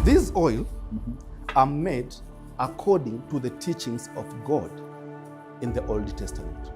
These oil are made according to the teachings of God in the Old Testament.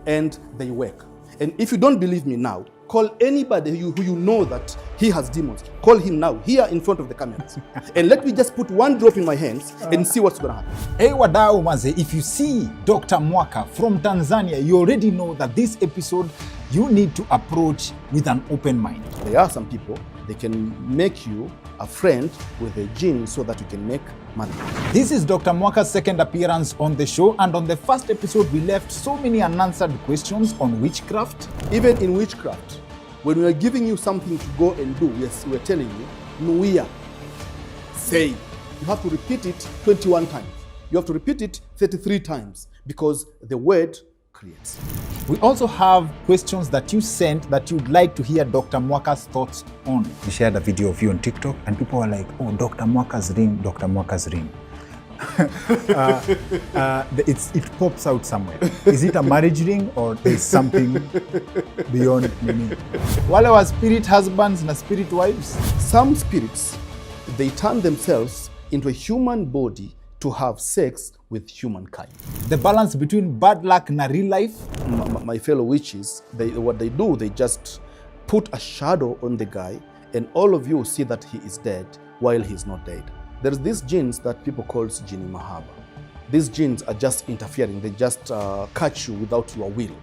And they work. And if you don't believe me now, call anybody who you know that he has demons. Call him now, here in front of the cameras. And let me just put one drop in my hands and see what's going to happen. Hey wadau maze, if you see Dr. Mwaka from Tanzania, you already know that this episode you need to approach with an open mind. There are some people, they can make you a friend with a jinn so that you can make money. This is Dr. Mwaka's second appearance on the show, and on the first episode we left so many unanswered questions on witchcraft. Even in witchcraft, when we are giving you something to go and do, yes, we're telling you, Nuia, say. You have to repeat it 21 times. You have to repeat it 33 times because the word creates. We also have questions that you sent that you'd like to hear Dr. Mwaka's thoughts on. We shared a video of you on TikTok and people were like, oh, Dr. Mwaka's ring, Dr. Mwaka's ring. It pops out somewhere. Is it a marriage ring or there's something beyond meaning? Wale wa spirit husbands na spirit wives? Some spirits, they turn themselves into a human body to have sex with humankind. The balance between bad luck and real life? My fellow witches, what they do, they just put a shadow on the guy and all of you see that he is dead while he's not dead. There's these jinns that people call jini mahaba. These jinns are just interfering. They just catch you without your will.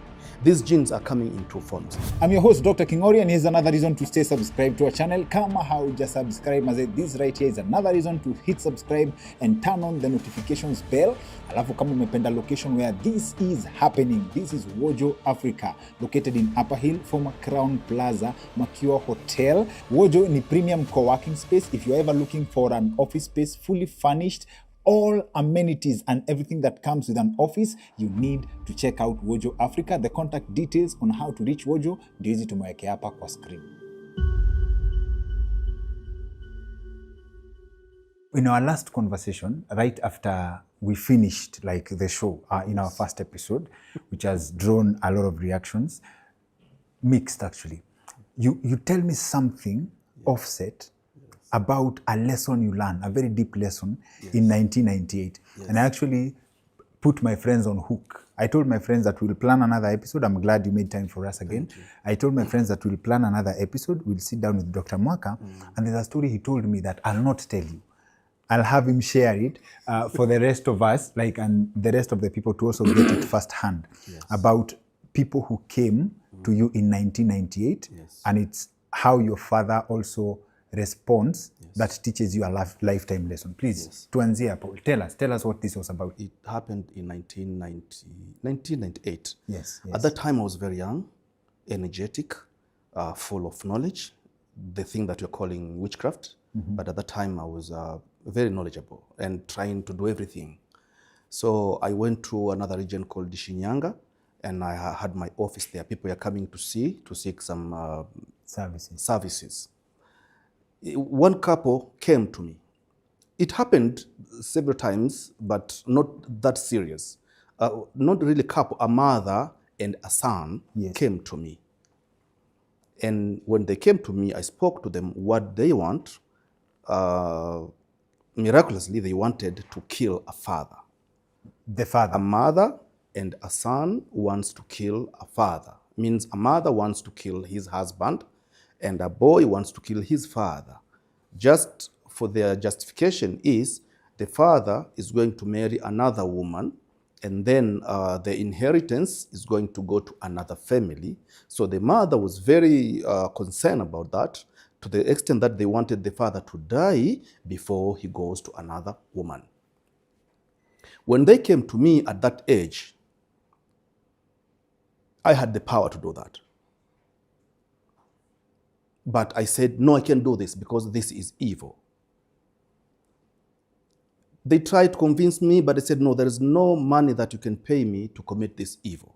These jinns are coming in two forms. I'm your host, Dr. Kingori, and here's another reason to stay subscribed to our channel. Kama hauja subscribe, maze, this right here is another reason to hit subscribe and turn on the notifications bell. Alafu kama umependa location where this is happening. This is Wojo, Africa, located in Upper Hill, former Crown Plaza, Makiwa Hotel. Wojo ni premium co-working space. If you're ever looking for an office space fully furnished, all amenities and everything that comes with an office, you need to check out Wojo Africa. The contact details on how to reach Wojo ndio hizi tumewekea hapa kwa screen. In our last conversation, right after we finished like the show in our first episode, which has drawn a lot of reactions, mixed actually. You tell me something offset about a lesson you learned, a very deep lesson in 1998. And I actually put my friends on hook. I told my friends that we'll plan another episode. I'm glad you made time for us again. I told my friends that we'll plan another episode. We'll sit down with Dr. Mwaka. And there's a story he told me that I'll not tell you. I'll have him share it for the rest of us, and the rest of the people to also get it firsthand about people who came to you in 1998. And it's how your father also response that teaches you a lifetime lesson. Please, tuanzie hapo. Tell us what this was about. It happened in 1998. Yes. At that time, I was very young, energetic, full of knowledge, the thing that you're calling witchcraft. But at that time, I was very knowledgeable and trying to do everything. So I went to another region called Shinyanga, and I had my office there. People are coming to seek some services. One couple came to me. It happened several times, but not that serious. Not really couple, a mother and a son came to me. And when they came to me, I spoke to them what they want. Miraculously, they wanted to kill a father. The father? A mother and a son wants to kill a father. Means a mother wants to kill his husband, and a boy wants to kill his father. Just for their justification is the father is going to marry another woman, and then the inheritance is going to go to another family. So the mother was very concerned about that, to the extent that they wanted the father to die before he goes to another woman. When they came to me at that age, I had the power to do that. But I said, no, I can't do this because this is evil. They tried to convince me, but I said, no, there is no money that you can pay me to commit this evil.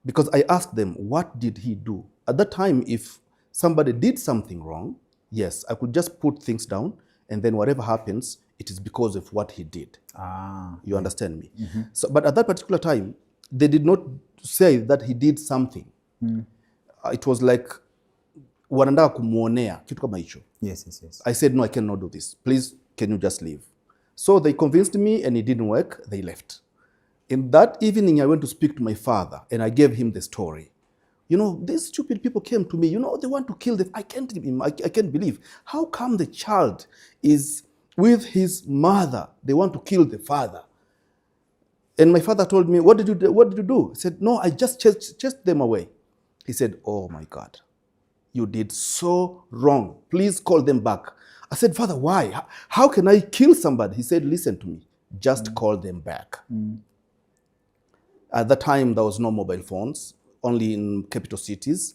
Because I asked them, what did he do? At that time, if somebody did something wrong, yes, I could just put things down, and then whatever happens, it is because of what he did. You understand me? So, but at that particular time, they did not say that he did something. It was like, wanataka kumuonea, kitu kama hicho. Yes, yes, yes. I said, no, I cannot do this. Please, can you just leave? So they convinced me and it didn't work. They left. In that evening, I went to speak to my father and I gave him the story. You know, these stupid people came to me, you know, they want to kill I can't believe. How come the child is with his mother? They want to kill the father. And my father told me, what did you do? What did you do? He said, no, I just chased them away. He said, oh my God, you did so wrong. Please call them back. I said, Father, why? How can I kill somebody? He said, listen to me, just call them back. At that time, there was no mobile phones, only in capital cities.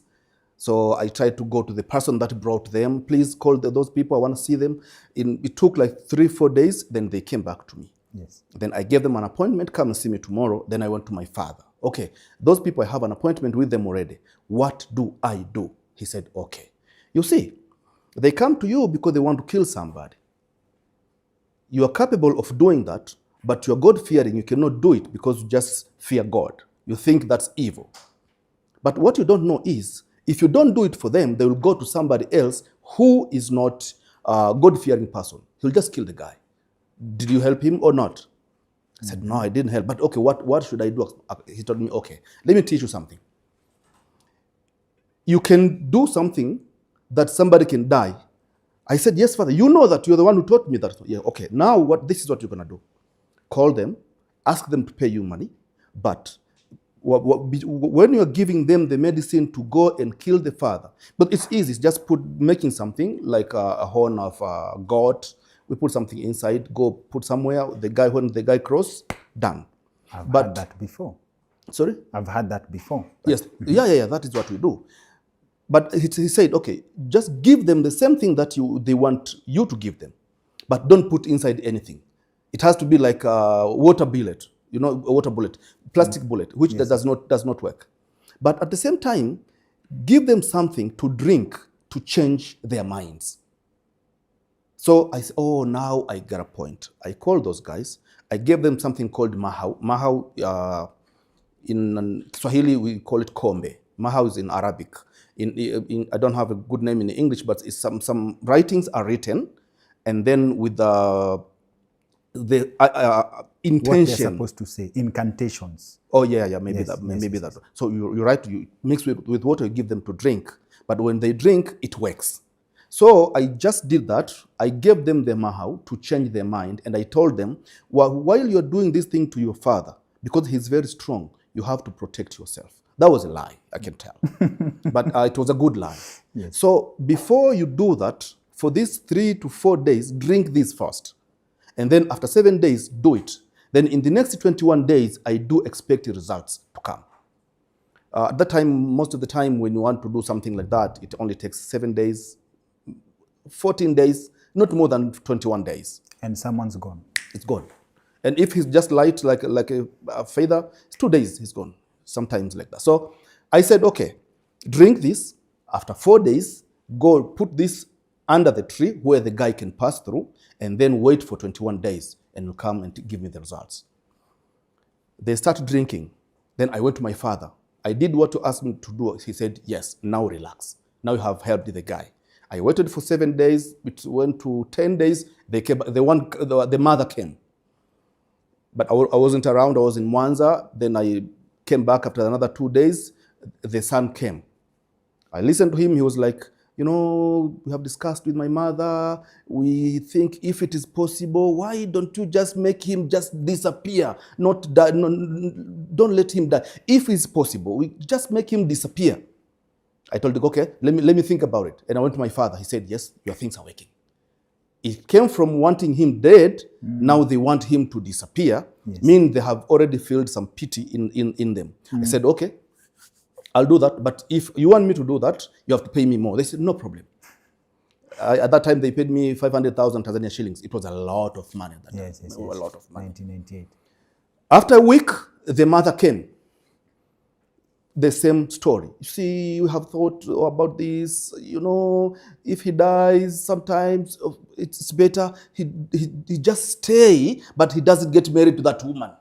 So I tried to go to the person that brought them. Please call those people. I want to see them. It took like 3-4 days. Then they came back to me. Yes. Then I gave them an appointment. Come and see me tomorrow. Then I went to my father. Okay, those people, I have an appointment with them already. What do I do? He said, okay. You see, they come to you because they want to kill somebody. You are capable of doing that, but you're God-fearing. You cannot do it because you just fear God. You think that's evil. But what you don't know is, if you don't do it for them, they will go to somebody else who is not a God-fearing person. He'll just kill the guy. Did you help him or not? I said, no, I didn't help. But okay, what should I do? He told me, okay, let me teach you something. You can do something that somebody can die. I said, yes, Father, you know that. You're the one who taught me that. Yeah, okay, now this is what you're going to do. Call them, ask them to pay you money, but when you're giving them the medicine to go and kill the father, but it's easy, it's just making something like a horn of a goat. We put something inside, go put somewhere, when the guy cross, done. I've had that before. Sorry? I've had that before. Yes, yeah, that is what we do. But he said, okay, just give them the same thing that they want you to give them, but don't put inside anything. It has to be like a water bullet, a water bullet, plastic bullet, which does not work. But at the same time, give them something to drink to change their minds. So I said, oh, now I got a point. I called those guys. I gave them something called mahau. Mahau, in Swahili, we call it kombe. Mahau is in Arabic. I don't have a good name in English, but it's some writings are written, and then with the intention. What they're supposed to say, incantations. Oh yeah, maybe Yes, that. yes, Maybe yes. that. So you're right. You mix with water, you give them to drink, but when they drink, it works. So I just did that. I gave them the mahau to change their mind, and I told them, well, while you're doing this thing to your father, because he's very strong, you have to protect yourself. That was a lie, I can tell. But it was a good lie. Yes. So before you do that, for these 3 to 4 days, drink this first. And then after 7 days, do it. Then in the next 21 days, I do expect results to come. At that time, most of the time when you want to do something like that, it only takes 7 days, 14 days, not more than 21 days. And someone's gone. It's gone. And if he's just light like a feather, it's 2 days, he's gone. Sometimes like that. So I said, okay, drink this. After 4 days, go put this under the tree where the guy can pass through, and then wait for 21 days and you'll come and give me the results. They started drinking. Then I went to my father. I did what you asked me to do. He said, yes, now relax. Now you have helped the guy. I waited for 7 days. It went to 10 days. They came. The mother came. But I wasn't around. I was in Mwanza. Then I came back after another 2 days. The son came. I listened to him. He was like, we have discussed with my mother. We think if it is possible, why don't you just make him just disappear? Not die. No, don't let him die. If it's possible, we just make him disappear. I told him, okay, let me think about it. And I went to my father. He said, yes, your things are working. It came from wanting him dead. Now they want him to disappear. Yes. Meaning they have already felt some pity in them. I said, okay, I'll do that. But if you want me to do that, you have to pay me more. They said, no problem. At that time, they paid me 500,000 Tanzania shillings. It was a lot of money at that time. Yes. A lot of money. 1998. After a week, the mother came. The same story. You see, we have thought about this. If he dies, sometimes it's better he just stay, but he doesn't get married to that woman.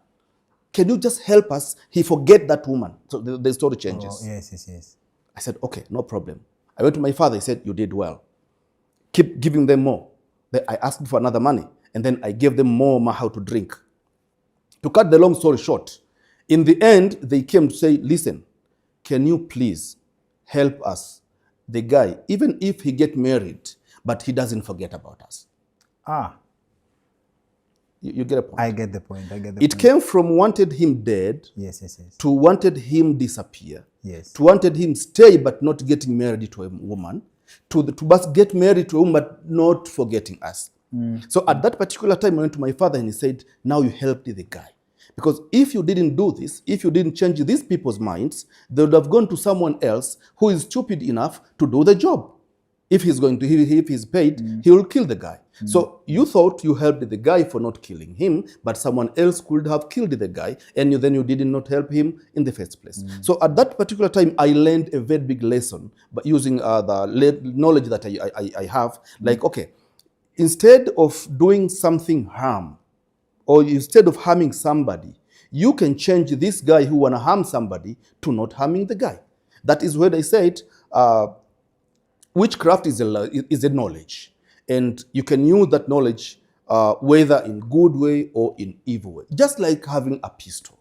Can you just help us? He forget that woman. So the story changes. Oh, yes. I said, okay, no problem. I went to my father. He said, you did well. keep giving them more. Then I asked for another money, and then I gave them more how to drink. To cut the long story short, in the end, they came to say, listen, can you please help us? The guy, even if he get married, but he doesn't forget about us. Ah. You get a point? I get the point. I get the It point. came from wanted him dead, Yes, yes, yes. to wanted him disappear, Yes. to wanted him stay but not getting married to a woman, to but get married to a woman but not forgetting us. So at that particular time, I went to my father and he said, now you helped the guy. Because if you didn't do this, if you didn't change these people's minds, they would have gone to someone else who is stupid enough to do the job. If he's going to, if he's paid, he will kill the guy. So you thought you helped the guy for not killing him, but someone else could have killed the guy, and then you did not help him in the first place. So at that particular time, I learned a very big lesson, but using the knowledge that I have, like, okay, instead of doing something harm, or instead of harming somebody, you can change this guy who want to harm somebody to not harming the guy. That is where they said, witchcraft is a knowledge, and you can use that knowledge whether in good way or in evil way. Just like having a pistol.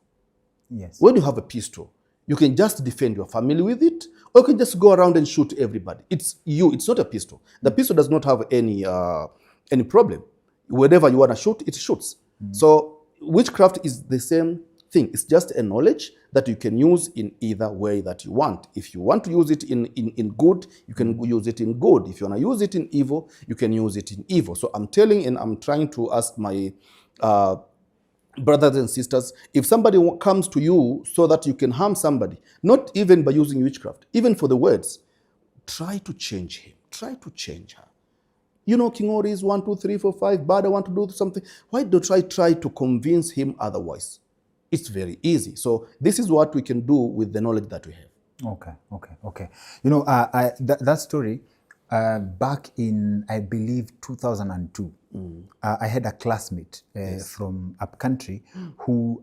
Yes. When you have a pistol, you can just defend your family with it, or you can just go around and shoot everybody. It's you. It's not a pistol. The pistol does not have any problem. Whenever you want to shoot, it shoots. So witchcraft is the same thing. It's just a knowledge that you can use in either way that you want. If you want to use it in good, you can use it in good. If you want to use it in evil, you can use it in evil. So I'm telling and I'm trying to ask my brothers and sisters, if somebody comes to you so that you can harm somebody, not even by using witchcraft, even for the words, try to change him, try to change her. You know, King Ori is 1, 2, 3, 4, 5, bad, I want to do something. Why don't I try to convince him otherwise? It's very easy. So this is what we can do with the knowledge that we have. Okay. You know, that story, back in, I believe, 2002, I had a classmate from upcountry who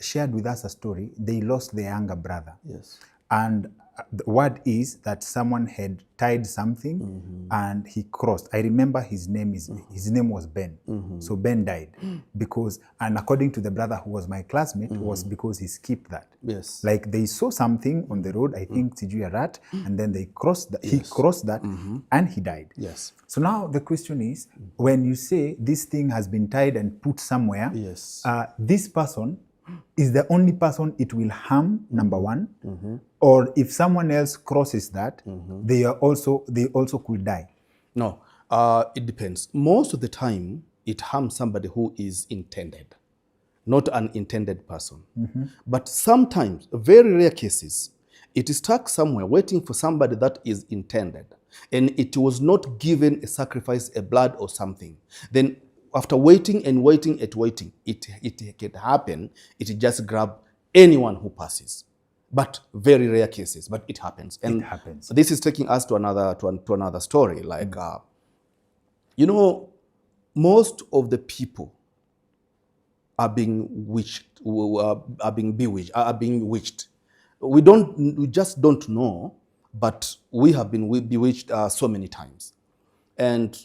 shared with us a story. They lost their younger brother. Yes. And the word is that someone had tied something and he crossed. I remember his name was Ben. So Ben died because, and according to the brother who was my classmate, was because he skipped that. Yes. Like they saw something on the road, I think Tiju a rat, and then they crossed that, he crossed that and he died. Yes. So now the question is, when you say this thing has been tied and put somewhere, Yes. this person is the only person it will harm, number one, or if someone else crosses that, they also could die. No, it depends. Most of the time, it harms somebody who is intended, not an intended person. But sometimes, very rare cases, it is stuck somewhere waiting for somebody that is intended, and it was not given a sacrifice, a blood or something. Then after waiting, it can happen. It just grab anyone who passes. But very rare cases, but it happens. And it happens. This is taking us to another story. Like, you know, most of the people are being witched, are being bewitched. We just don't know, but we have been bewitched so many times. And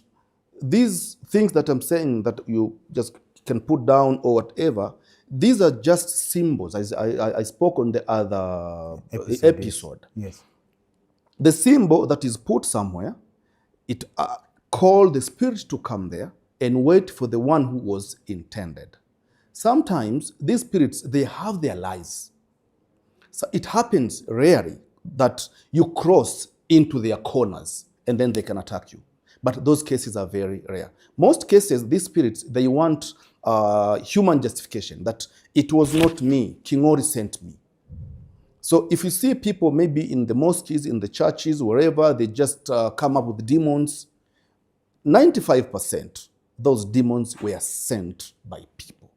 these things that I'm saying that you just can put down or whatever, these are just symbols. I spoke on the other episode. Yes. The symbol that is put somewhere, it call the spirit to come there and wait for the one who was intended. Sometimes these spirits, they have their lies. So it happens rarely that you cross into their corners and then they can attack you. But those cases are very rare. Most cases, these spirits, they want human justification, that it was not me, King Ori sent me. So if you see people maybe in the mosques, in the churches, wherever, they just come up with demons, 95% those demons were sent by people.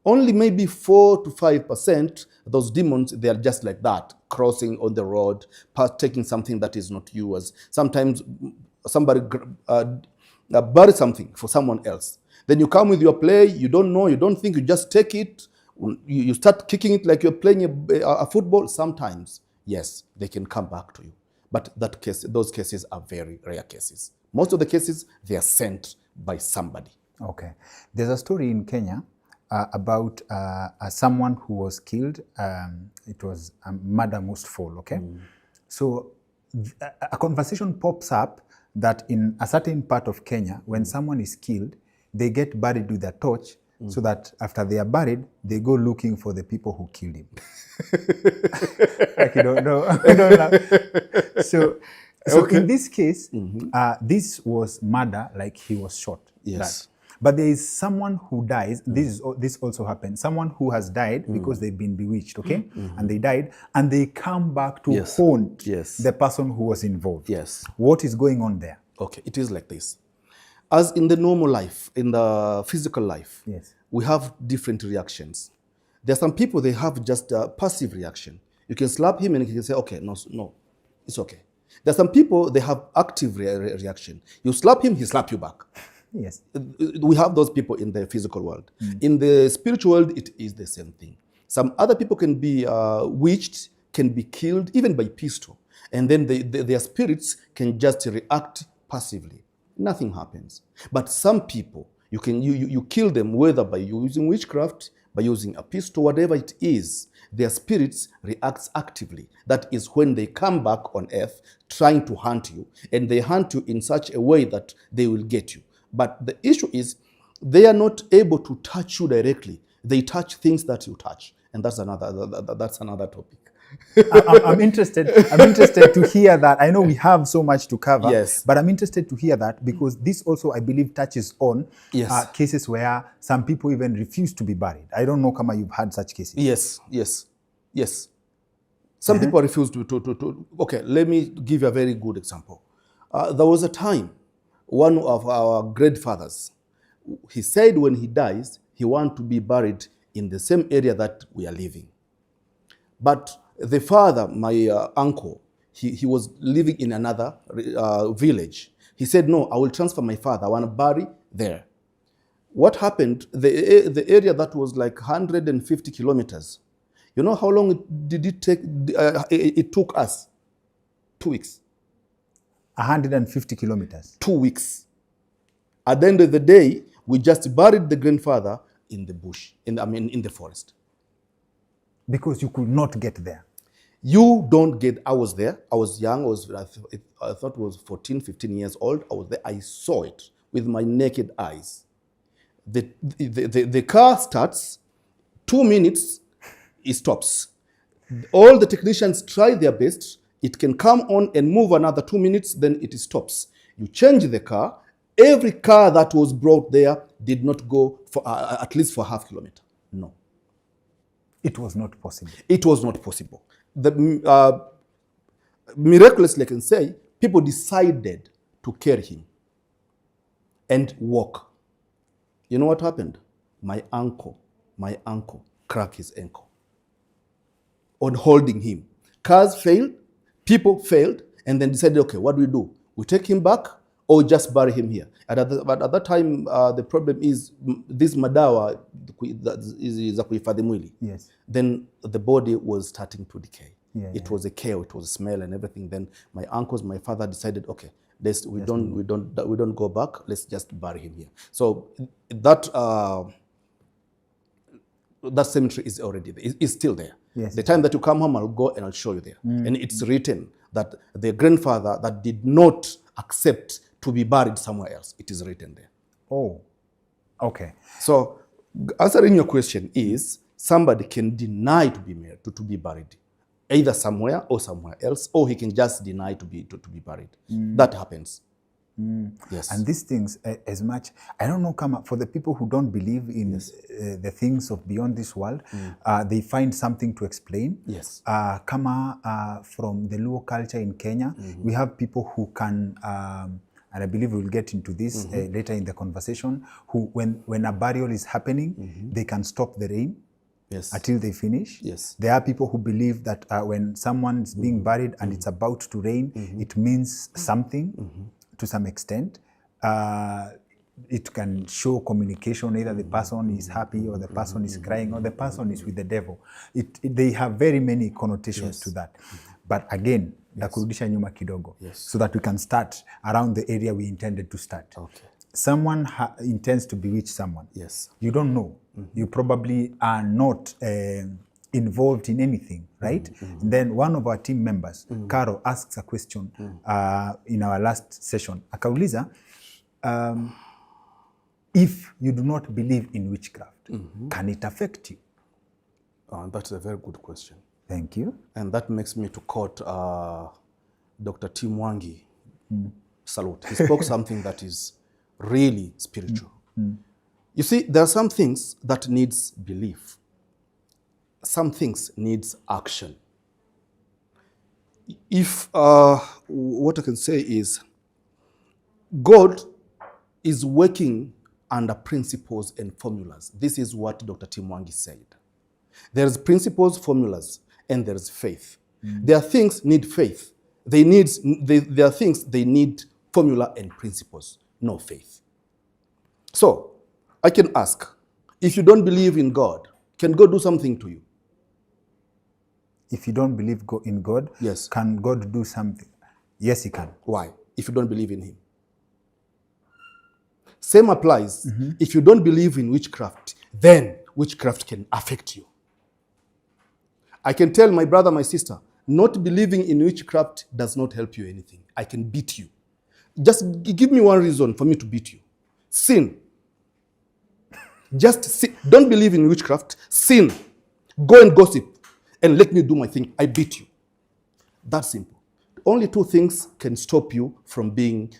Only maybe 4 to 5% those demons, they are just like that, crossing on the road, taking something that is not yours. Sometimes somebody bury something for someone else. Then you come with your play, you don't know, you don't think, you just take it, you start kicking it like you're playing a football. Sometimes, yes, they can come back to you. But those cases are very rare cases. Most of the cases, they are sent by somebody. Okay. There's a story in Kenya about someone who was killed. It was a murder most foul, okay? So a conversation pops up that in a certain part of Kenya, when someone is killed, they get buried with a torch so that after they are buried, they go looking for the people who killed him. Like, you don't know. So okay. In this case, this was murder, like he was shot. Yes. But there is someone who dies. This also happened. Someone who has died because they've been bewitched, okay? And they died, and they come back to haunt the person who was involved. Yes. What is going on there? Okay, it is like this. As in the normal life, in the physical life, we have different reactions. There are some people, they have just a passive reaction. You can slap him and he can say, okay, no, it's okay. There are some people, they have active reaction. You slap him, he slap you back. Yes. We have those people in the physical world. In the spiritual world, it is the same thing. Some other people can be witched, can be killed, even by pistol. And then their spirits can just react passively. Nothing happens. But some people, you kill them, whether by using witchcraft, by using a pistol, whatever it is, their spirits react actively. That is when they come back on earth trying to hunt you, and they hunt you in such a way that they will get you. But the issue is they are not able to touch you directly. They touch things that you touch, and that's another topic. I'm interested to hear that. I know we have so much to cover, but I'm interested to hear that because this also, I believe, touches on cases where some people even refuse to be buried. I don't know, Kama, you've had such cases. Yes. Some people refuse to. Okay, let me give you a very good example. There was a time, one of our grandfathers, he said when he dies, he wants to be buried in the same area that we are living. But the father, my uncle, he was living in another village. He said, no, I will transfer my father. I want to bury there. What happened, the area that was like 150 kilometers, you know how long did it take? It took us 2 weeks. 150 kilometers? 2 weeks. At the end of the day, we just buried the grandfather in the bush, in the forest. Because you could not get there. You don't get, I was there. I was young. I thought it was 14, 15 years old. I was there. I saw it with my naked eyes. The car starts, 2 minutes, it stops. All the technicians try their best. It can come on and move another 2 minutes, then it stops. You change the car. Every car that was brought there did not go for at least for half kilometer. No. It was not possible. It was not possible. Miraculously, I can say, people decided to carry him and walk. You know what happened? My uncle cracked his ankle on holding him. Cars failed, people failed, and then decided, okay, what do? We take him back or just bury him here? But at that time, the problem is this madawa is a kuhifadhi mwili. Yes. Then the body was starting to decay. It was a chaos, it was a smell and everything. Then my father decided, okay, we don't go back. Let's just bury him here. So that cemetery is already there. It's still there. Yes. The time that you come home, I'll go and I'll show you there. And it's written that the grandfather that did not accept to be buried somewhere else, it is written there. Oh, okay. So answering your question is, somebody can deny to be married, to be buried, either somewhere or somewhere else, or he can just deny to be buried. That happens. Yes. And these things, as much, I don't know, Kama, for the people who don't believe in the things of beyond this world, they find something to explain. Yes. Kama, from the Luo culture in Kenya, we have people who can, and I believe we'll get into this later in the conversation, who, when a burial is happening, they can stop the rain. Yes. Until they finish. Yes. There are people who believe that when someone's being buried and it's about to rain, it means something to some extent. It can show communication, either the person is happy or the person is crying or the person is with the devil. They have very many connotations to that. But again, Ndakurudisha nyuma kidogo. Yes. So that we can start around the area we intended to start. Okay. Someone intends to bewitch someone. Yes. You don't know. You probably are not involved in anything, right? And then one of our team members, Carol, asks a question in our last session. Akauliza, if you do not believe in witchcraft, can it affect you? That's a very good question. Thank you. And that makes me to quote Dr. Mwaka. Salute. He spoke something that is really spiritual. You see, there are some things that needs belief. Some things needs action. If, what I can say is, God is working under principles and formulas. This is what Dr. Mwaka said. There's principles, formulas, and there's faith. There are things need faith. There are things they need formula and principles, no faith. So, I can ask, if you don't believe in God, can God do something to you? If you don't believe in God, yes. Can God do something? Yes, he can. Why? If you don't believe in him. Same applies. If you don't believe in witchcraft, then witchcraft can affect you. I can tell my brother, my sister, not believing in witchcraft does not help you anything. I can beat you. Just give me one reason for me to beat you. Sin. Just sin. Don't believe in witchcraft. Sin. Go and gossip and let me do my thing. I beat you. That's simple. Only two things can stop you from being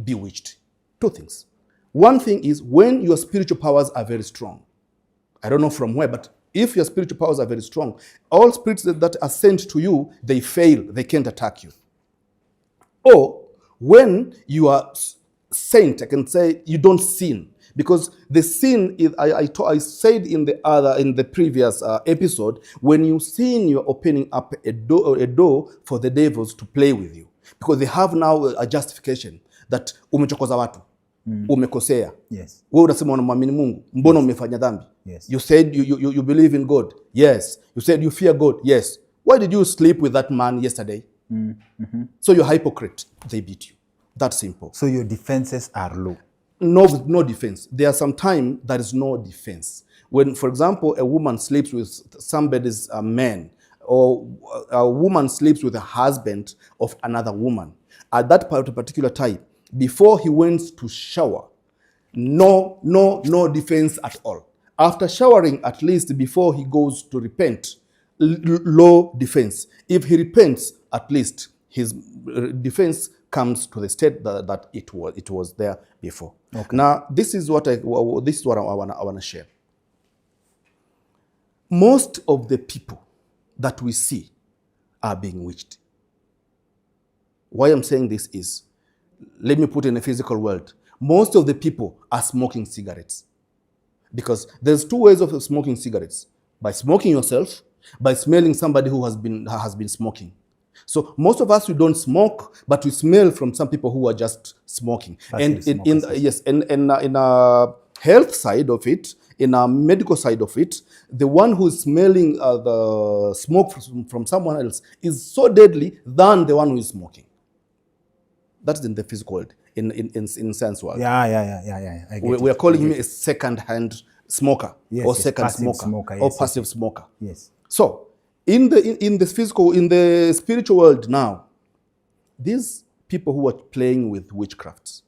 bewitched. Two things. One thing is when your spiritual powers are very strong. I don't know from where, but if your spiritual powers are very strong, all spirits that are sent to you, they fail. They can't attack you. Or when you are saint, I can say you don't sin. Because the sin is, I said in the previous episode, when you sin, you're opening up a door for the devils to play with you. Because they have now a justification that umechokoza watu. Umekosea. Yes. Wewe unasema unamwamini Mungu, mbona umefanya dhambi? Yes. You said you believe in God. Yes. You said you fear God. Yes. Why did you sleep with that man yesterday? So you're hypocrite. They beat you. That's simple. So your defenses are low. No defense. There are some time there is no defense. When, for example, a woman sleeps with somebody's man, or a woman sleeps with a husband of another woman, at that particular time, before he went to shower, no defense at all. After showering, at least before he goes to repent, low defense. If he repents, at least his defense comes to the state that it was there before. Okay. Now, this is what I want to share. Most of the people that we see are being witched. Why I'm saying this is, let me put in a physical world. Most of the people are smoking cigarettes. Because there's two ways of smoking cigarettes. By smoking yourself, by smelling somebody who has been smoking. So most of us, we don't smoke, but we smell from some people who are just smoking. And in a health side of it, in a medical side of it, the one who is smelling the smoke from someone else is so deadly than the one who is smoking. That's in the physical world, in sense world. Yeah. We are calling him a second-hand smoker, yes, or second smoker, or passive smoker. Yes. So, in the spiritual world now, these people who are playing with witchcrafts,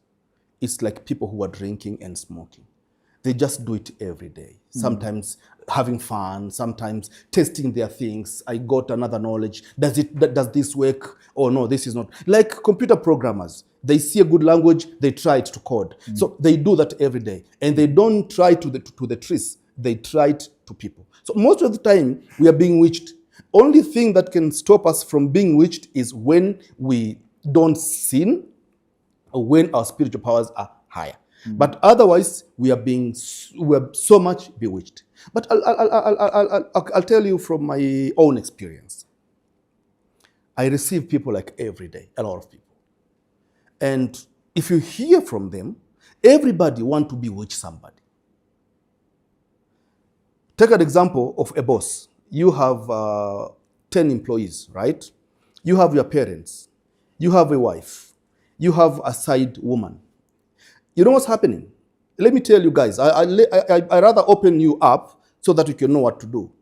it's like people who are drinking and smoking. They just do it every day. Sometimes having fun, sometimes testing their things. I got another knowledge. Does this work? Oh no, this is not. Like computer programmers, they see a good language, they try it to code. So they do that every day. And they don't try to the trees, they try it to people. So most of the time, we are being witched. Only thing that can stop us from being witched is when we don't sin, or when our spiritual powers are higher. But otherwise, we are so much bewitched. But I'll tell you from my own experience. I receive people like every day, a lot of people. And if you hear from them, everybody wants to bewitch somebody. Take an example of a boss. You have 10 employees, right? you have your parents, you have a wife, you have a side woman. You know what's happening? Let me tell you guys, I rather open you up so that you can know what to do.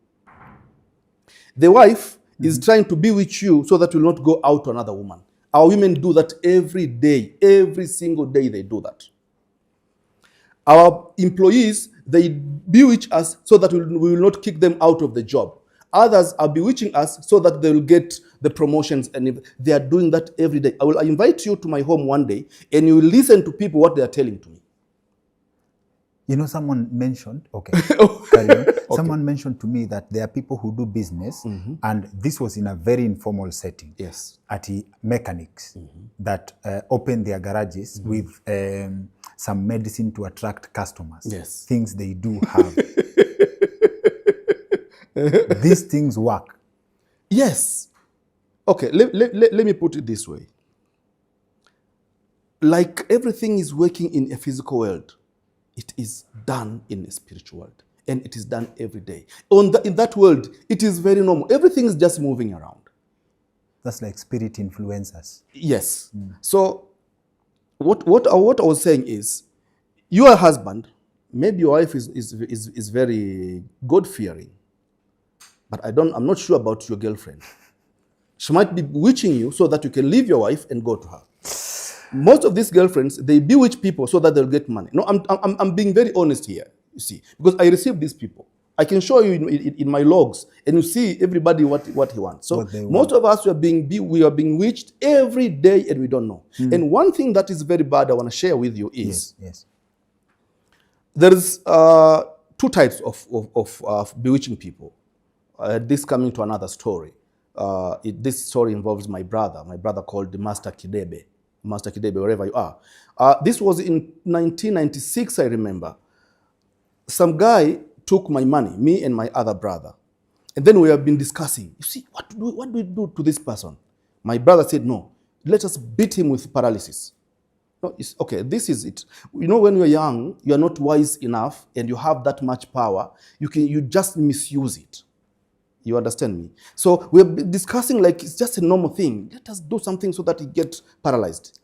The wife is trying to bewitch you so that you will not go out to another woman. Our women do that every day. Every single day they do that. Our employees, they bewitch us so that we will not kick them out of the job. Others are bewitching us so that they will get the promotions, and they are doing that every day. I invite you to my home one day, and you will listen to people what they are telling to me. You know, someone mentioned, okay. Someone mentioned to me that there are people who do business, and this was in a very informal setting. Yes. At mechanics that open their garages with some medicine to attract customers. Yes. Things they do have. These things work. Yes. Okay, let me put it this way. Like everything is working in a physical world, it is done in a spiritual world. And it is done every day. In that world, it is very normal. Everything is just moving around. That's like spirit influencers. Yes. So what I was saying is, you are a husband, maybe your wife is very God-fearing. But I'm not sure about your girlfriend. She might be bewitching you so that you can leave your wife and go to her. Most of these girlfriends, they bewitch people so that they'll get money. No, I'm being very honest here, you see, because I receive these people. I can show you in my logs, and you see everybody what he wants. So most of us we are being witched every day, and we don't know. And one thing that is very bad I want to share with you is there is two types of bewitching people. This coming to another story. This story involves my brother called Master Kidebe, wherever you are. This was in 1996, I remember. Some guy took my money, me and my other brother. And then we have been discussing, you see, what do we do to this person? My brother said, no, let us beat him with paralysis. No, okay, this is it. You know, when you're young, you're not wise enough, and you have that much power, you just misuse it. You understand me? So we're discussing like it's just a normal thing. Let us do something so that he gets paralyzed.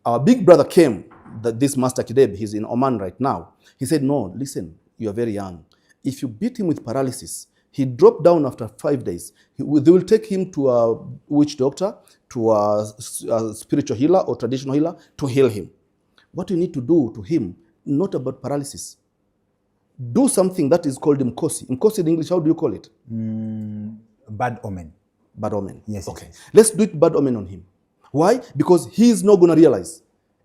Our big brother came, this Master Kideb, he's in Oman right now. He said, no, listen, you're very young. If you beat him with paralysis, he dropped down after 5 days. They will take him to a witch doctor, to a spiritual healer or traditional healer to heal him. What you need to do to him, not about paralysis. Do something that is called Mkosi. Mkosi in English, how do you call it? Bad omen. Bad omen. Yes. Okay. Let's do it bad omen on him. Why? Because he is not going to realize.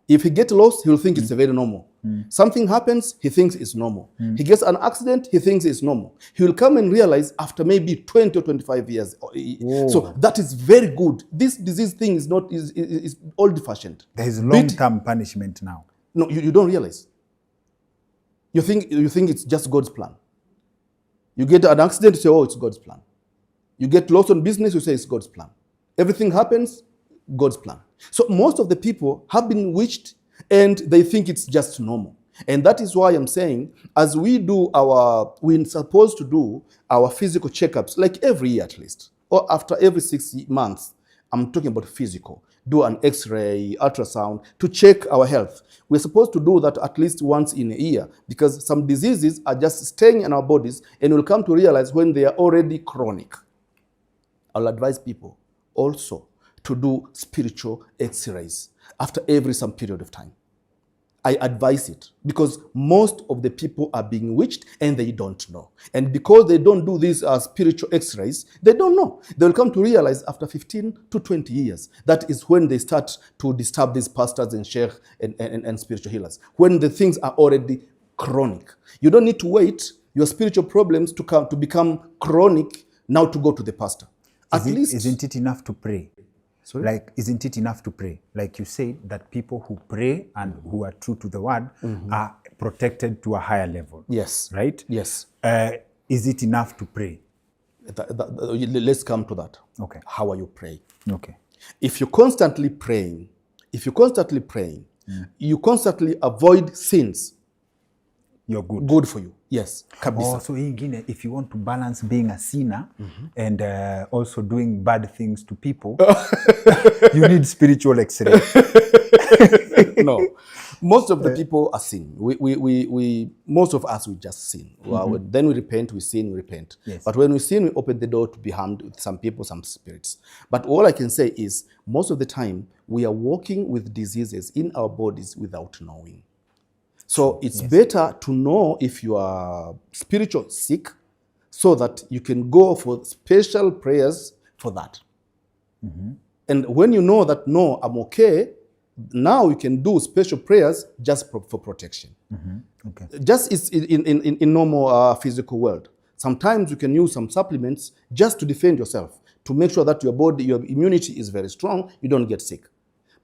If he gets lost, he will think it's very normal. Something happens, he thinks it's normal. He gets an accident, he thinks it's normal. He will come and realize after maybe 20 or 25 years. Whoa. So that is very good. This disease thing is not is old-fashioned. There is long-term punishment now. No, you don't realize. You think it's just God's plan. You get an accident, you say, oh, it's God's plan. You get lost on business, you say it's God's plan. Everything happens, God's plan. So most of the people have been witched and they think it's just normal. And that is why I'm saying, as we're supposed to do our physical checkups, like every year at least, or after every 6 months, I'm talking about physical, do an X-ray, ultrasound, to check our health. We're supposed to do that at least once in a year because some diseases are just staying in our bodies and we'll come to realize when they are already chronic. I'll advise people also to do spiritual X-rays after every some period of time. I advise it because most of the people are being witched and they don't know. And because they don't do these spiritual X-rays, they don't know. They'll come to realize after 15 to 20 years. That is when they start to disturb these pastors and sheikh and spiritual healers. When the things are already chronic. You don't need to wait your spiritual problems to become chronic now to go to the pastor. Isn't it enough to pray? Sorry? Like, isn't it enough to pray? Like you said, that people who pray and who are true to the word are protected to a higher level. Yes. Right? Yes. Is it enough to pray? Let's come to that. Okay. How are you praying? Okay. If you're constantly praying, you constantly avoid sins. you're good. Good for you. Yes. Kabisa. So ingine, if you want to balance being a sinner and also doing bad things to people, you need spiritual X-ray. No, most of the people are sin. Most of us, we just sin. Well, then we repent, we sin, we repent. Yes. But when we sin, we open the door to be harmed with some people, some spirits. But all I can say is, most of the time, we are walking with diseases in our bodies without knowing. So it's better to know if you are spiritual sick, so that you can go for special prayers for that. And when you know that, no, I'm okay, now you can do special prayers just for protection. Okay. Just it's in normal physical world. Sometimes you can use some supplements just to defend yourself, to make sure that your body, your immunity is very strong, you don't get sick.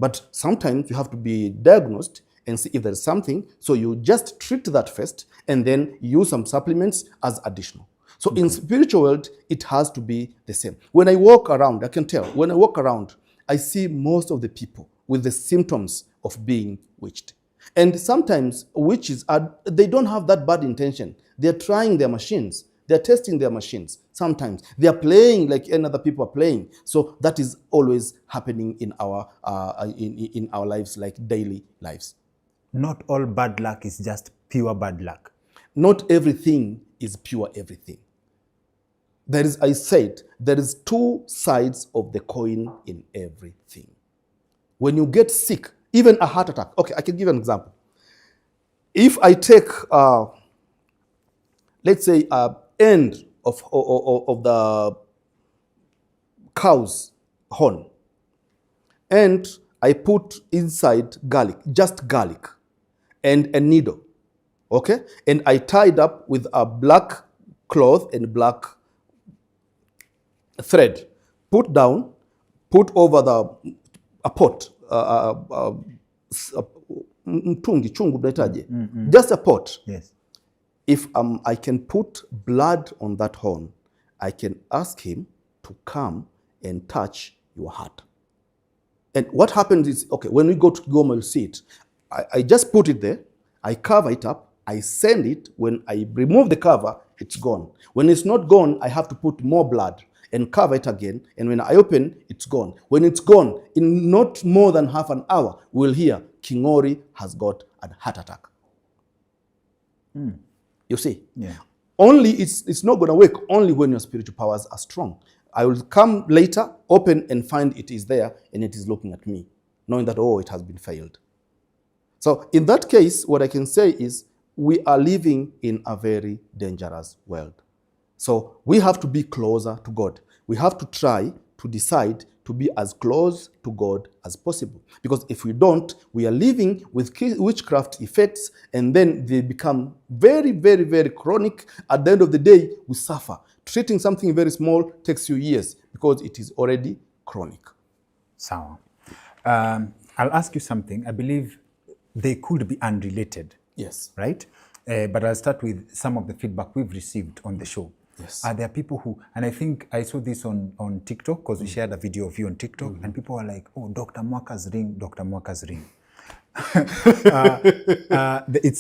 But sometimes you have to be diagnosed and see if there is something. So you just treat that first and then use some supplements as additional. So in spiritual world, it has to be the same. When I walk around, I can tell, when I walk around, I see most of the people with the symptoms of being witched. And sometimes witches, they don't have that bad intention. They're trying their machines. They're testing their machines. Sometimes they are playing like any other people are playing. So that is always happening in our lives, like daily lives. Not all bad luck is just pure bad luck. Not everything is pure everything. I said, there is two sides of the coin in everything. When you get sick, even a heart attack. Okay, I can give an example. If I take, let's say, end of the cow's horn, and I put inside garlic, just garlic, and a needle, okay? And I tied up with a black cloth and black thread, put down, put over a pot, just a pot. Yes. If I can put blood on that horn, I can ask him to come and touch your heart. And what happens is, okay, when we go to Goma, you'll see it. I just put it there, I cover it up, I send it. When I remove the cover, it's gone. When it's not gone, I have to put more blood and cover it again. And when I open, it's gone. When it's gone, in not more than half an hour, we'll hear Kingori has got a heart attack. You see? Yeah. Only it's not going to work only when your spiritual powers are strong. I will come later, open, and find it is there, and it is looking at me, knowing that, oh, it has been failed. So in that case, what I can say is we are living in a very dangerous world. So we have to be closer to God. We have to try to decide to be as close to God as possible. Because if we don't, we are living with witchcraft effects, and then they become very, very, very chronic. At the end of the day, we suffer. Treating something very small takes you years because it is already chronic. So, I'll ask you something. I believe they could be unrelated. Yes. Right? But I'll start with some of the feedback we've received on the show. Yes. Are there people who, and I think I saw this on TikTok, because we shared a video of you on TikTok, and people are like, oh, Dr. Mwaka's ring, Dr. Mwaka's ring.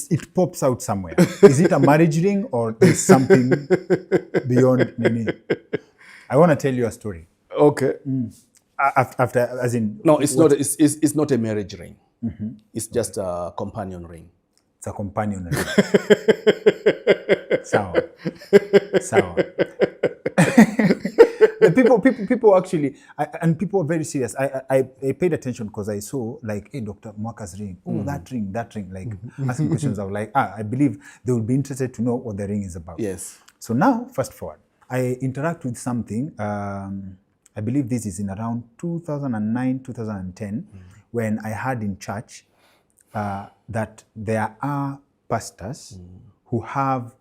It pops out somewhere. Is it a marriage ring, or there's something beyond Nini? I want to tell you a story. Okay. After, as in... No, it's not. It's not a marriage ring. It's just a companion ring. It's a companion ring. Sour. People actually, and people are very serious. I paid attention because I saw like, hey, Dr. Mwaka's ring. Oh, that ring. Like asking questions of like, I believe they will be interested to know what the ring is about. Yes. So now, fast forward. I interact with something. I believe this is in around 2009, 2010, when I heard in church that there are pastors who have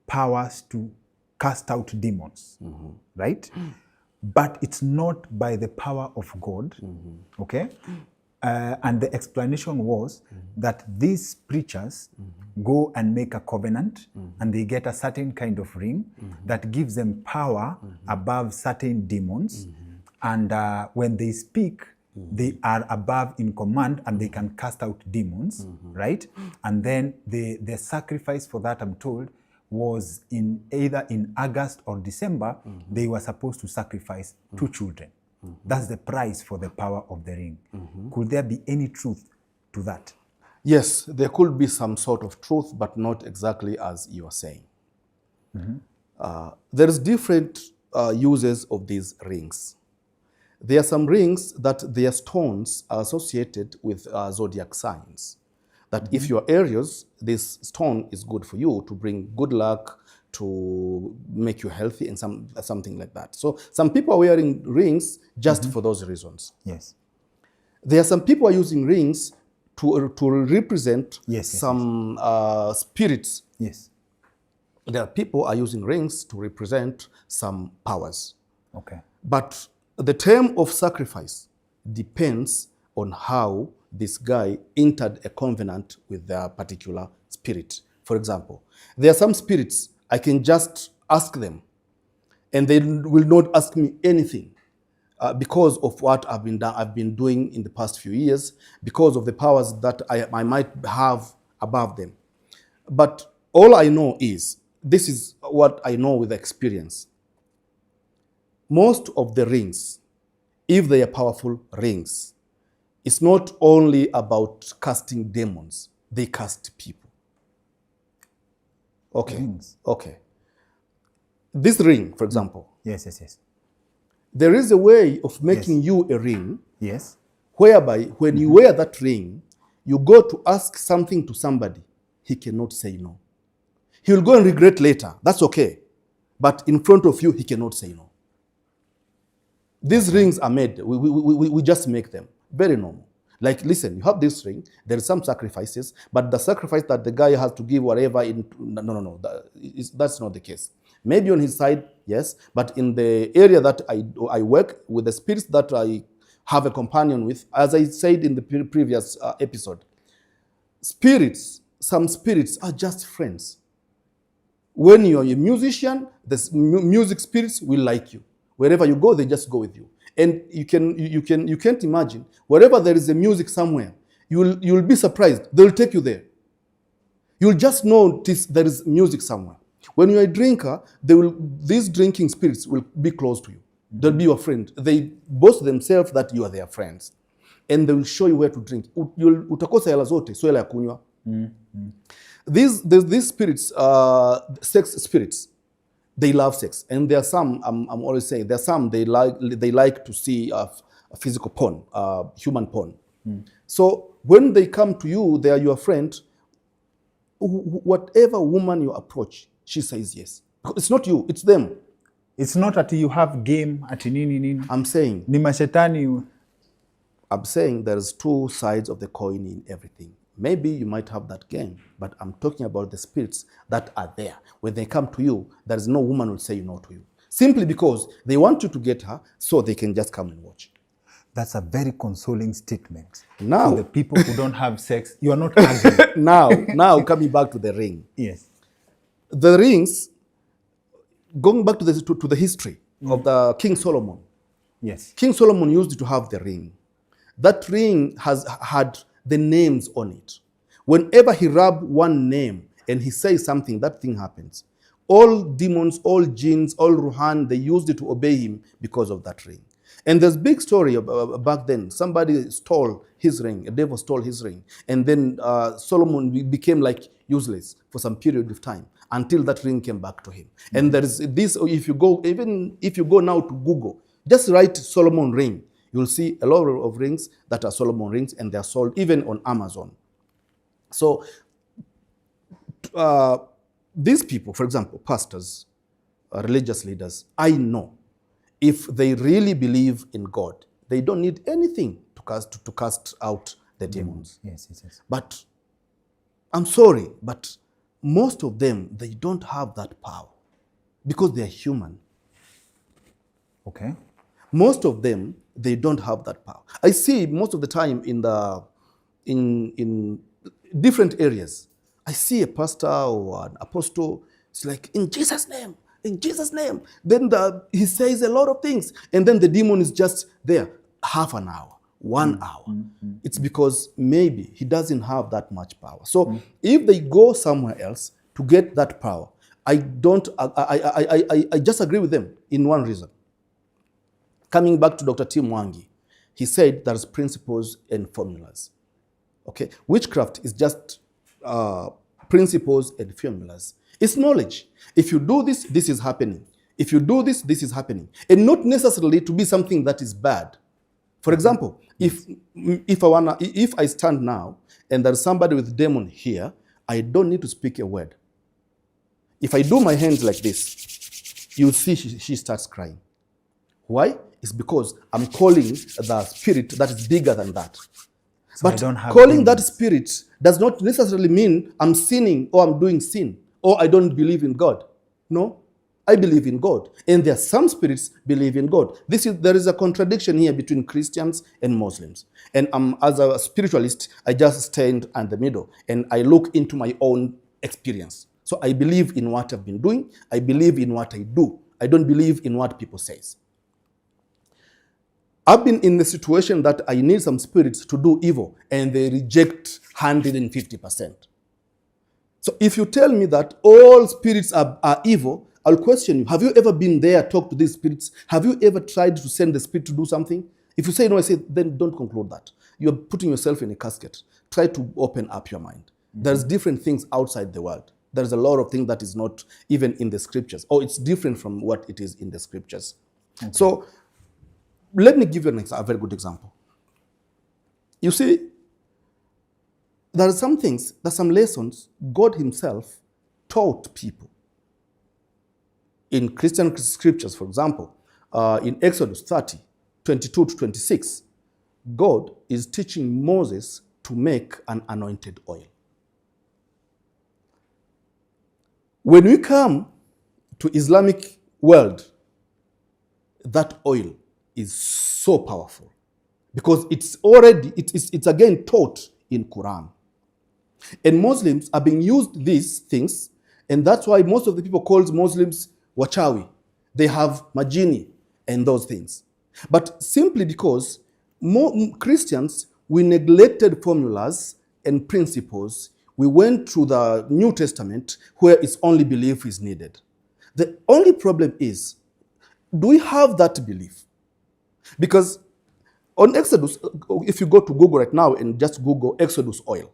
powers to cast out demons, right? But it's not by the power of God, okay? And the explanation was that these preachers go and make a covenant, and they get a certain kind of ring that gives them power above certain demons. And when they speak, They are above in command and they can cast out demons, right? And then the sacrifice for that, I'm told, was either in August or December. They were supposed to sacrifice 2 children. That's the price for the power of the ring. Could there be any truth to that? Yes, there could be some sort of truth, but not exactly as you are saying. There is different uses of these rings. There are some rings that their stones are associated with zodiac signs. That if you are Aries, this stone is good for you to bring good luck, to make you healthy, and something like that. So some people are wearing rings just for those reasons. Yes. There are some people are using rings to represent some spirits. Yes. There are people are using rings to represent some powers. Okay. But the term of sacrifice depends on how this guy entered a covenant with their particular spirit. For example, there are some spirits I can just ask them and they will not ask me anything because of what I've been doing in the past few years, because of the powers that I might have above them. But all I know is, this is what I know with experience. Most of the rings, if they are powerful rings, it's not only about casting demons, they cast people. Okay. Rings. Okay. This ring, for example. Yes. There is a way of making you a ring. Yes. Whereby when you wear that ring, you go to ask something to somebody, he cannot say no. He will go and regret later. That's okay. But in front of you, he cannot say no. These rings are made. We just make them. Very normal. Like, listen, you have this ring. There are some sacrifices, but the sacrifice that the guy has to give whatever, no. That's not the case. Maybe on his side, yes, but in the area that I work with, the spirits that I have a companion with, as I said in the previous episode, some spirits are just friends. When you're a musician, the music spirits will like you. Wherever you go, they just go with you. And you can't imagine, wherever there is a music somewhere, you'll be surprised. They'll take you there. You'll just notice there is music somewhere. When you're a drinker, these drinking spirits will be close to you. They'll be your friend. They boast themselves that you are their friends. And they will show you where to drink. Utakosa hela zote, so hela ya kunywa. These spirits, sex spirits, they love sex. And there are some, I'm always saying, there are some they like to see physical porn, human porn. So when they come to you, they are your friend. Whatever woman you approach, she says yes. It's not you, it's them. It's not that you have game at nini. I'm saying. Ni mashetani. I'm saying there's 2 sides of the coin in everything. Maybe you might have that game, but I'm talking about the spirits that are there. When they come to you, there is no woman will say no to you. Simply because they want you to get her so they can just come and watch. That's a very consoling statement. Now, for the people who don't have sex, you are not arguing. now coming back to the ring. Yes. The rings, going back to the history of the King Solomon. Yes. King Solomon used to have the ring. That ring had the names on it. Whenever he rubbed one name and he says something, that thing happens. All demons, all jinns, all ruhan, they used it to obey him because of that ring. And there's a big story back then. Somebody stole his ring. A devil stole his ring. And then Solomon became like useless for some period of time until that ring came back to him. And there is this, even if you go now to Google, just write Solomon ring. You'll see a lot of rings that are Solomon rings, and they're sold even on Amazon. So these people, for example, pastors, religious leaders, I know if they really believe in God, they don't need anything to cast out the demons. Yes. But I'm sorry, but most of them, they don't have that power because they're human. Okay. Most of them, they don't have that power. I see most of the time in different areas, I see a pastor or an apostle, it's like, in Jesus' name, in Jesus' name. Then he says a lot of things, and then the demon is just there, half an hour, 1 hour. It's because maybe he doesn't have that much power. So if they go somewhere else to get that power, I just agree with them in one reason. Coming back to Dr. Mwaka, he said there's principles and formulas. Okay, witchcraft is just principles and formulas. It's knowledge. If you do this, this is happening. If you do this, this is happening. And not necessarily to be something that is bad. For example, if I stand now and there's somebody with demon here, I don't need to speak a word. If I do my hands like this, you'll see she starts crying. Why? It's because I'm calling the spirit that is bigger than that. So but calling that spirit does not necessarily mean I'm sinning or I'm doing sin or I don't believe in God. No, I believe in God. And there are some spirits believe in God. There is a contradiction here between Christians and Muslims. And as a spiritualist, I just stand in the middle and I look into my own experience. So I believe in what I've been doing. I believe in what I do. I don't believe in what people say. I've been in the situation that I need some spirits to do evil and they reject 150%. So if you tell me that all spirits are evil, I'll question you. Have you ever been there, talk to these spirits? Have you ever tried to send the spirit to do something? If you say no, I say, then don't conclude that. You're putting yourself in a casket. Try to open up your mind. There's different things outside the world. There's a lot of things that is not even in the scriptures, or it's different from what it is in the scriptures. Okay. So let me give you a very good example. You see, there are some things, there are some lessons God himself taught people. In Christian scriptures, for example, in Exodus 30, 22 to 26, God is teaching Moses to make an anointed oil. When we come to Islamic world, that oil is so powerful because it's again taught in Quran. And Muslims are being used these things, and that's why most of the people call Muslims wachawi. They have majini and those things. But simply because Christians, we neglected formulas and principles. We went to the New Testament where it's only belief is needed. The only problem is, do we have that belief? Because on Exodus, if you go to Google right now and just Google Exodus oil,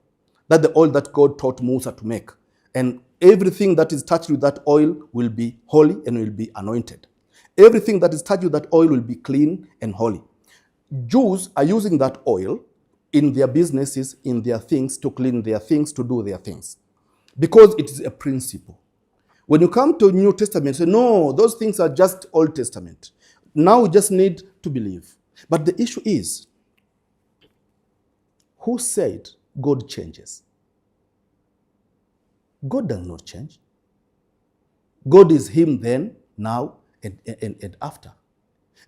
that's the oil that God taught Musa to make. And everything that is touched with that oil will be holy and will be anointed. Everything that is touched with that oil will be clean and holy. Jews are using that oil in their businesses, in their things, to clean their things, to do their things. Because it is a principle. When you come to New Testament, say, no, those things are just Old Testament. Now we just need to believe. But the issue is, who said God changes? God does not change. God is him then, now, and after.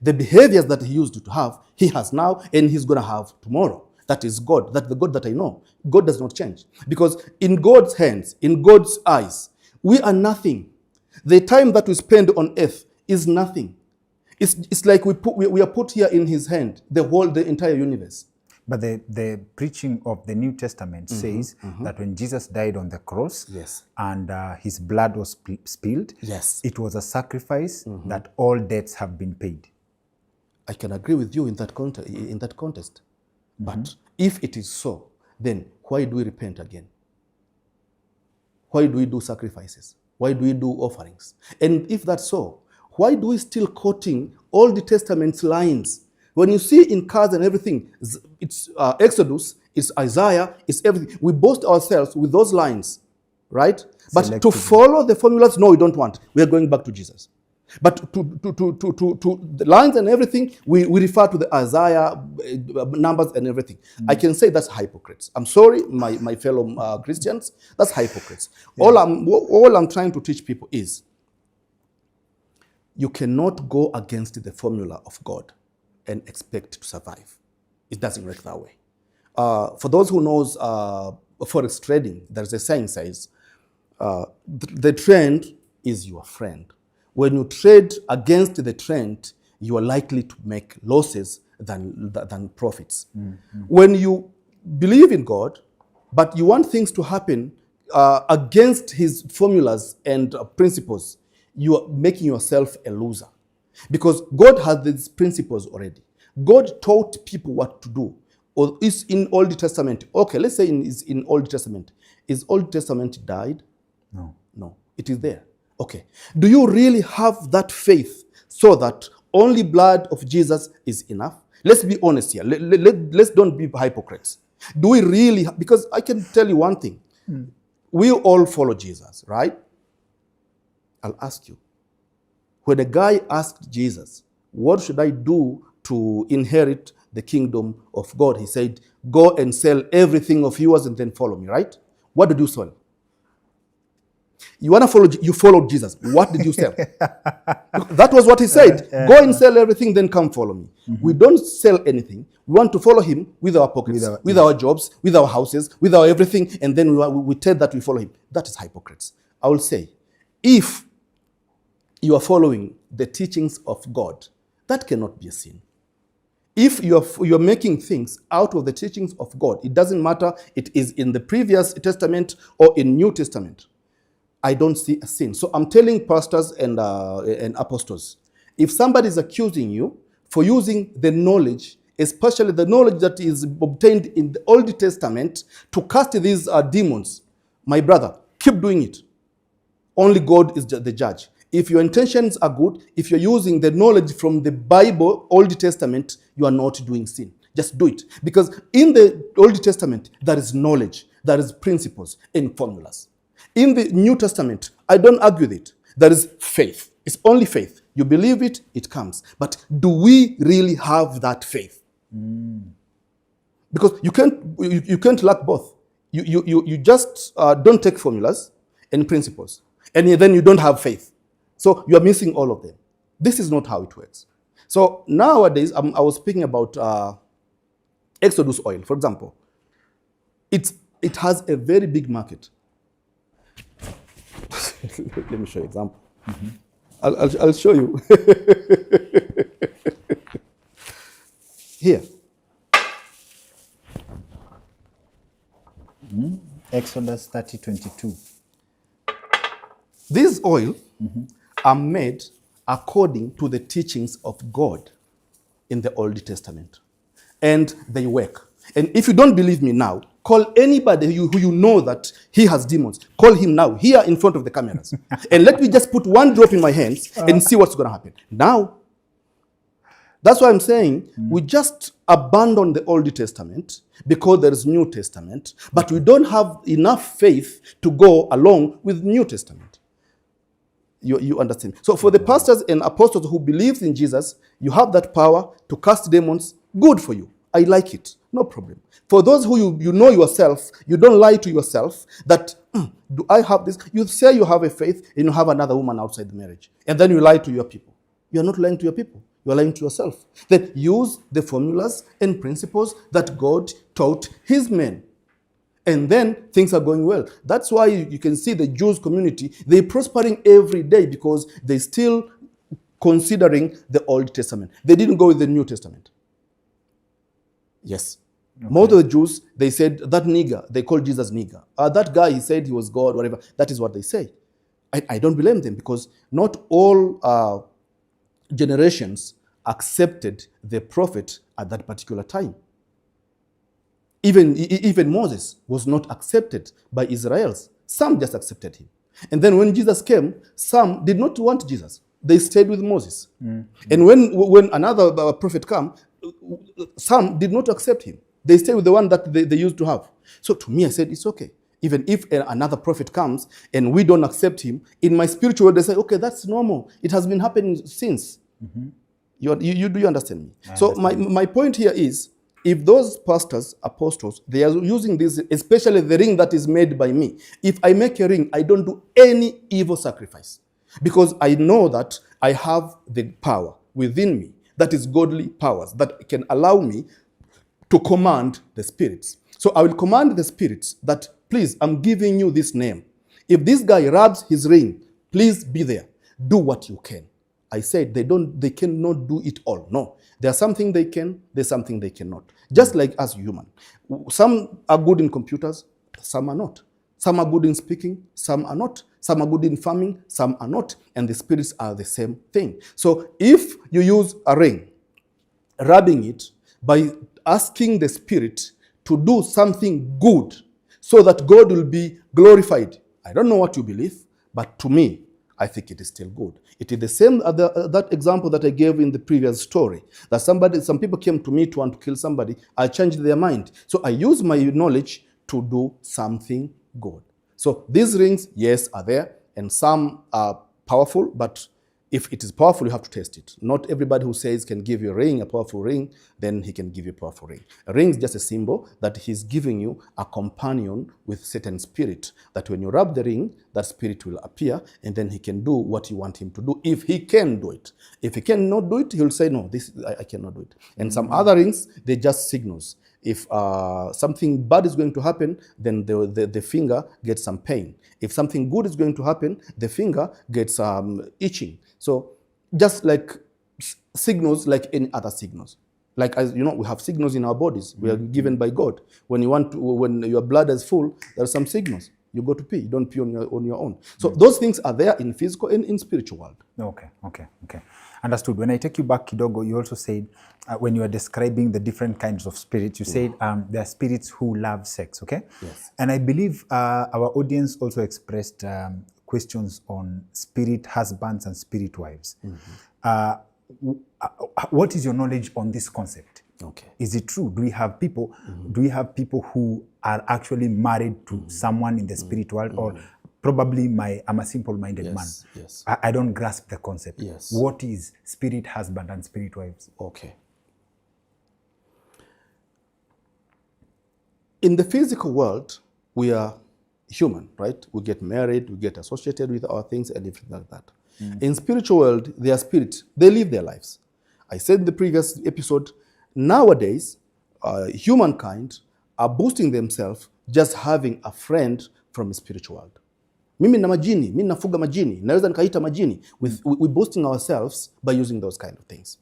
The behaviors that he used to have, he has now, and he's going to have tomorrow. That is God. That's the God that I know. God does not change. Because in God's hands, in God's eyes, we are nothing. The time that we spend on earth is nothing. It's like we are put here in his hand, the entire universe. But the preaching of the New Testament says that when Jesus died on the cross, yes, and his blood was spilled, yes, it was a sacrifice that all debts have been paid. I can agree with you in that context. But if it is so, then why do we repent again? Why do we do sacrifices? Why do we do offerings? And if that's so, why do we still quoting all the Testament's lines? When you see in cars and everything, it's Exodus, it's Isaiah, it's everything. We boast ourselves with those lines, right? But to follow the formulas, no, we don't want. We are going back to Jesus. But to the lines and everything, we refer to the Isaiah numbers and everything. I can say that's hypocrites. I'm sorry, my fellow Christians, that's hypocrites. Yeah. All I'm trying to teach people is, you cannot go against the formula of God and expect to survive. It doesn't work that way. For those who knows forex trading, there's a saying says, the trend is your friend. When you trade against the trend, you are likely to make losses than prophets. When you believe in God, but you want things to happen against his formulas and principles, you are making yourself a loser. Because God has these principles already. God taught people what to do. Or is in Old Testament. Okay, let's say in Old Testament. Is Old Testament died? No. No, it is there. Okay. Do you really have that faith so that only blood of Jesus is enough? Let's be honest here. Let's don't be hypocrites. Do we really? Because I can tell you one thing. We all follow Jesus, right? I'll ask you. When a guy asked Jesus, what should I do to inherit the kingdom of God? He said, go and sell everything of yours and then follow me, right? What did you sell? You want to follow? You followed Jesus. What did you sell? That was what he said. Go and sell everything, then come follow me. We don't sell anything. We want to follow him with our pockets, with our jobs, with our houses, with our everything, and then we tell that we follow him. That is hypocrites. I will say, if you are following the teachings of God, that cannot be a sin. If you're making things out of the teachings of God, it doesn't matter it is in the previous Testament or in New Testament, I don't see a sin. So I'm telling pastors and apostles, if somebody is accusing you for using the knowledge, especially the knowledge that is obtained in the Old Testament to cast these demons, my brother, keep doing it. Only God is the judge. If your intentions are good, if you're using the knowledge from the Bible, Old Testament, you are not doing sin. Just do it. Because in the Old Testament, there is knowledge, there is principles and formulas. In the New Testament, I don't argue with it. There is faith. It's only faith. You believe it, it comes. But do we really have that faith? Because you can't lack both. You just don't take formulas and principles. And then you don't have faith. So you are missing all of them. This is not how it works. So nowadays, I was speaking about Exodus oil, for example. It has a very big market. Let me show you an example. I'll show you. Here. Exodus 30:22. This oil are made according to the teachings of God in the Old Testament. And they work. And if you don't believe me now, call anybody who you know that he has demons. Call him now, here in front of the cameras. And let me just put one drop in my hands and see what's going to happen. Now, that's why I'm saying we just abandon the Old Testament because there is New Testament, but we don't have enough faith to go along with New Testament. You understand? So for the pastors and apostles who believe in Jesus, you have that power to cast demons. Good for you. I like it. No problem. For those who you know yourself, you don't lie to yourself that, do I have this? You say you have a faith and you have another woman outside the marriage. And then you lie to your people. You are not lying to your people. You are lying to yourself. Then use the formulas and principles that God taught his men. And then things are going well. That's why you can see the Jews community, they're prospering every day because they're still considering the Old Testament. They didn't go with the New Testament. Yes. Okay. Most of the Jews, they said, that nigger, they called Jesus nigger. That guy, he said he was God, whatever. That is what they say. I don't blame them because not all generations accepted the prophet at that particular time. Even Moses was not accepted by Israelis. Some just accepted him. And then when Jesus came, some did not want Jesus. They stayed with Moses. And when another prophet came, some did not accept him. They stayed with the one that they used to have. So to me, I said, it's okay. Even if another prophet comes and we don't accept him, in my spiritual world, they say, okay, that's normal. It has been happening since. Do you understand me? So my point here is, if those pastors, apostles, they are using this, especially the ring that is made by me, if I make a ring, I don't do any evil sacrifice because I know that I have the power within me that is godly powers that can allow me to command the spirits. So I will command the spirits that, please, I'm giving you this name. If this guy rubs his ring, please be there. Do what you can. I said they cannot do it all. No, there's something they can, there's something they cannot. Just like us human. Some are good in computers, some are not. Some are good in speaking, some are not. Some are good in farming, some are not. And the spirits are the same thing. So if you use a ring, rubbing it by asking the spirit to do something good so that God will be glorified. I don't know what you believe, but to me, I think it is still good. It is the same that example that I gave in the previous story, that some people came to me to want to kill somebody. I changed their mind. So I use my knowledge to do something good. So these rings, yes, are there, and some are powerful, but if it is powerful, you have to test it. Not everybody who says can give you a ring, a powerful ring, then he can give you a powerful ring. A ring is just a symbol that he's giving you a companion with certain spirit, that when you rub the ring, that spirit will appear, and then he can do what you want him to do, if he can do it. If he cannot do it, he'll say, no, I cannot do it. And some other rings, they're just signals. If something bad is going to happen, then the finger gets some pain. If something good is going to happen, the finger gets itching. So just like signals, like any other signals. Like, as you know, we have signals in our bodies. We are given by God. When your blood is full, there are some signals. You go to pee. You don't pee on your own. So those things are there in physical and in spiritual world. Okay. Understood. When I take you back, Kidogo, you also said, when you are describing the different kinds of spirits, you said there are spirits who love sex, okay? Yes. And I believe our audience also expressed questions on spirit husbands and spirit wives. What is your knowledge on this concept? Okay. Is it true? Do we have people who are actually married to someone in the spirit world, or probably I'm a simple-minded man. Yes. I don't grasp the concept. Yes. What is spirit husband and spirit wives? Okay. In the physical world, we are human, right? We get married, we get associated with our things and everything like that. In spiritual world, they are spirits. They live their lives. I said in the previous episode, nowadays, humankind are boosting themselves just having a friend from the spiritual world. Mimi na majini, mimi nafuga majini, naweza nikaita majini. We boosting ourselves by using those kind of things.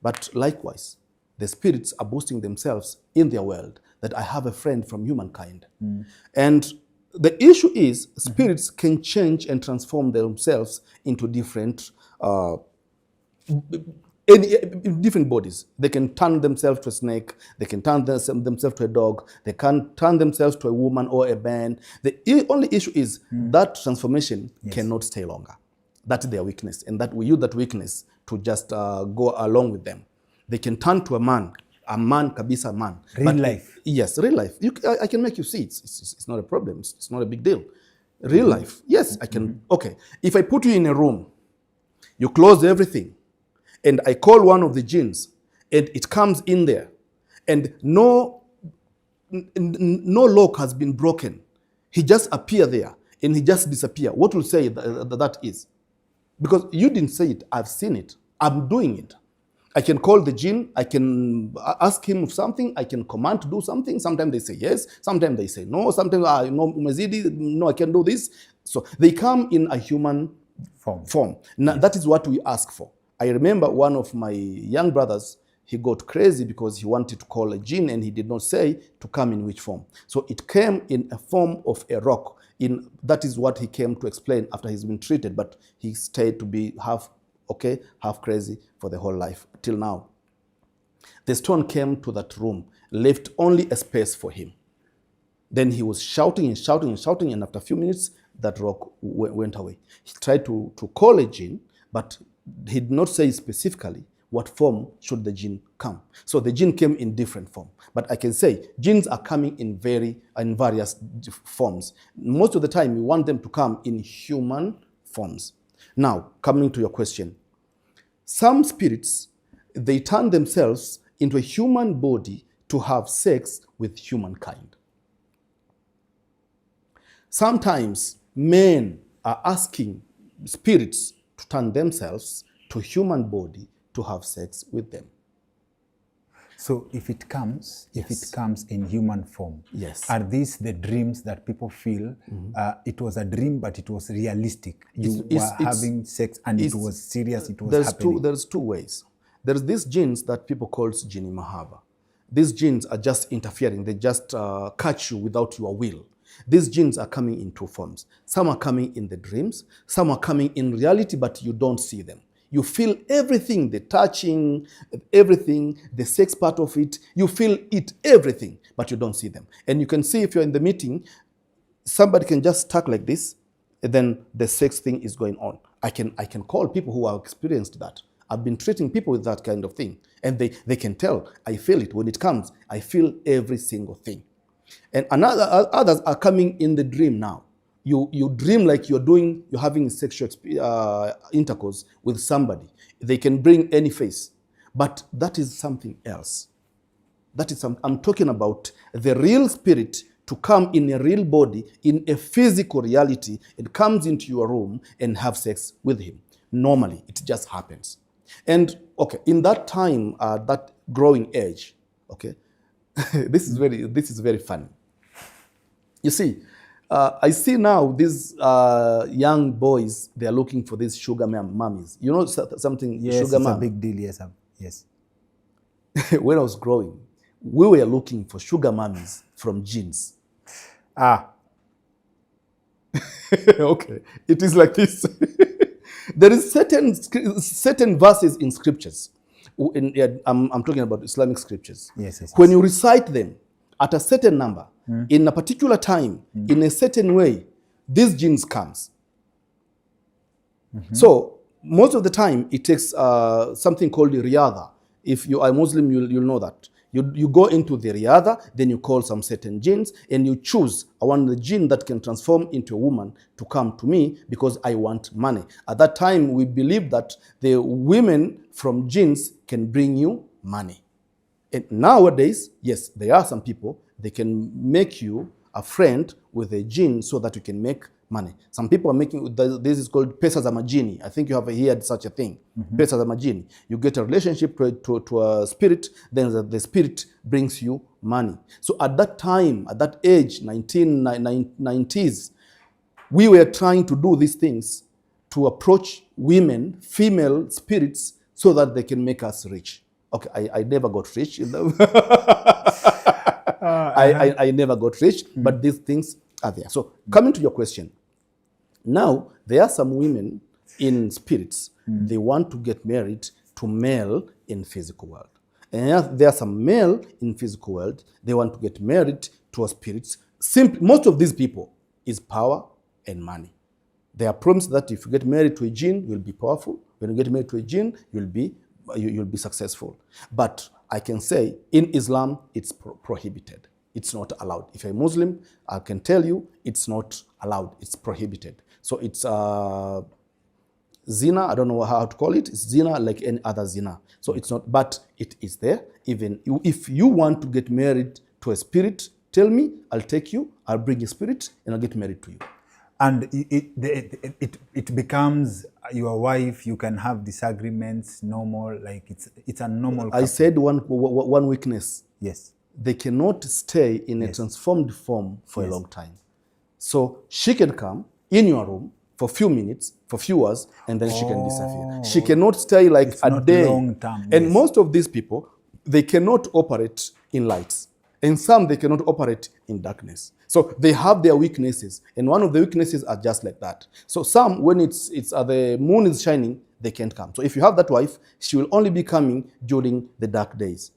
But likewise, the spirits are boosting themselves in their world, that I have a friend from humankind. And the issue is spirits can change and transform themselves into different different bodies. They can turn themselves to a snake, they can turn themselves to a dog, they can turn themselves to a woman or a man. The only issue is that transformation cannot stay longer. That's their weakness, and that we use that weakness to just go along with them. They can turn to a man kabisa man. Real life. Yes, real life. I can make you see it. It's not a problem. It's not a big deal. Real life. Yes, I can. Okay. If I put you in a room, you close everything, and I call one of the jinns, and it comes in there, and no lock has been broken. He just appear there, and he just disappear. What will say that is? Because you didn't say it. I've seen it. I'm doing it. I can call the jinn, I can ask him of something, I can command to do something. Sometimes they say yes, sometimes they say no, sometimes no, I can do this. So they come in a human form. Now, that is what we ask for. I remember one of my young brothers, he got crazy because he wanted to call a jinn and he did not say to come in which form. So it came in a form of a rock. That is what he came to explain after he's been treated, but he stayed to be half crazy for the whole life, till now. The stone came to that room, left only a space for him. Then he was shouting and shouting and shouting, and after a few minutes, that rock went away. He tried to call a jinn, but he did not say specifically what form should the jinn come. So the jinn came in different form. But I can say, jinns are coming in various forms. Most of the time, we want them to come in human forms. Now, coming to your question, some spirits, they turn themselves into a human body to have sex with humankind. Sometimes men are asking spirits to turn themselves to human body to have sex with them. So if it comes in human form, Yes. are these the dreams that people feel? It was a dream, but it was realistic. You were having sex, and it was serious. It was happening. There's two ways. There's these genes that people call Jini Mahava. These genes are just interfering. They just catch you without your will. These genes are coming in two forms. Some are coming in the dreams. Some are coming in reality, but you don't see them. You feel everything, the touching, everything, the sex part of it. You feel it, everything, but you don't see them. And you can see if you're in the meeting, somebody can just talk like this, and then the sex thing is going on. I can call people who have experienced that. I've been treating people with that kind of thing. And they can tell, I feel it. When it comes, I feel every single thing. And others are coming in the dream now. You dream like you're having sexual intercourse with somebody. They can bring any face. But that is something else. I'm talking about the real spirit to come in a real body, in a physical reality. It comes into your room and have sex with him. Normally, it just happens. And okay, in that time, that growing age, okay, this is very funny. You see, I see now these young boys, they are looking for these sugar mummies. You know something? Yes, sugar it's mum. a big deal. Yes, yes. When I was growing, we were looking for sugar mummies from genes. Okay, it is like this. There is certain verses in scriptures. I'm talking about Islamic scriptures. Yes. When you recite them at a certain number, in a particular time, in a certain way, these genes comes. So most of the time, it takes something called riyadha. If you are Muslim, you'll know that. You go into the riyadha, then you call some certain genes, and you choose, I want the gene that can transform into a woman to come to me because I want money. At that time, we believe that the women from genes can bring you money. And nowadays, yes, there are some people, they can make you a friend with a gene so that you can make money. Some people are making, this is called pesa za majini. I think you have heard such a thing, pesa za majini. You get a relationship to a spirit, then the spirit brings you money. So at that time, at that age, 1990s, we were trying to do these things to approach women, female spirits, so that they can make us rich. Okay, I never got rich. I never got rich, but these things are there. So coming to your question, now there are some women in spirits, they want to get married to male in physical world. And there are some male in physical world, they want to get married to a spirit. Simply, most of these people is power and money. They are promised that if you get married to a jinn, you'll be powerful. When you get married to a jinn, you'll be successful. But I can say in Islam, it's prohibited. It's not allowed. If you're a Muslim, I can tell you it's not allowed. It's prohibited. So it's zina. I don't know how to call it. It's zina like any other zina. So it's not, but it is there. Even if you want to get married to a spirit, tell me, I'll take you, I'll bring a spirit, and I'll get married to you. And it becomes your wife. You can have disagreements, normal, like it's a normal couple. I said one weakness. Yes. They cannot stay in a transformed form for a long time. So she can come in your room for a few minutes, for a few hours, and then she can disappear. She cannot stay like a day. Long term, and most of these people, they cannot operate in lights. And some, they cannot operate in darkness. So they have their weaknesses. And one of the weaknesses are just like that. So some, when it's the moon is shining, they can't come. So if you have that wife, she will only be coming during the dark days.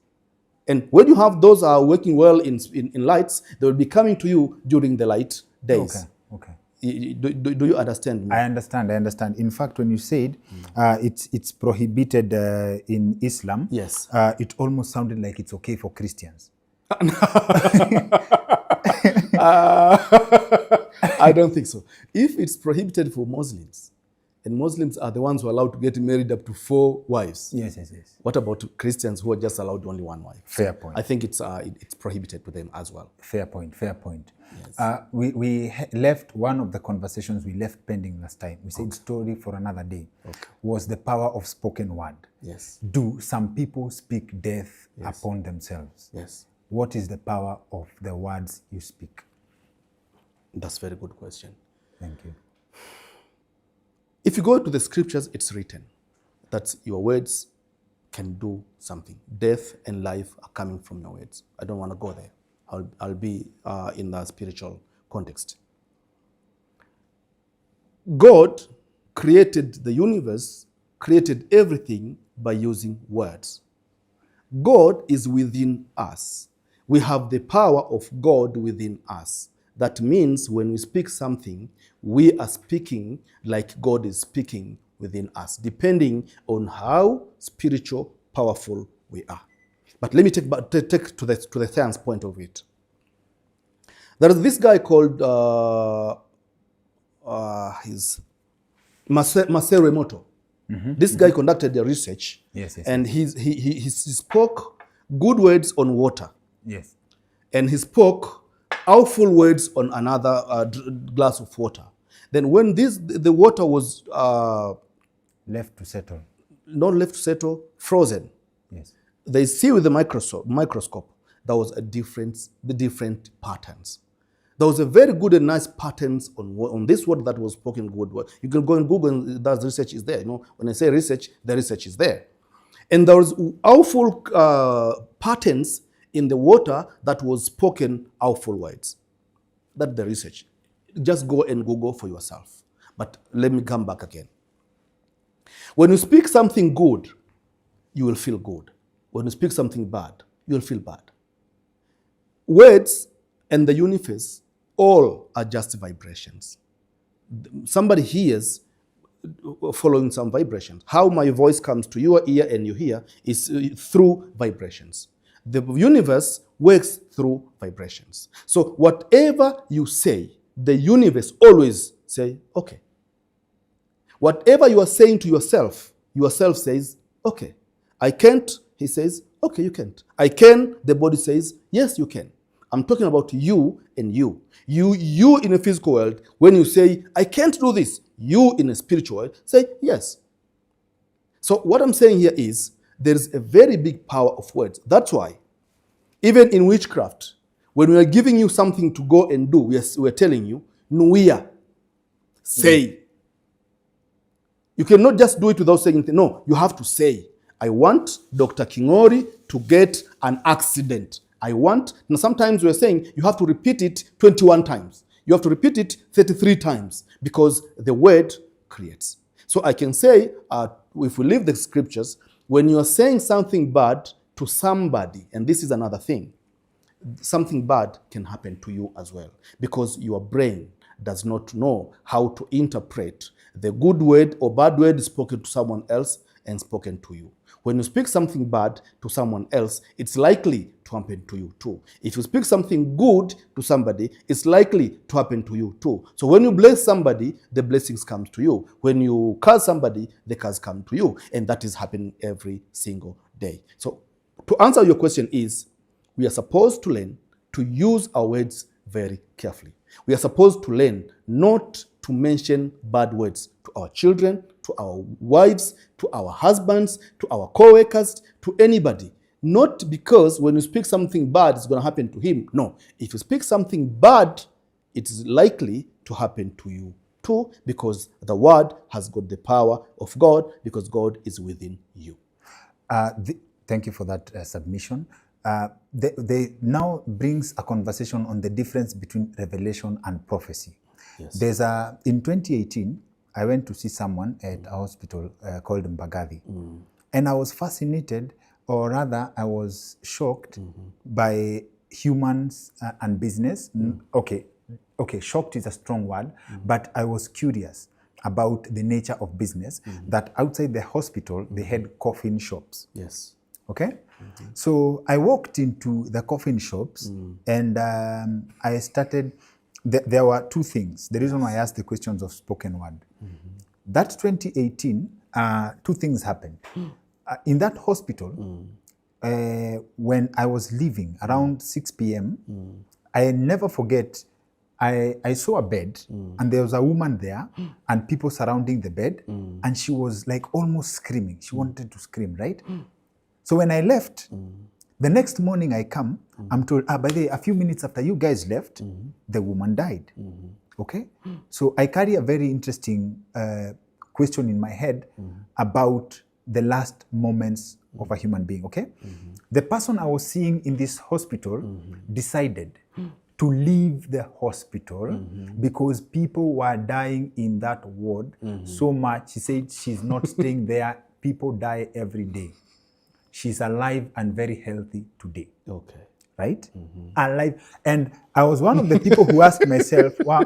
And when you have those are working well in lights, they will be coming to you during the light days. Okay. Do you understand me? I understand. In fact, when you said it's prohibited in Islam, yes, it almost sounded like it's okay for Christians. I don't think so. If it's prohibited for Muslims, and Muslims are the ones who are allowed to get married up to 4 wives. Yes. What about Christians who are just allowed only 1 wife? Fair point. I think it's prohibited to them as well. Fair point. Yes. We left one of the conversations we left pending last time. We said story for another day. Was the power of spoken word. Yes. Do some people speak death upon themselves? Yes. What is the power of the words you speak? That's a very good question. Thank you. If you go to the scriptures, it's written that your words can do something. Death and life are coming from your words. I don't want to go there. I'll be in the spiritual context. God created the universe, created everything by using words. God is within us. We have the power of God within us. That means when we speak something, we are speaking like God is speaking within us, depending on how spiritual, powerful we are. But let me take to the science point of it. There is this guy called Masaru Emoto. This guy conducted a research, and he spoke good words on water. Yes. And he spoke awful words on another glass of water. Then when the water was left to settle, not left to settle, frozen. Yes. They see with the microscope there was the different patterns. There was a very good and nice patterns on this word that was spoken good word. You can go and Google, and that research is there. You know, when I say research, the research is there. And there was awful patterns in the water that was spoken awful words. That's the research. Just go and Google for yourself. But let me come back again. When you speak something good, you will feel good. When you speak something bad, you will feel bad. Words and the universe all are just vibrations. Somebody hears following some vibrations. How my voice comes to your ear and you hear is through vibrations. The universe works through vibrations. So whatever you say, the universe always say, okay. Whatever you are saying to yourself says, okay. I can't, he says, okay, you can't. I can, the body says, yes, you can. I'm talking about you and you. You in a physical world, when you say, I can't do this, you in a spiritual world say, yes. So what I'm saying here is, there is a very big power of words. That's why, even in witchcraft, when we are giving you something to go and do, we are telling you, Nuia, say. You cannot just do it without saying anything. No, you have to say, I want Dr. Kingori to get an accident. I want, and sometimes we're saying you have to repeat it 21 times. You have to repeat it 33 times because the word creates. So I can say, if we leave the scriptures, when you are saying something bad to somebody, and this is another thing, something bad can happen to you as well because your brain does not know how to interpret the good word or bad word spoken to someone else and spoken to you. When you speak something bad to someone else, it's likely to happen to you too. If you speak something good to somebody, it's likely to happen to you too. So when you bless somebody, the blessings come to you. When you curse somebody, the curse comes to you. And that is happening every single day. So to answer your question is, we are supposed to learn to use our words very carefully. We are supposed to learn not to mention bad words to our children, to our wives, to our husbands, to our co-workers, to anybody. Not because when you speak something bad, it's going to happen to him. No. If you speak something bad, it is likely to happen to you too, because the word has got the power of God, because God is within you. Thank you for that submission. They now brings a conversation on the difference between revelation and prophecy. Yes. There's in 2018, I went to see someone at a hospital called Mbagathi. And I was fascinated, or rather I was shocked by humans and business. Okay, shocked is a strong word, but I was curious about the nature of business, that outside the hospital, they had coffin shops. Yes. Okay? So I walked into the coffin shops and I started, there were two things. The reason why I asked the questions of spoken word. That 2018, two things happened. In that hospital, when I was leaving around 6 p.m., I never forget I saw a bed and there was a woman there and people surrounding the bed and she was like almost screaming. She wanted to scream, right? So when I left, the next morning I come, I'm told, by the way, a few minutes after you guys left, the woman died. Okay? So I carry a very interesting question in my head about the last moments of a human being, okay? The person I was seeing in this hospital decided to leave the hospital because people were dying in that ward so much. She said she's not staying there. People die every day. She's alive and very healthy today. Okay. Right? Alive. And I was one of the people who asked myself, wow,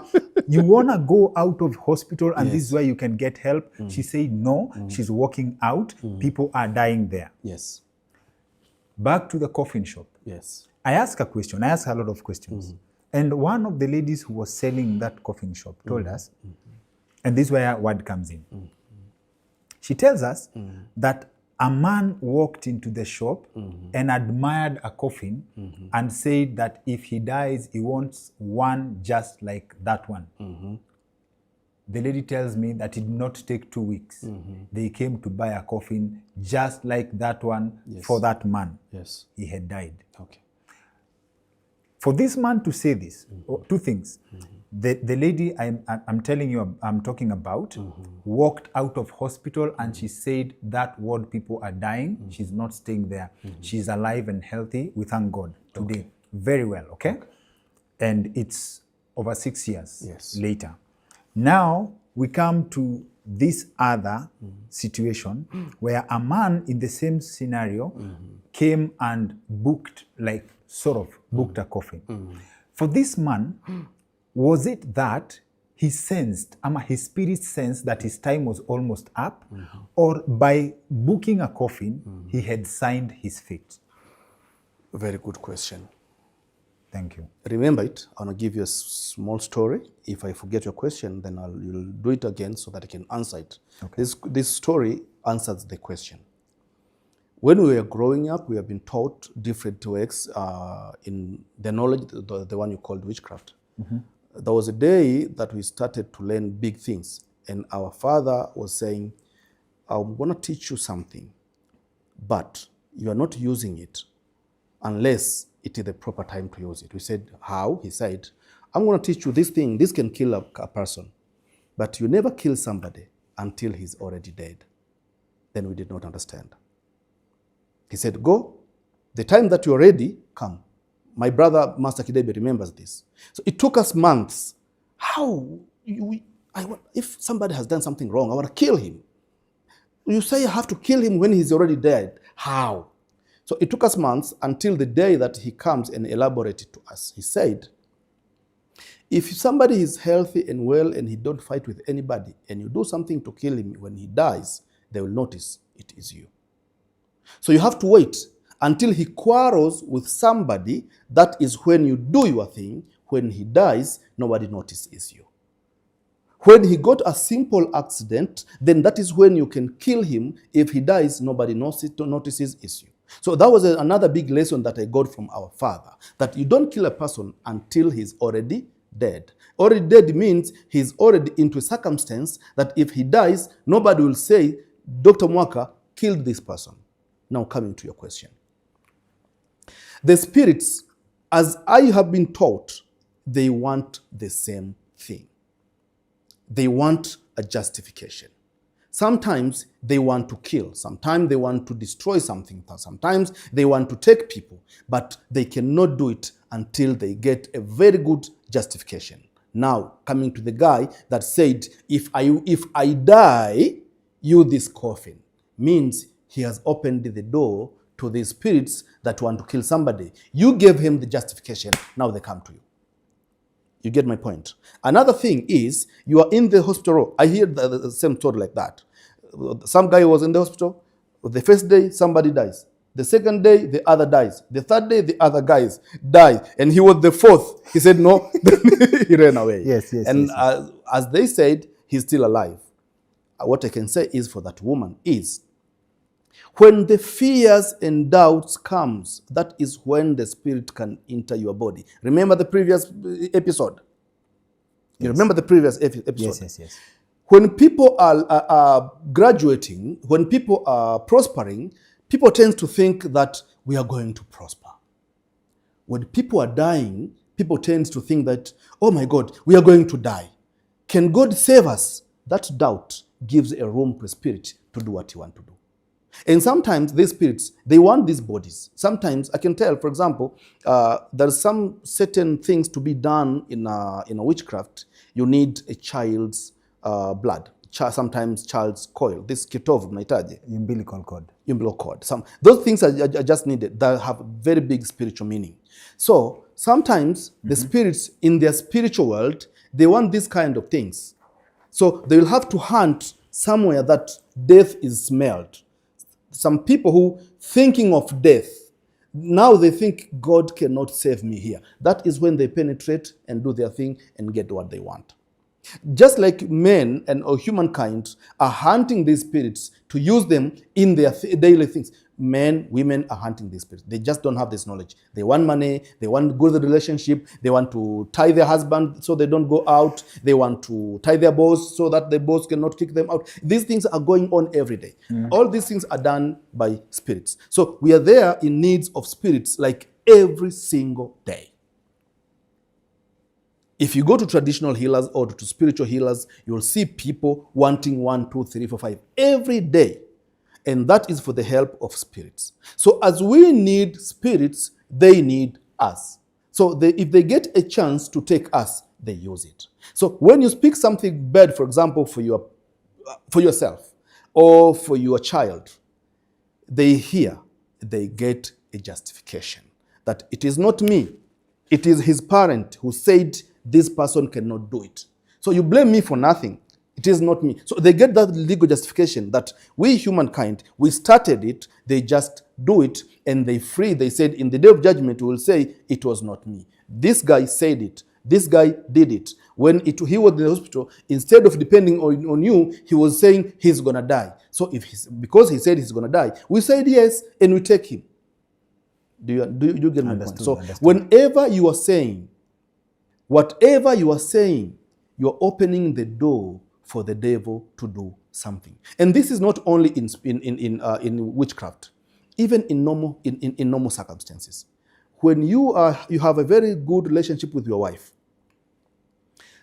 you want to go out of hospital and this is where you can get help? She said no. She's walking out. People are dying there. Yes. Back to the coffin shop. Yes. I asked a question. I asked a lot of questions. And one of the ladies who was selling that coffin shop told us, and this is where a word comes in. She tells us that a man walked into the shop and admired a coffin and said that if he dies, he wants one just like that one. The lady tells me that it did not take 2 weeks. They came to buy a coffin just like that one for that man. Yes. He had died. Okay. For this man to say this, two things. The lady I'm telling you, I'm talking about, walked out of hospital and she said that ward people are dying. She's not staying there. She's alive and healthy. We thank God today. Very well, okay? And it's over 6 years later. Now we come to this other situation where a man in the same scenario came and booked, like sort of booked a coffin. For this man, was it that he sensed, his spirit sensed that his time was almost up, or by booking a coffin, he had signed his fate? Very good question. Thank you. Remember it. I want to give you a small story. If I forget your question, then you'll do it again so that I can answer it. Okay. This story answers the question. When we were growing up, we have been taught different ways in the knowledge, the one you called witchcraft. There was a day that we started to learn big things, and our father was saying, I'm going to teach you something, but you are not using it unless it is the proper time to use it. We said, how? He said, I'm going to teach you this thing. This can kill a person, but you never kill somebody until he's already dead. Then we did not understand. He said, go. The time that you're ready, come. My brother, Master Kidebe, remembers this. So it took us months. How? If somebody has done something wrong, I want to kill him. You say you have to kill him when he's already dead. How? So it took us months until the day that he comes and elaborated to us. He said, if somebody is healthy and well and he don't fight with anybody and you do something to kill him, when he dies, they will notice it is you. So you have to wait until he quarrels with somebody. That is when you do your thing. When he dies, nobody notices you. When he got a simple accident, then that is when you can kill him. If he dies, nobody notices it's you. So that was another big lesson that I got from our father, that you don't kill a person until he's already dead. Already dead means he's already into a circumstance that if he dies, nobody will say, Dr. Mwaka killed this person. Now coming to your question. The spirits, as I have been taught, they want the same thing. They want a justification. Sometimes they want to kill. Sometimes they want to destroy something. Sometimes they want to take people. But they cannot do it until they get a very good justification. Now, coming to the guy that said, if I die, you this coffin, means he has opened the door to the spirits that want to kill somebody. You gave him the justification, now they come to you. You get my point? Another thing is, you are in the hospital. I hear the same story like that. Some guy was in the hospital. The first day, somebody dies. The second day, the other dies. The third day, the other guys die. And he was the fourth. He said no. He ran away. Yes. As they said, he's still alive. What I can say is for that woman is, when the fears and doubts comes, that is when the spirit can enter your body. Remember the previous episode? You remember the previous episode? Yes. When people are graduating, when people are prospering, people tend to think that we are going to prosper. When people are dying, people tend to think that, oh my God, we are going to die. Can God save us? That doubt gives a room to a spirit to do what you want to do. And sometimes these spirits, they want these bodies. Sometimes I can tell, for example, there's some certain things to be done in a witchcraft. You need a child's blood, sometimes child's coil. This kitov mnahitaji. Umbilical cord. Umbilical cord. Those things are just needed that have very big spiritual meaning. So sometimes the spirits in their spiritual world, they want these kind of things. So they will have to hunt somewhere that death is smelled. Some people who thinking of death, now they think God cannot save me here. That is when they penetrate and do their thing and get what they want. Just like men or humankind are hunting these spirits to use them in their daily things. Men, women are hunting these spirits. They just don't have this knowledge. They want money. They want good relationship. They want to tie their husband so they don't go out. They want to tie their boss so that the boss cannot kick them out. These things are going on every day. All these things are done by spirits. So we are there in needs of spirits like every single day. If you go to traditional healers or to spiritual healers, you'll see people wanting 1, 2, 3, 4, 5 every day. And that is for the help of spirits. So as we need spirits, they need us. So if they get a chance to take us, they use it. So when you speak something bad, for example, for yourself or for your child, they get a justification that it is not me. It is his parent who said this person cannot do it. So you blame me for nothing. It is not me. So they get that legal justification that we humankind, we started it, they just do it, and they said in the day of judgment, we will say, it was not me. This guy said it. This guy did it. When he was in the hospital, instead of depending on you, he was saying he's going to die. So because he said he's going to die, we said yes, and we take him. Do you get my point? So whenever you are saying, whatever you are saying, you are opening the door for the devil to do something. And this is not only in witchcraft, even in normal circumstances. When you have a very good relationship with your wife,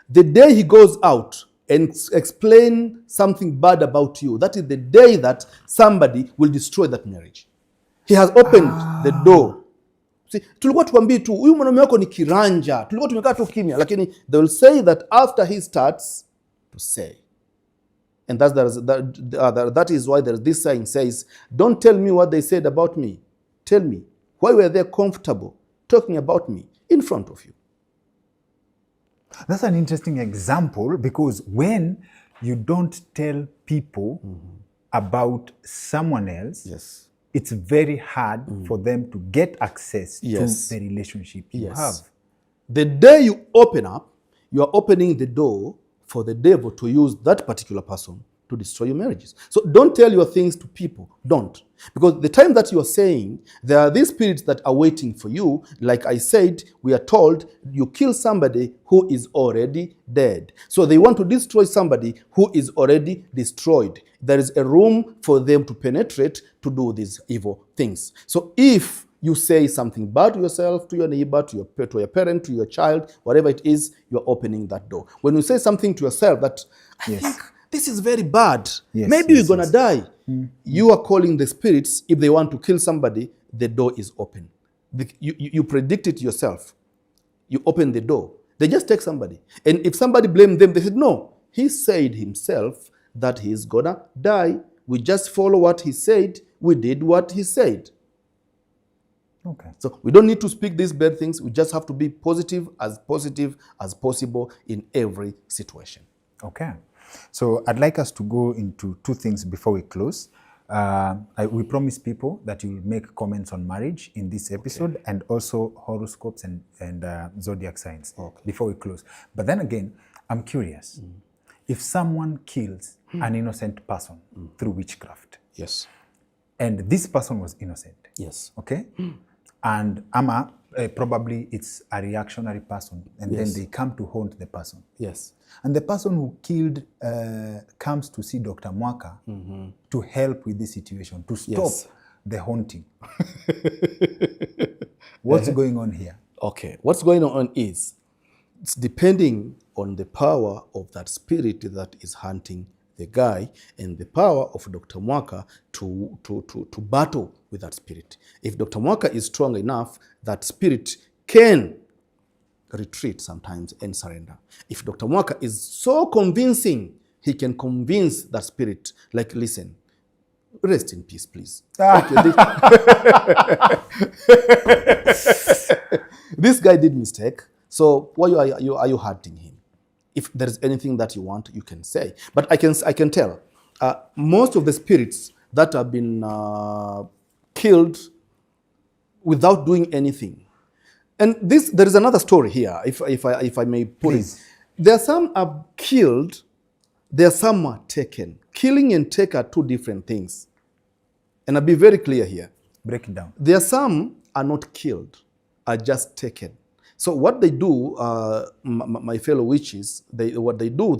the day he goes out and explain something bad about you, that is the day that somebody will destroy that marriage. He has opened the door. See, tulikuwa tuambie tu huyu mwanaume wako ni kiranja, tulikuwa tumekaa tu kimya, lakini they will say that after he starts to say. And that is why there's this saying says, don't tell me what they said about me. Tell me, why were they comfortable talking about me in front of you? That's an interesting example, because when you don't tell people about someone else, yes, it's very hard for them to get access to the relationship you have. The day you open up, you are opening the door for the devil to use that particular person to destroy your marriages. So don't tell your things to people. Don't. Because the time that you are saying, there are these spirits that are waiting for you. Like I said, we are told you kill somebody who is already dead. So they want to destroy somebody who is already destroyed. There is a room for them to penetrate to do these evil things. So if you say something bad to yourself, to your neighbor, to your parent, to your child, whatever it is, you're opening that door. When you say something to yourself that, I think this is very bad, maybe you're going to die, you are calling the spirits. If they want to kill somebody, the door is open. You predict it yourself. You open the door. They just take somebody. And if somebody blamed them, they said, no, he said himself that he's going to die. We just follow what he said. We did what he said. Okay. So we don't need to speak these bad things. We just have to be positive as possible in every situation. Okay. So I'd like us to go into two things before we close. We promise people that you will make comments on marriage in this episode, and also horoscopes and zodiac signs before we close. But then again, I'm curious. If someone kills an innocent person through witchcraft, yes, and this person was innocent, yes, okay, and ama probably it's a reactionary person, and Yes. then they come to haunt the person. Yes. And the person who killed comes to see Dr. Mwaka to help with this situation, to stop Yes. the haunting. What's going on here? Okay. What's going on is, it's depending on the power of that spirit that is hunting the guy and the power of Dr. Mwaka to battle with that spirit. If Dr. Mwaka is strong enough, that spirit can retreat sometimes and surrender. If Dr. Mwaka is so convincing, he can convince that spirit, like, listen, rest in peace, please. Okay, this guy did mistake, so why are you hurting him? If there is anything that you want, you can say. But I can tell, most of the spirits that have been killed without doing anything. And there is another story here, if I may put Please. it. There are some are killed, there are some are taken. Killing and take are two different things. And I'll be very clear here. Break it down. There are some are not killed, are just taken. So what they do, my fellow witches, they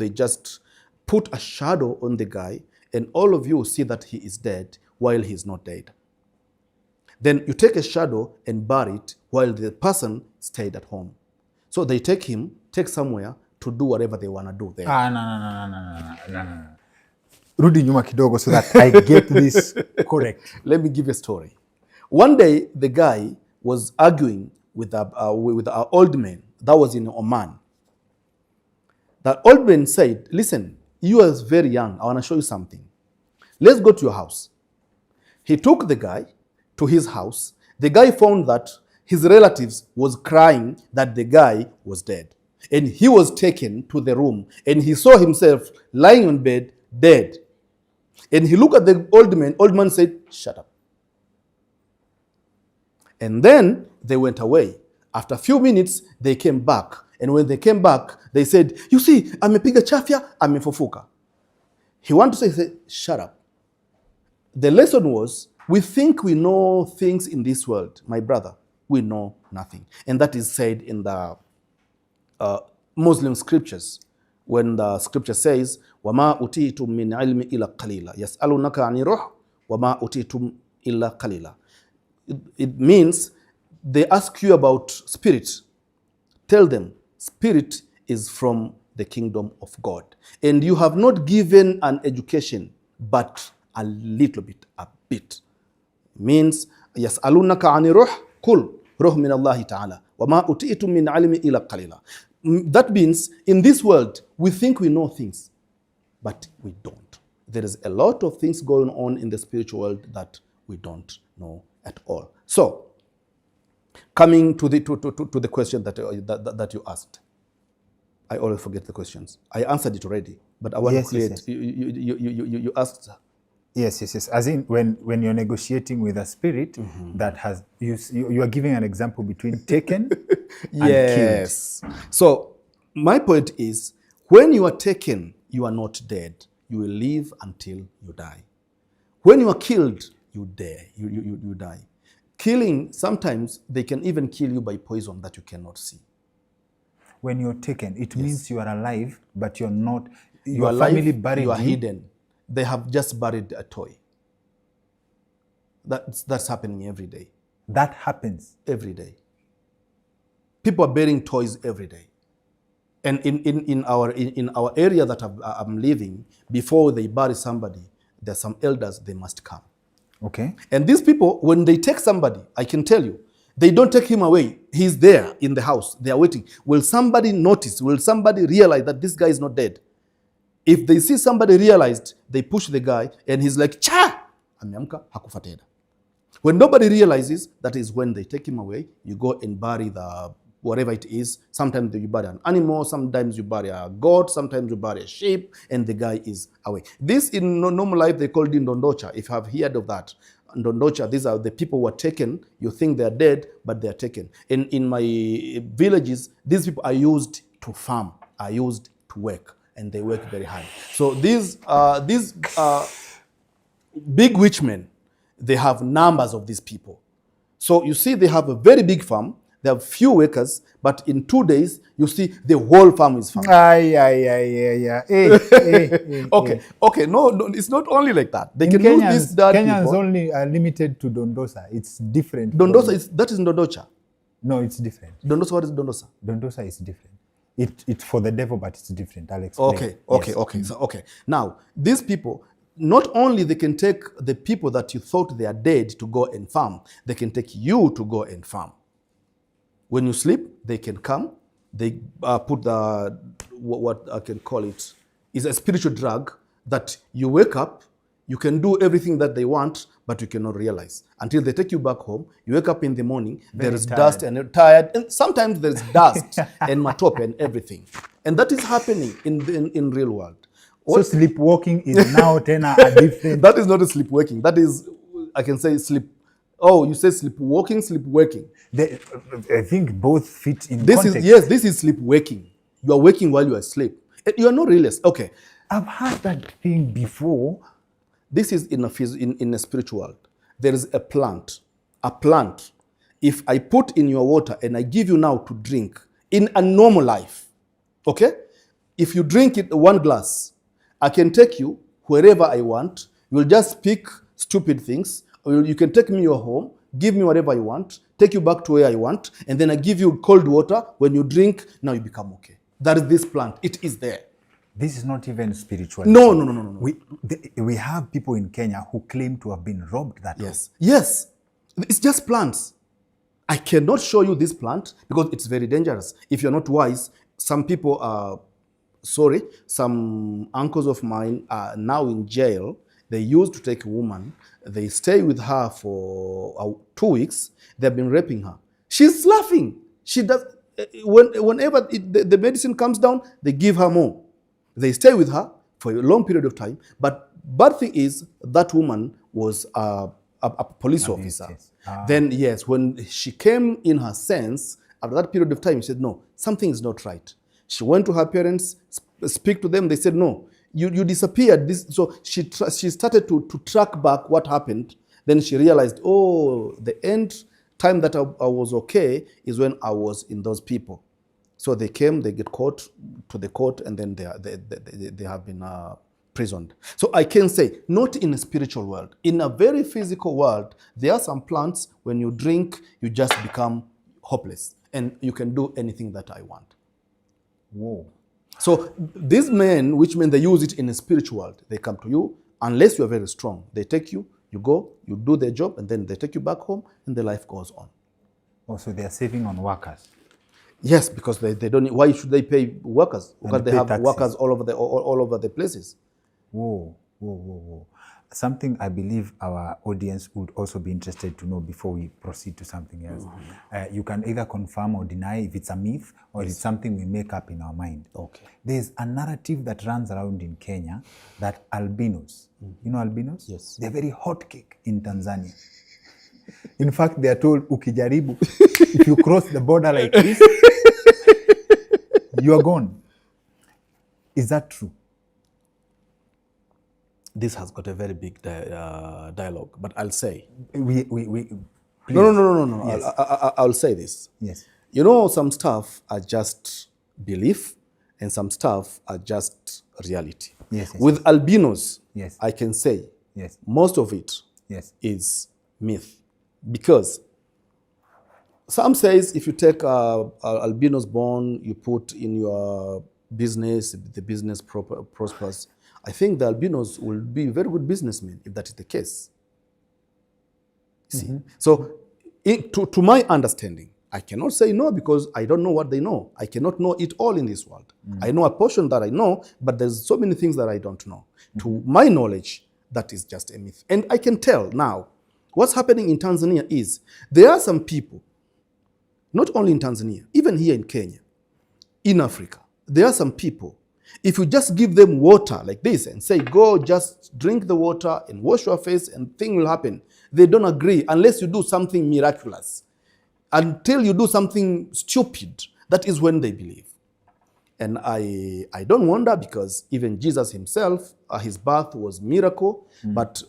just put a shadow on the guy, and all of you see that he is dead while he is not dead. Then you take a shadow and bury it while the person stayed at home. So they take somewhere to do whatever they want to do there. No. Rudi nyuma kidogo so that I get this correct. Let me give you a story. One day, the guy was arguing with an old man that was in Oman. That old man said, listen, you are very young. I want to show you something. Let's go to your house. He took the guy to his house. The guy found that his relatives was crying that the guy was dead. And he was taken to the room, and he saw himself lying on bed, dead. And he looked at the old man. Old man said, shut up. And then they went away. After a few minutes, they came back. And when they came back, they said, you see, amepiga chafya, amefufuka. He wanted to say, shut up. The lesson was, we think we know things in this world. My brother, we know nothing. And that is said in the Muslim scriptures. When the scripture says, وَمَا أُتِيتُم مِّنْ عِلْمِ إِلَّا قَلِيلًا يَسْأَلُونَكَ عَنِ الرُّوحِ وَمَا أُتِيتُم إِلَّا قَلِيلًا. It means they ask you about spirit. Tell them, spirit is from the kingdom of God. And you have not given an education, but a little bit, a bit. Means, يَسْأَلُونَكَ عَنِ الرُّوحِ قُلْ رُوحٌ مِّنَ اللَّهِ تَعَالَى وَمَا أُتِيتُم مِّنْ عِلْمِ إِلَّا قَلِيلًا. That means, in this world, we think we know things, but we don't. There is a lot of things going on in the spiritual world that we don't know at all. So, coming to the question that you asked. I always forget the questions. I answered it already, but I want to clear it. You asked. Yes. As in, when you're negotiating with a spirit that has, you are giving an example between taken and yes. Killed. So, my point is, when you are taken, you are not dead. You will live until you die. When you are killed, you die. You die. Killing, sometimes they can even kill you by poison that you cannot see. When you're taken, it means you are alive, but you're not. You are alive, you are hidden. They have just buried a toy. That's happening every day. That happens every day. People are burying toys every day. And in our area that I'm living, before they bury somebody, there's some elders, they must come. Okay. And these people, when they take somebody, I can tell you, they don't take him away. He's there in the house. They are waiting. Will somebody notice? Will somebody realize that this guy is not dead? If they see somebody realized, they push the guy and he's like, cha! Ameamka, hakufa tena. When nobody realizes, that is when they take him away. You go and bury the whatever it is. Sometimes you bury an animal, sometimes you bury a goat, sometimes you bury a sheep, and the guy is away. This in normal life, they call it ndondocha, if you have heard of that. Ndondocha, these are the people who are taken. You think they are dead, but they are taken. In my villages, these people are used to farm, are used to work, and they work very hard. So these big witchmen, they have numbers of these people. So you see, they have a very big farm. there are few wakers, but in 2 days, you see the whole farm is found. Okay, no, it's not only like that. They can use these dead Kenyans people. only are limited to Dondosa. It's different. That is Ndondocha. No, it's different. Dondosa, what is Dondosa? Dondosa is different. It's for the devil, but it's different. I'll explain. Okay. Now, these people, not only they can take the people that you thought they are dead to go and farm, they can take you to go and farm. When you sleep, they can come. They put what I can call it is a spiritual drug that you wake up, you can do everything that they want, but you cannot realize. Until they take you back home, you wake up in the morning, there is dust and you're tired, and sometimes there's dust and matope and everything. And that is happening in real world. So sleepwalking is now a different... That is not a sleepwalking. That is, I can say sleep. Oh, you say sleepwalking, sleepwaking. I think both fit in this context. This is sleepwaking. You are waking while you are asleep. You are not really asleep. Okay. I've heard that thing before. This is in a spiritual world. There is a plant. A plant. If I put in your water and I give you now to drink in a normal life, okay? If you drink it 1 glass, I can take you wherever I want. You'll just speak stupid things. Or you can take me your home, give me whatever you want, take you back to where I want, and then I give you cold water. When you drink, now you become okay. That is this plant. It is there. This is not even spiritual. No. We have people in Kenya who claim to have been robbed that way. Yes. It's just plants. I cannot show you this plant because it's very dangerous. If you're not wise, some people are, some uncles of mine are now in jail. They used to take a woman. They stay with her for 2 weeks. They've been raping her. She's laughing. She does. Whenever the medicine comes down, they give her more. They stay with her for a long period of time. But bad thing is that woman was a police officer. Then yes, when she came in her sense, after that period of time, she said, no, something is not right. She went to her parents, speak to them. They said, no, you disappeared. So she started to track back what happened. Then she realized, oh, the end time that I was okay is when I was in those people. So they came, they get caught to the court, and then they have been prisoned. So I can say, not in a spiritual world. In a very physical world, there are some plants, when you drink, you just become hopeless. And you can do anything that I want. Whoa. So these men, which mean they use it in a spiritual world, they come to you, unless you are very strong. They take you, you go, you do their job, and then they take you back home, and the life goes on. Oh, so they are saving on workers. Yes, because they don't. Why should they pay workers? Because they have taxes. Workers all over the places. Whoa. Something I believe our audience would also be interested to know before we proceed to something else. Mm-hmm. You can either confirm or deny if it's a myth or it's something we make up in our mind. Okay. There's a narrative that runs around in Kenya that albinos, you know albinos? Yes. They're very hot cake in Tanzania. In fact, they are told, ukijaribu, if you cross the border like this, you are gone. Is that true? This has got a very big dialogue, but I'll say. Please. No. Yes. I'll say this. Yes. You know, some stuff are just belief, and some stuff are just reality. Yes. With albinos, yes, I can say, yes, most of it, yes, is myth. Because some says if you take albino's bone, you put in your business, the business prospers. I think the albinos will be very good businessmen if that is the case. See, so to my understanding, I cannot say no because I don't know what they know. I cannot know it all in this world. I know a portion that I know, but there's so many things that I don't know. To my knowledge, that is just a myth. And I can tell now, what's happening in Tanzania is there are some people, not only in Tanzania, even here in Kenya, in Africa, there are some people, if you just give them water like this and say, go just drink the water and wash your face and things will happen, they don't agree unless you do something miraculous. Until you do something stupid, that is when they believe. And I don't wonder because even Jesus himself, his birth was miracle, but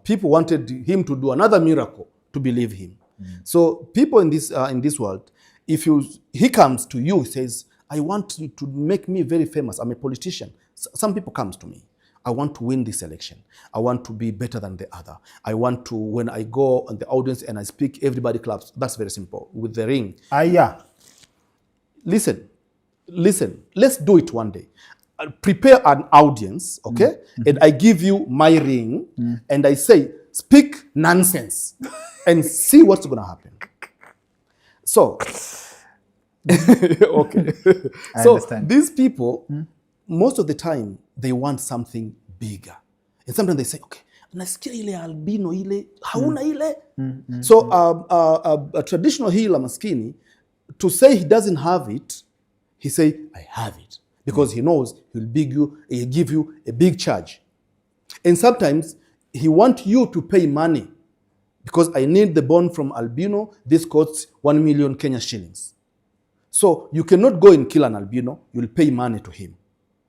people wanted him to do another miracle to believe him. So people in this world, he comes to you, says, I want you to make me very famous. I'm a politician. Some people comes to me. I want to win this election. I want to be better than the other. I want to, when I go on the audience and I speak, everybody claps. That's very simple. With the ring. Yeah. Listen. Let's do it one day. I'll prepare an audience, okay? And I give you my ring, and I say, speak nonsense, and see what's going to happen. So, okay. So understand. these people, most of the time, they want something bigger. And sometimes they say, okay, nasikia ile albino ile, hauna ile. So a traditional healer maskini, to say he doesn't have it, he say, I have it. Because he knows he'll give you a big charge. And sometimes he wants you to pay money. Because I need the bone from albino, this costs 1 million Kenya shillings. So you cannot go and kill an albino, you'll pay money to him.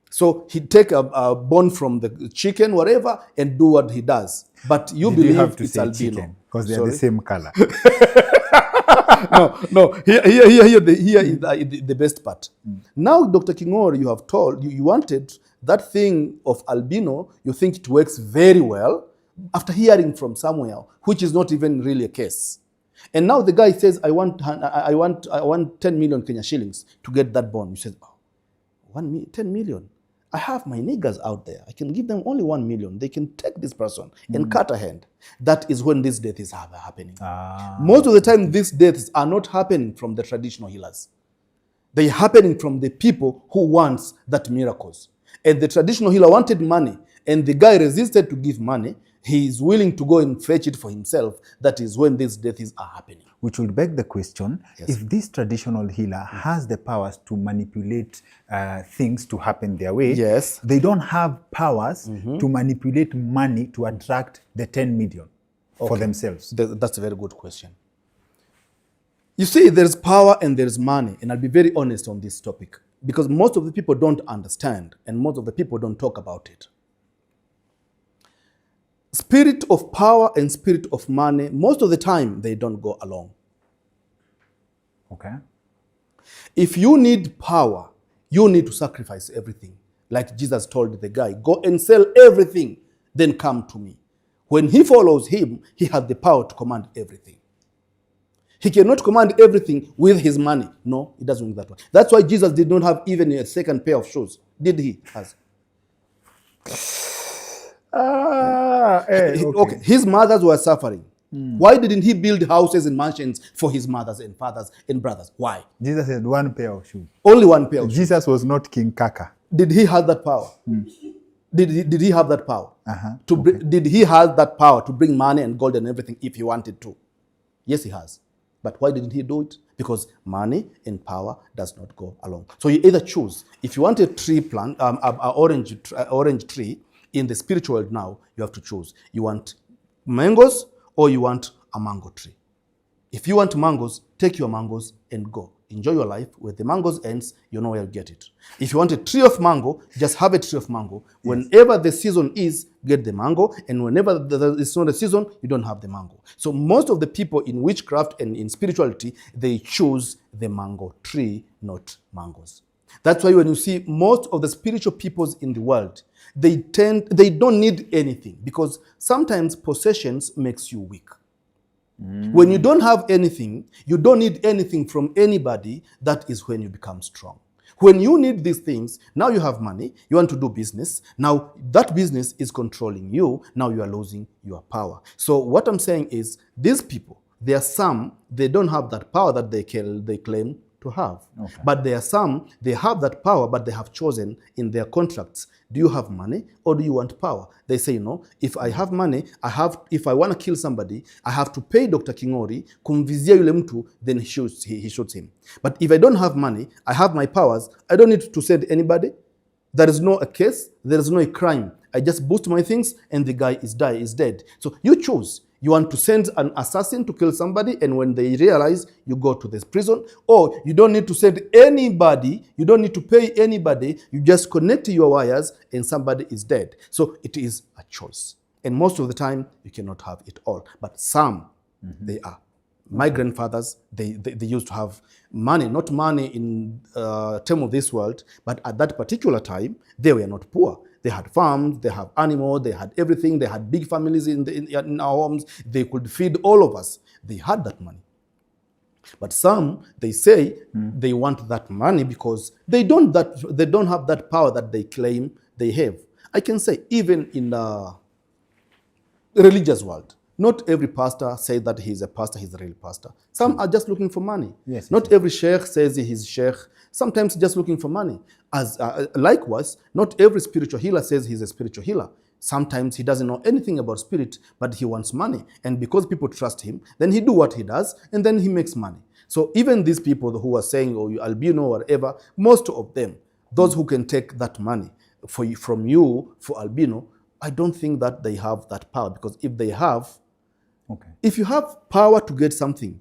So he take a bone from the chicken, whatever, and do what he does. But you believe have to it's say albino. Because they are the same color. No. Here the best part. Now, Dr. Kingori, you have told, you wanted that thing of albino, you think it works very well, after hearing from somewhere, which is not even really a case. And now the guy says, I want 10 million Kenya shillings to get that bone. You say, oh, 10 million. I have my niggers out there. I can give them only 1 million. They can take this person and cut a hand. That is when this death is happening. Most of the time, these deaths are not happening from the traditional healers. They're happening from the people who wants that miracles. And the traditional healer wanted money, and the guy resisted to give money. He is willing to go and fetch it for himself. That is when these deaths are happening. Which would beg the question, if this traditional healer has the powers to manipulate things to happen their way, they don't have powers to manipulate money to attract the 10 million for themselves. That's a very good question. You see, there's power and there's money, and I'll be very honest on this topic, because most of the people don't understand, and most of the people don't talk about it. Spirit of power and spirit of money, most of the time, they don't go along. Okay. If you need power, you need to sacrifice everything. Like Jesus told the guy, go and sell everything, then come to me. When he follows him, he has the power to command everything. He cannot command everything with his money. No, it doesn't work that way. That's why Jesus did not have even a second pair of shoes. Did he? Okay. His mothers were suffering. Why didn't he build houses and mansions for his mothers and fathers and brothers? Why? Jesus had one pair of shoes. Only one pair of shoes. Jesus was not King Kaka. Did he have that power? Did he have that power? Did he have that power to bring money and gold and everything if he wanted to? Yes, he has. But why didn't he do it? Because money and power does not go along. So you either choose. If you want a tree plant, an orange tree in the spiritual world now, you have to choose. You want mangoes or you want a mango tree. If you want mangoes, take your mangoes and go. Enjoy your life. When the mangoes ends, you know where you get it. If you want a tree of mango, just have a tree of mango. Whenever the season is, get the mango. And whenever it's not a season, you don't have the mango. So most of the people in witchcraft and in spirituality, they choose the mango tree, not mangoes. That's why when you see most of the spiritual peoples in the world, they don't need anything, because sometimes possessions makes you weak. When you don't have anything, you don't need anything from anybody, that is when you become strong. When you need these things, now you have money, you want to do business, now that business is controlling you, now you are losing your power. So what I'm saying is, these people, there are some, they don't have that power that they claim to have. Okay. But there are some, they have that power, but they have chosen in their contracts, do you have money or do you want power? They say, no, if I have money, if I want to kill somebody, I have to pay Dr. Kingori, kumvizia yule mtu, then he shoots him. But if I don't have money, I have my powers, I don't need to send anybody. There is no a case, there is no a crime. I just boost my things and the guy is dead. So you choose. You want to send an assassin to kill somebody, and when they realize, you go to this prison. Or you don't need to send anybody, you don't need to pay anybody, you just connect your wires and somebody is dead. So it is a choice. And most of the time, you cannot have it all. But some, they are. My grandfathers, they used to have money, not money in term of this world, but at that particular time, they were not poor. They had farms, they had animals, they had everything, they had big families in our homes, they could feed all of us. They had that money. But some, they say they want that money because they don't have that power that they claim they have. I can say even in the religious world, not every pastor says that he's a pastor, he's a real pastor. Some are just looking for money. Yes, not every sheikh says he's sheikh. Sometimes just looking for money. Likewise, not every spiritual healer says he's a spiritual healer. Sometimes he doesn't know anything about spirit, but he wants money. And because people trust him, then he do what he does, and then he makes money. So even these people who are saying, oh, you albino or whatever, most of them, those who can take that money from you for albino, I don't think that they have that power, because if they have, if you have power to get something,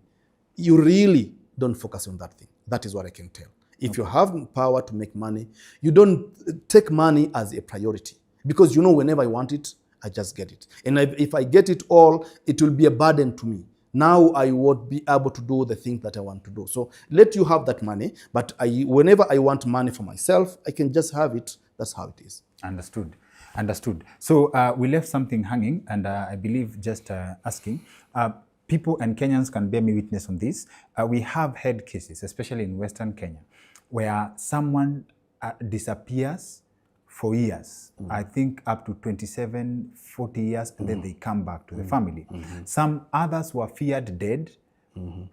you really don't focus on that thing. That is what I can tell. If you have power to make money, you don't take money as a priority, because you know whenever I want it, I just get it. And if I get it all, it will be a burden to me. Now I won't be able to do the things that I want to do. So let you have that money, but whenever I want money for myself, I can just have it. That's how it is. Understood. Understood. So we left something hanging, and I believe just asking, people and Kenyans can bear me witness on this. We have had cases, especially in Western Kenya, where someone disappears for years, I think up to 27, 40 years, and then they come back to the family. Some others were feared dead,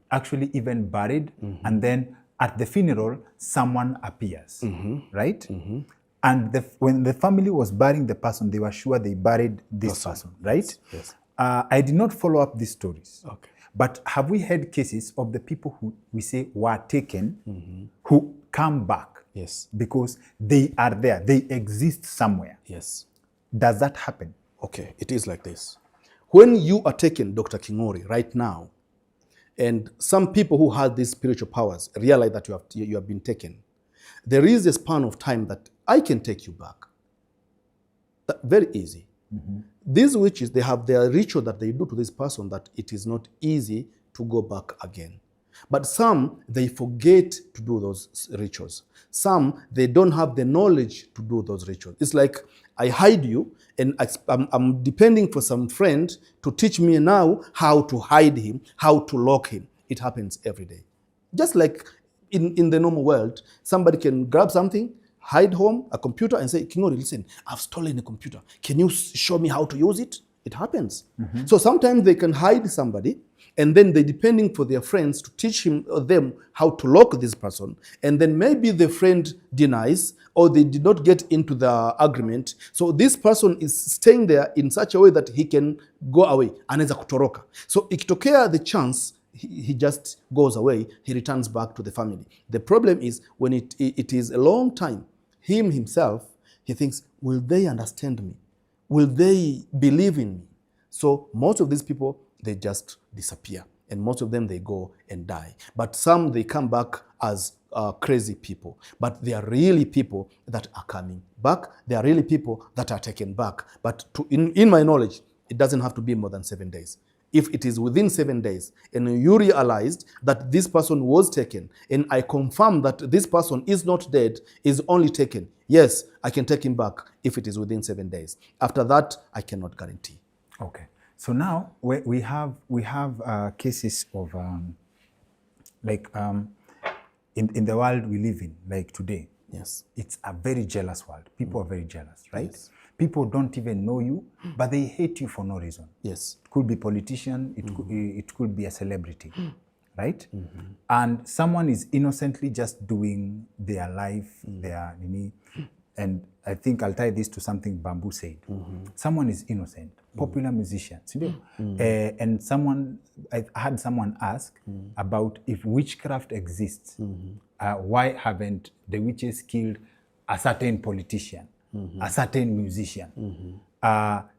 actually even buried, and then at the funeral, someone appears, right? And when the family was burying the person, they were sure they buried this person, right? Yes. I did not follow up these stories. Okay. But have we had cases of the people who we say were taken, who come back? Yes. Because they are there, they exist somewhere. Yes. Does that happen? Okay, it is like this. When you are taken, Dr. Kingori, right now, and some people who have these spiritual powers realize that you have been taken, there is a span of time that I can take you back. Very easy. These witches, they have their ritual that they do to this person that it is not easy to go back again. But some, they forget to do those rituals. Some, they don't have the knowledge to do those rituals. It's like I hide you, and I'm depending for some friend to teach me now how to hide him, how to lock him. It happens every day. Just like in the normal world, somebody can grab something, hide home, a computer, and say, Kingori, listen, I've stolen a computer. Can you show me how to use it? It happens. So sometimes they can hide somebody, and then they're depending for their friends to teach him or them how to lock this person. And then maybe the friend denies, or they did not get into the agreement. So this person is staying there in such a way that he can go away. Anaweza kutoroka. So ikitokea the chance, he just goes away. He returns back to the family. The problem is when it is a long time, himself, he thinks, will they understand me? Will they believe in me? So most of these people, they just disappear. And most of them, they go and die. But some, they come back as crazy people. But they are really people that are coming back. They are really people that are taken back. But in my knowledge, it doesn't have to be more than 7 days. If it is within 7 days and you realized that this person was taken, and I confirm that this person is not dead, is only taken, yes, I can take him back if it is within 7 days. After that, I cannot guarantee. Okay. So now we have cases of in the world we live in, like today. Yes. It's a very jealous world. People are very jealous, right? Yes. People don't even know you, but they hate you for no reason. Yes. It could be politician, it could be a celebrity, right? And someone is innocently just doing their life, their and I think I'll tie this to something Bamboo said. Someone is innocent, popular musician, and I had someone ask about if witchcraft exists, why haven't the witches killed a certain politician, a certain musician?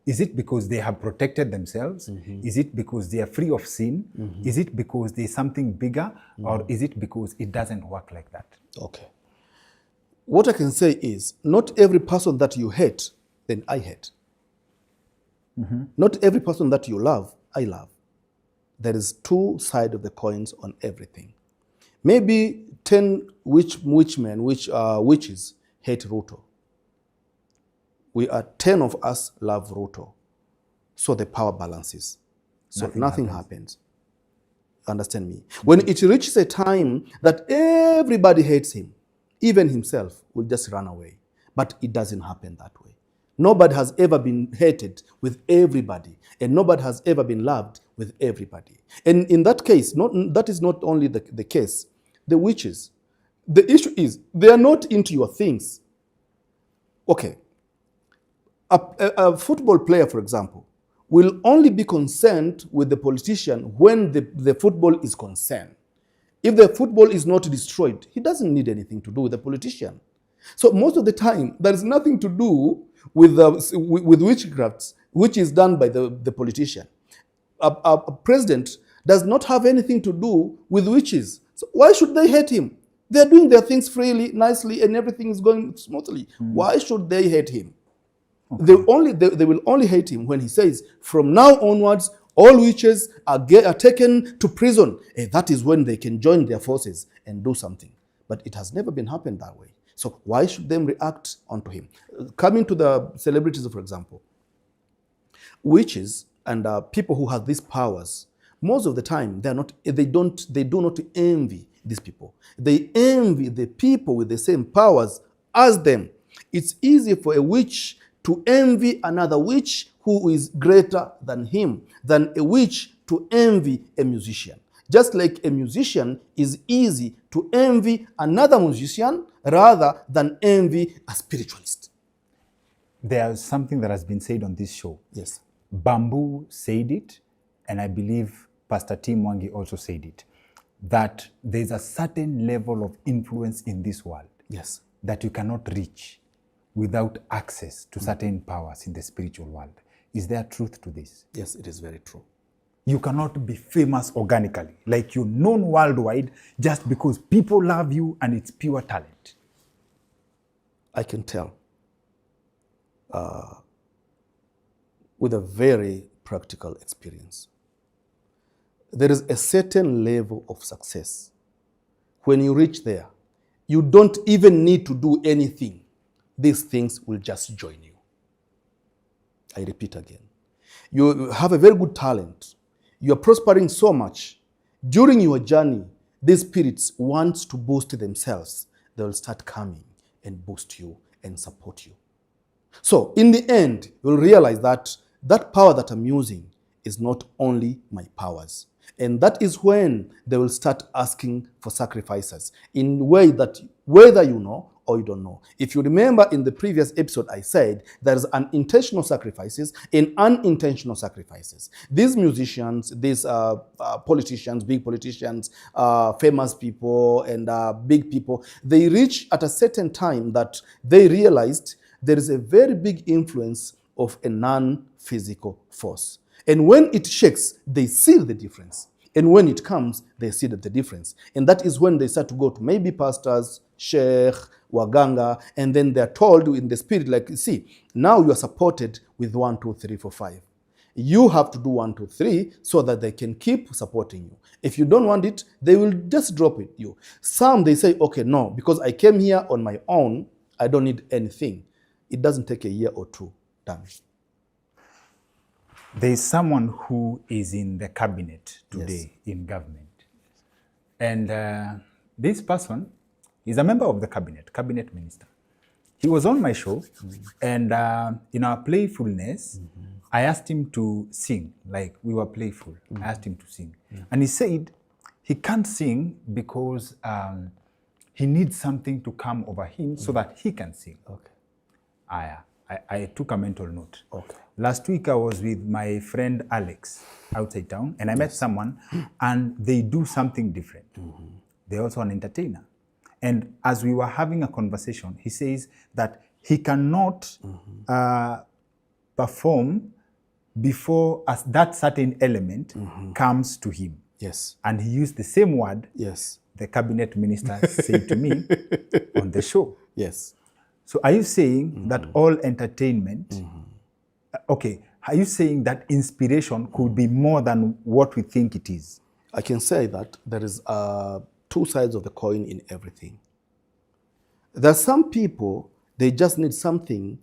Is it because they have protected themselves? Is it because they are free of sin? Is it because there's something bigger? Or is it because it doesn't work like that? Okay. What I can say is, not every person that you hate, then I hate. Not every person that you love, I love. there is two sides of the coins on everything. Maybe 10 witches hate Ruto. We are 10 of us love Ruto. So the power balances. So nothing happens. Understand me? When it reaches a time that everybody hates him, even himself will just run away. But it doesn't happen that way. Nobody has ever been hated with everybody, and nobody has ever been loved with everybody. And in that case, that is not only the case. The witches, the issue is they are not into your things. Okay, a football player, for example, will only be concerned with the politician when the football is concerned. If the football is not destroyed, he doesn't need anything to do with the politician. So most of the time, there is nothing to do with witchcraft, which is done by the politician. A president does not have anything to do with witches. So why should they hate him? They're doing their things freely, nicely, and everything is going smoothly. Why should they hate him? Okay. They will only hate him when he says, from now onwards, all witches are taken to prison. And that is when they can join their forces and do something. But it has never been happened that way. So why should them react onto him? Coming to the celebrities, for example, witches and people who have these powers, most of the time they do not envy these people. They envy the people with the same powers as them. It's easy for a witch to envy another witch who is greater than him than a witch to envy a musician. Just like a musician is easy to envy another musician rather than envy a spiritualist. There's something that has been said on this show. Yes. Bamboo said it, and I believe Pastor Tim Wangi also said it, that there's a certain level of influence in this world, yes, that you cannot reach without access to certain powers in the spiritual world. Is there truth to this? Yes, it is very true. You cannot be famous organically, like you're known worldwide just because people love you and it's pure talent. I can tell with a very practical experience. There is a certain level of success. When you reach there, you don't even need to do anything. These things will just join you. I repeat again. You have a very good talent. You are prospering so much. During your journey, these spirits want to boost themselves. They will start coming and boost you and support you. So in the end, you'll realize that that power that I'm using is not only my powers. And that is when they will start asking for sacrifices in a way that whether you know or you don't know. If you remember in the previous episode, I said there's an intentional sacrifices and unintentional sacrifices. These musicians, these politicians, big politicians, famous people and big people, they reach at a certain time that they realized there is a very big influence of a non-physical force. And when it shakes, they see the difference. And when it comes, they see the difference. And that is when they start to go to maybe pastors, sheikh, waganga, and then they're told in the spirit, like, see, now you are supported with 1, 2, 3, 4, 5. You have to do 1, 2, 3 so that they can keep supporting you. If you don't want it, they will just drop it you. Some, they say, okay, no, because I came here on my own, I don't need anything. It doesn't take a year or two. Done. There is someone who is in the cabinet today, yes, in government. And this person is a member of the cabinet minister. He was on my show, and in our playfulness, I asked him to sing, like we were playful. I asked him to sing. And he said he can't sing because he needs something to come over him so that he can sing. Okay. I took a mental note. Okay. Last week I was with my friend Alex outside town, and I met someone, and they do something different. They're also an entertainer. And as we were having a conversation, he says that he cannot perform before as that certain element comes to him. Yes. And he used the same word, yes, the cabinet minister said to me on the show. Yes. So are you saying that all entertainment, okay, Are you saying that inspiration could be more than what we think it is? I can say that there is two sides of the coin in everything. There are some people, they just need something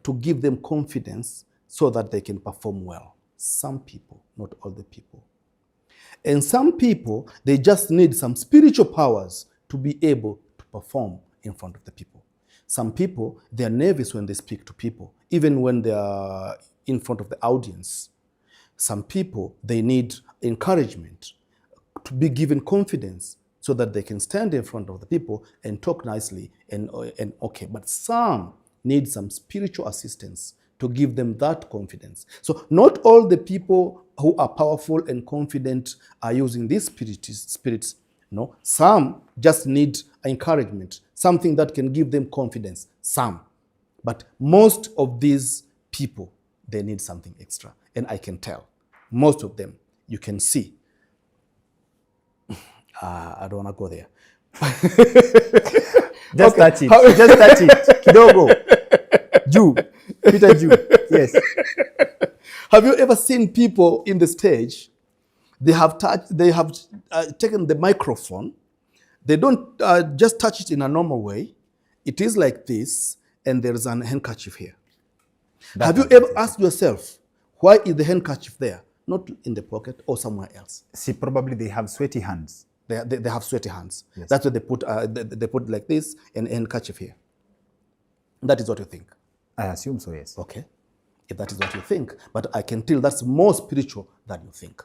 to give them confidence so that they can perform well. Some people, not all the people. And some people, they just need some spiritual powers to be able to perform in front of the people. Some people, they are nervous when they speak to people, even when they are in front of the audience. Some people, they need encouragement, to be given confidence so that they can stand in front of the people and talk nicely and okay. But some need some spiritual assistance to give them that confidence. So not all the people who are powerful and confident are using these spirits. No, some just need encouragement, something that can give them confidence. Some. But most of these people, they need something extra. And I can tell. Most of them, you can see. I don't want to go there. Just touch it. Just touch it. Kidogo. Jew. Peter Jew. Yes. Have you ever seen people in the stage? They have taken the microphone. They don't just touch it in a normal way. It is like this, and there is an handkerchief here. Have you ever asked yourself, why is the handkerchief there? Not in the pocket or somewhere else. See, probably they have sweaty hands. They have sweaty hands. Yes. That's why they put like this and a handkerchief here. That is what you think. I assume so, yes. Okay, if that is what you think. But I can tell that's more spiritual than you think.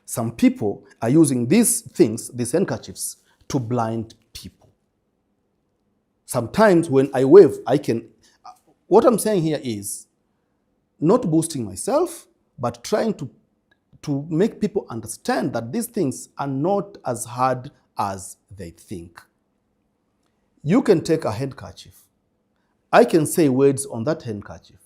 Some people are using these things, these handkerchiefs, to blind people. Sometimes when I wave, I can... What I'm saying here is not boosting myself, but trying to make people understand that these things are not as hard as they think. You can take a handkerchief. I can say words on that handkerchief,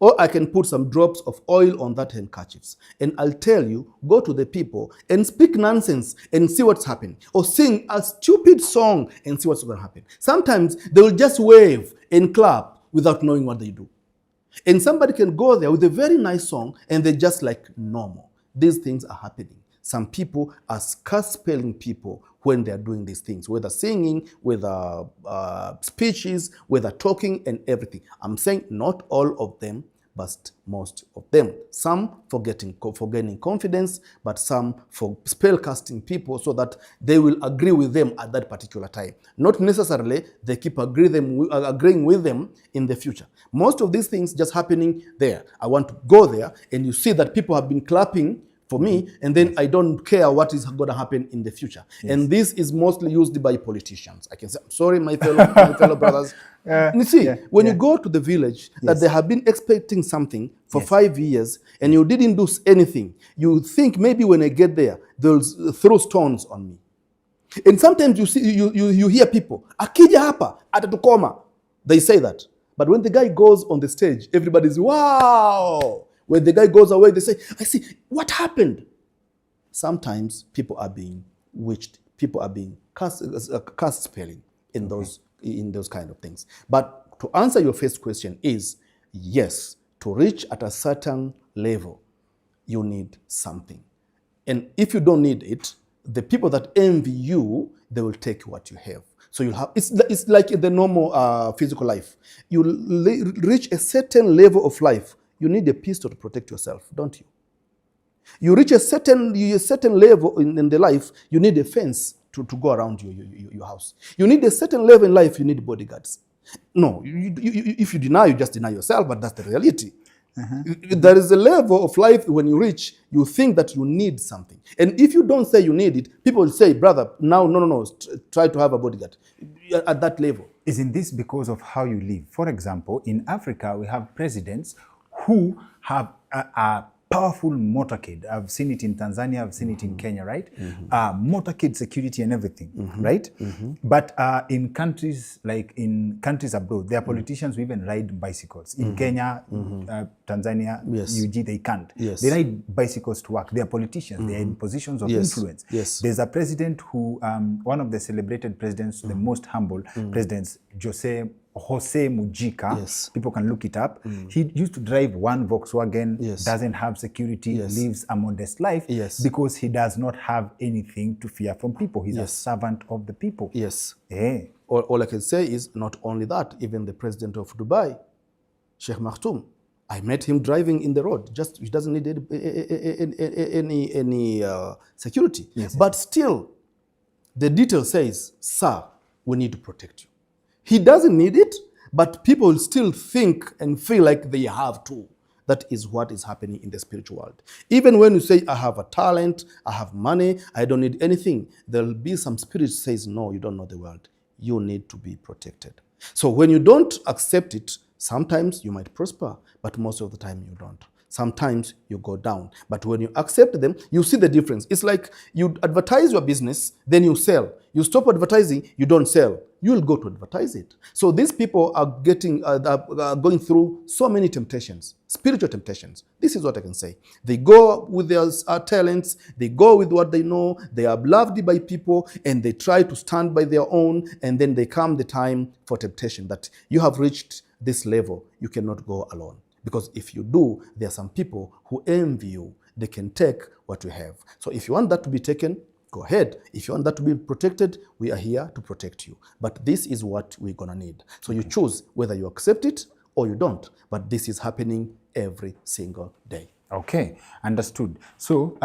or I can put some drops of oil on that handkerchief, and I'll tell you, go to the people and speak nonsense and see what's happening, or sing a stupid song and see what's going to happen. Sometimes they will just wave and clap without knowing what they do. And somebody can go there with a very nice song and they're just like normal. These things are happening. Some people are curse-spelling people when they are doing these things, whether singing, whether speeches, whether talking and everything. I'm saying not all of them, but most of them. Some for gaining confidence, but some for spell casting people so that they will agree with them at that particular time. Not necessarily they keep agreeing with them in the future. Most of these things just happening there. I want to go there and you see that people have been clapping for me, and then I don't care what is going to happen in the future. Yes. And this is mostly used by politicians. I can say, I'm sorry, my fellow brothers. You see, when you go to the village, that they have been expecting something for 5 years, and you didn't do anything, you think maybe when I get there, they'll throw stones on me. And sometimes you hear people, akija hapa, atatukoma. They say that. But when the guy goes on the stage, everybody's, wow. When the guy goes away, they say, I see, what happened? Sometimes people are being witched. People are being cast spelling in those kind of things. But to answer your first question is, yes, to reach at a certain level, you need something. And if you don't need it, the people that envy you, they will take what you have. So you'll have, it's like in the normal physical life. You reach a certain level of life, you need a pistol to protect yourself, don't you? You reach a certain level in the life, you need a fence to go around your house. You need a certain level in life, you need bodyguards. No, if you deny, you just deny yourself, but that's the reality. There is a level of life when you reach, you think that you need something. And if you don't say you need it, people will say, brother, now, no, try to have a bodyguard at that level. Isn't this because of how you live? For example, in Africa, we have presidents who have a powerful motorcade. I've seen it in Tanzania, I've seen it in Kenya, right? Motorcade security and everything, right? But in countries abroad, there are politicians who even ride bicycles. In Kenya, Tanzania, UG, they can't. They ride bicycles to work. They are politicians. They are in positions of influence. There's a president who, one of the celebrated presidents, the most humble presidents, Jose Jose Mujica. Yes. People can look it up. He used to drive one Volkswagen, Yes. doesn't have security, Yes. lives a modest life Yes. because he does not have anything to fear from people. He's a Yes. servant of the people. Yes. Yeah. All I can say is not only that, even the president of Dubai, Sheikh Maktoum, I met him driving in the road. Just he doesn't need any security. Yes. But still, the detail says, sir, we need to protect you. He doesn't need it, but people still think and feel like they have to. That is what is happening in the spiritual world. Even when you say, I have a talent, I have money, I don't need anything, there'll be some spirit says, no, you don't know the world. You need to be protected. So when you don't accept it, sometimes you might prosper, but most of the time you don't. Sometimes you go down. But when you accept them, you see the difference. It's like you advertise your business, then you sell. You stop advertising, you don't sell. You'll go to advertise it. So these people are going through so many temptations, spiritual temptations. This is what I can say. They go with their talents, they go with what they know, they are loved by people, and they try to stand by their own, and then they come the time for temptation that you have reached this level, you cannot go alone. Because if you do, there are some people who envy you. They can take what you have. So if you want that to be taken, go ahead. If you want that to be protected, we are here to protect you. But this is what we're going to need. So you choose whether you accept it or you don't. But this is happening every single day. Okay, understood. So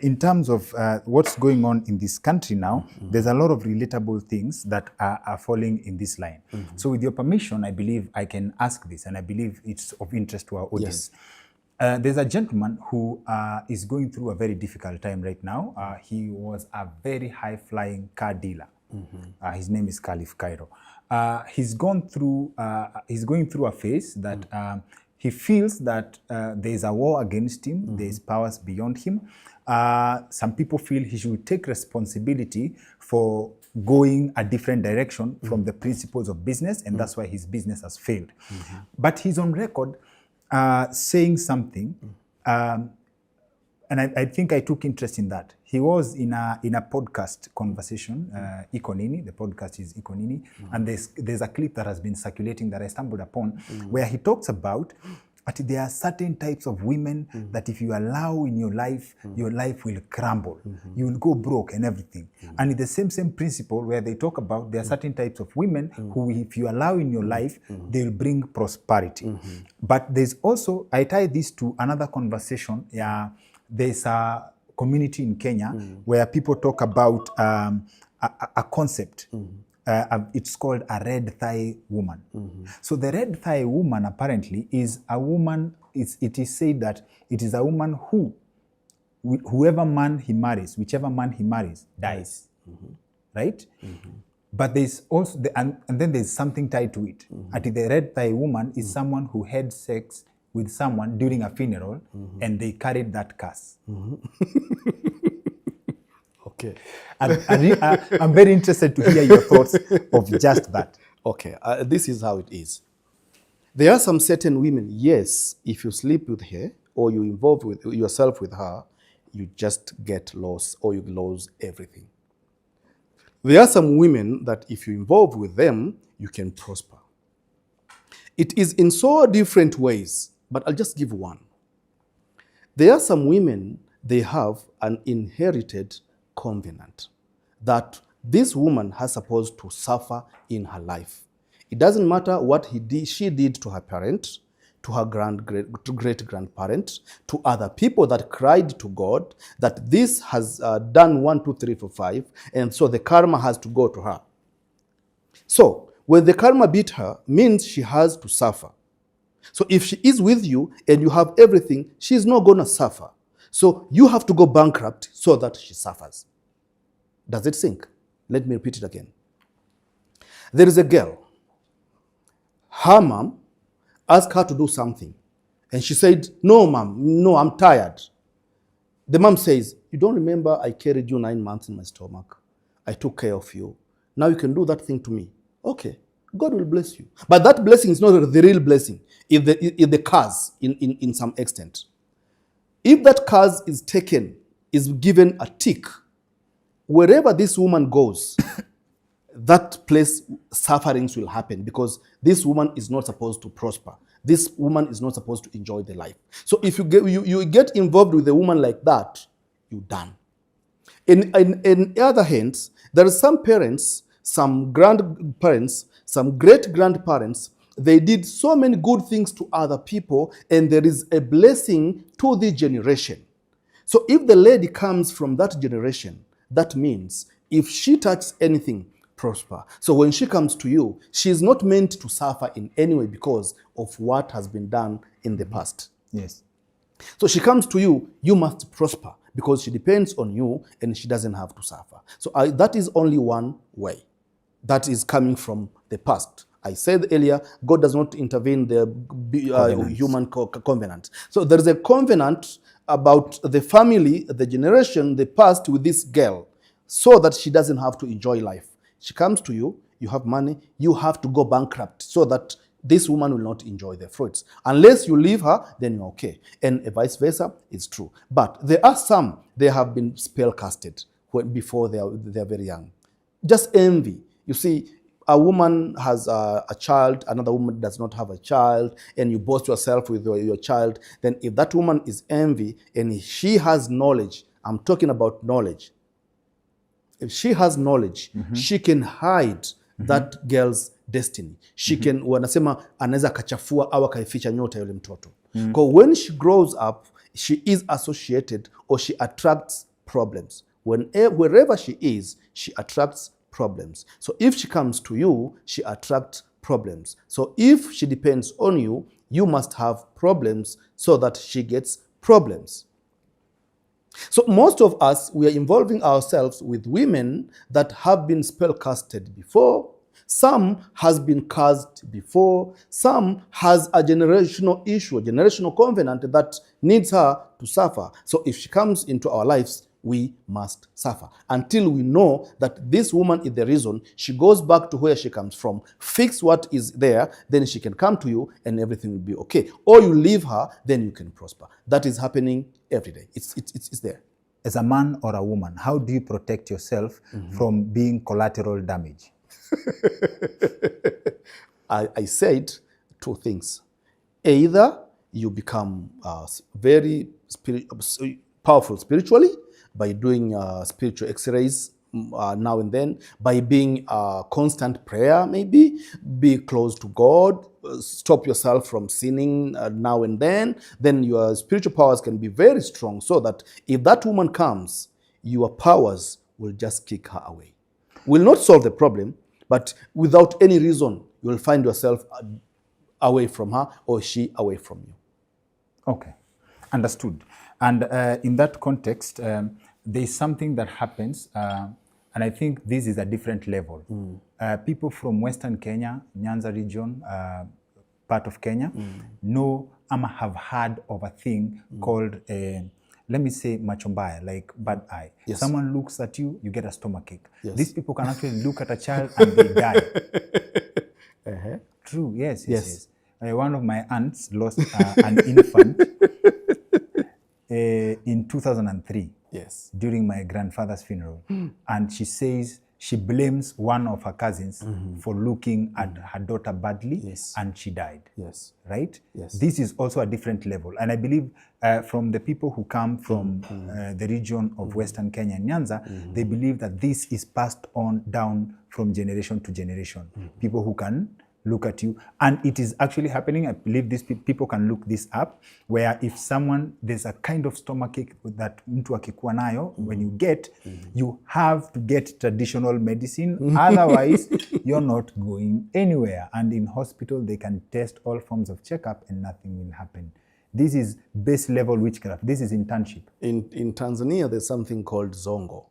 in terms of what's going on in this country now, there's a lot of relatable things that are falling in this line. So with your permission, I believe I can ask this, and I believe it's of interest to our audience. Yes. There's a gentleman who is going through a very difficult time right now. He was a very high-flying car dealer. His name is Caliph Cairo. He's going through a phase that he feels that there is a war against him, there is powers beyond him. Some people feel he should take responsibility for going a different direction from the principles of business, and that's why his business has failed. But he's on record saying something, and I think I took interest in that. He was in a podcast conversation, Ikonini, the podcast is Ikonini, and there's a clip that has been circulating that I stumbled upon, where he talks about that there are certain types of women that if you allow in your life will crumble. You will go broke and everything. And it's the same principle where they talk about there are certain types of women who, if you allow in your life, they will bring prosperity. But there's also, I tie this to another conversation. There's a community in Kenya where people talk about a concept. It's called a red thigh woman. So the red thigh woman apparently is a woman, it is said that it is a woman who, whichever man he marries, dies. Right? But there's also, and then there's something tied to it. The red thigh woman is someone who had sex with someone during a funeral and they carried that curse. Okay. I'm very interested to hear your thoughts of just that. Okay, this is how it is. There are some certain women, yes, if you sleep with her or you involve with yourself with her, you just get lost or you lose everything. There are some women that if you involve with them, you can prosper. It is in so different ways, but I'll just give one. There are some women, they have an inherited covenant that this woman has supposed to suffer in her life. It doesn't matter what she did to her parent, to her great-grandparent, to other people that cried to God, that this has done 1, 2, 3, 4, 5, and so the karma has to go to her. So when the karma beat her, means she has to suffer. So if she is with you and you have everything, she's not going to suffer. So you have to go bankrupt so that she suffers. Does it sink? Let me repeat it again. There is a girl. Her mom asked her to do something. And she said, no, mom, no, I'm tired. The mom says, you don't remember I carried you 9 months in my stomach. I took care of you. Now you can do that thing to me. Okay, God will bless you. But that blessing is not the real blessing. It's the curse in some extent. If that curse is taken, is given a tick, wherever this woman goes, that place sufferings will happen, because this woman is not supposed to prosper. This woman is not supposed to enjoy the life. So if you get involved with a woman like that, you're done. In other hands, there are some parents, some grandparents, some great-grandparents, they did so many good things to other people, and there is a blessing to the generation. So if the lady comes from that generation, that means if she touches anything, prosper. So when she comes to you, she is not meant to suffer in any way because of what has been done in the past. Yes. So she comes to you, you must prosper, because she depends on you and she doesn't have to suffer. So that is only one way. That is coming from the past. I said earlier, God does not intervene the human covenant. So there is a covenant about the family, the generation, the past with this girl, so that she doesn't have to enjoy life. She comes to you, you have money, you have to go bankrupt so that this woman will not enjoy the fruits. Unless you leave her, then you're okay. And vice versa, it's true. But there are some, they have been spell casted before they are very young. Just envy. You see, a woman has a child, another woman does not have a child, and you boast yourself with your child. Then if that woman is envy and she has knowledge, I'm talking about knowledge. If she has knowledge, she can hide that girl's destiny. She can, wanasema anaweza kachafua au kaificha nyota yule mtoto. Because when she grows up, she is associated, or she attracts problems. Wherever she is, she attracts problems. So if she comes to you, she attracts problems. So if she depends on you, you must have problems so that she gets problems. So most of us, we are involving ourselves with women that have been spell-casted before. Some has been cast before. Some has a generational issue, a generational covenant that needs her to suffer. So if she comes into our lives, we must suffer until we know that this woman is the reason. She goes back to where she comes from, fix what is there, then she can come to you and everything will be okay. Or you leave her, then you can prosper. That is happening every day. It's there. As a man or a woman, how do you protect yourself from being collateral damage? I said two things. Either you become very powerful spiritually by doing spiritual x-rays now and then, by being constant prayer, maybe be close to God, stop yourself from sinning now and then your spiritual powers can be very strong, so that if that woman comes, your powers will just kick her away. Will not solve the problem, but without any reason, you will find yourself away from her or she away from you. Okay, understood. And in that context, there is something that happens, and I think this is a different level. People from Western Kenya, Nyanza region, part of Kenya, know ama have heard of a thing called, let me say, machombaya, like bad eye. Yes. Someone looks at you, you get a stomachache. Yes. These people can actually look at a child and they die. True, yes. One of my aunts lost an infant in 2003. Yes. During my grandfather's funeral. And she says she blames one of her cousins for looking at her daughter badly, Yes. and she died. Yes. Right? Yes. This is also a different level. And I believe from the people who come from the region of Western Kenya and Nyanza, they believe that this is passed on down from generation to generation. People who can look at you, and it is actually happening. I believe these people can look this up, where if someone, there's a kind of stomachache that mtu akikuwa nayo, when you get, you have to get traditional medicine, otherwise you're not going anywhere. And in hospital, they can test all forms of checkup and nothing will happen. This is base level witchcraft. This is internship. In Tanzania, there's something called zongo.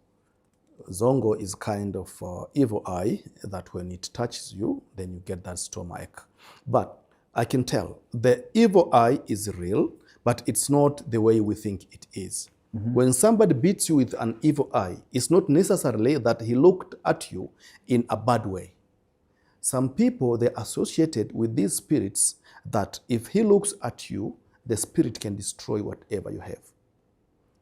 Zongo is kind of evil eye that when it touches you, then you get that stomach. But I can tell the evil eye is real, but it's not the way we think it is. When somebody beats you with an evil eye, it's not necessarily that he looked at you in a bad way. Some people, they're associated with these spirits that if he looks at you, the spirit can destroy whatever you have.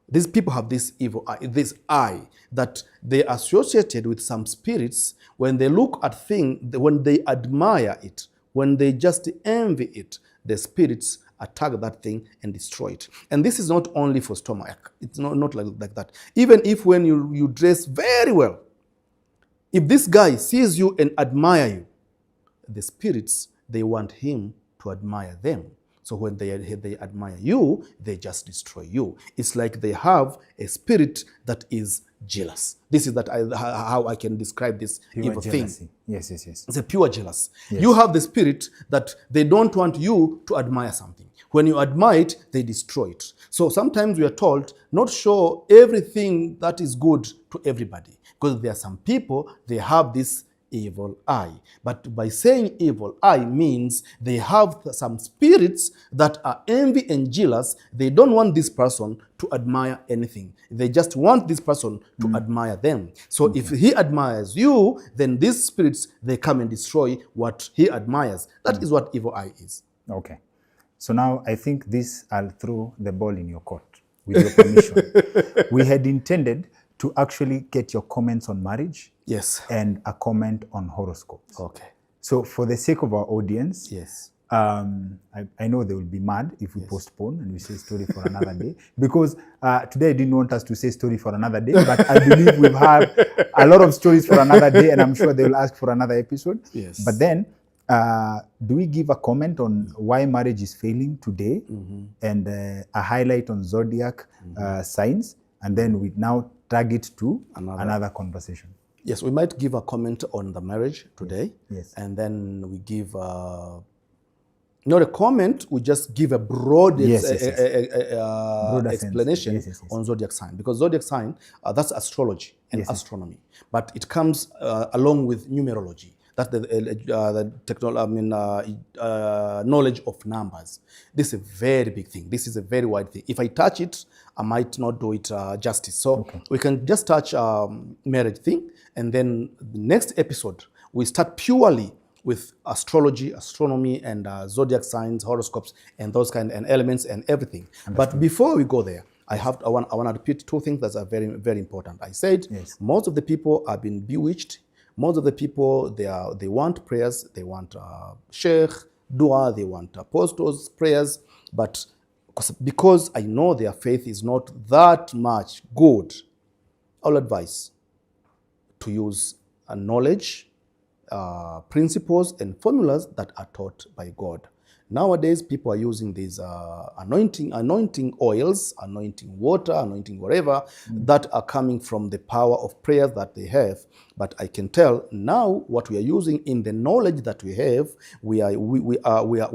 These people have this evil eye, this eye that they associated with some spirits. When they look at things, when they admire it, when they just envy it, the spirits attack that thing and destroy it. And this is not only for stomach. It's not like that. Even if when you dress very well, if this guy sees you and admire you, the spirits, they want him to admire them. So when they admire you, they just destroy you. It's like they have a spirit that is jealous. This is how I can describe this Pure evil jealousy. thing. Yes, yes, yes. It's a pure jealous. Yes. You have the spirit that they don't want you to admire something. When you admire it, they destroy it. So sometimes we are told not show everything that is good to everybody, because there are some people, they have this evil eye. But by saying evil eye means they have some spirits that are envy and jealous. They don't want this person to admire anything. They just want this person to admire them. So if he admires you, then these spirits, they come and destroy what he admires. That is what evil eye is. Okay. So now I think I'll throw the ball in your court, with your permission. We had intended to actually get your comments on marriage. Yes. And a comment on horoscopes. Okay. So for the sake of our audience, yes, I know they will be mad if we postpone and we say story for another day, because today I didn't want us to say story for another day, but I believe we've had a lot of stories for another day, and I'm sure they will ask for another episode. Yes. But then, do we give a comment on why marriage is failing today, and a highlight on zodiac signs, and then we now tag it to another conversation? Yes, we might give a comment on the marriage today. Yes. And then we give not a comment, we just give a broad explanation on zodiac sign. Because zodiac sign, that's astrology and astronomy. But it comes along with numerology. That's the knowledge of numbers. This is a very big thing. This is a very wide thing. If I touch it, I might not do it justice. So we can just touch marriage thing, and then the next episode we start purely with astrology, astronomy, and zodiac signs, horoscopes, and those kind and elements and everything. But before we go there, I want to repeat two things that are very, very important. I said most of the people have been bewitched. Most of the people, they want prayers, they want sheikh, dua, they want apostles, prayers, but because I know their faith is not that much good, I'll advise to use knowledge, principles, and formulas that are taught by God. Nowadays, people are using these anointing oils, anointing water, anointing whatever, that are coming from the power of prayer that they have. But I can tell now what we are using in the knowledge that we have, we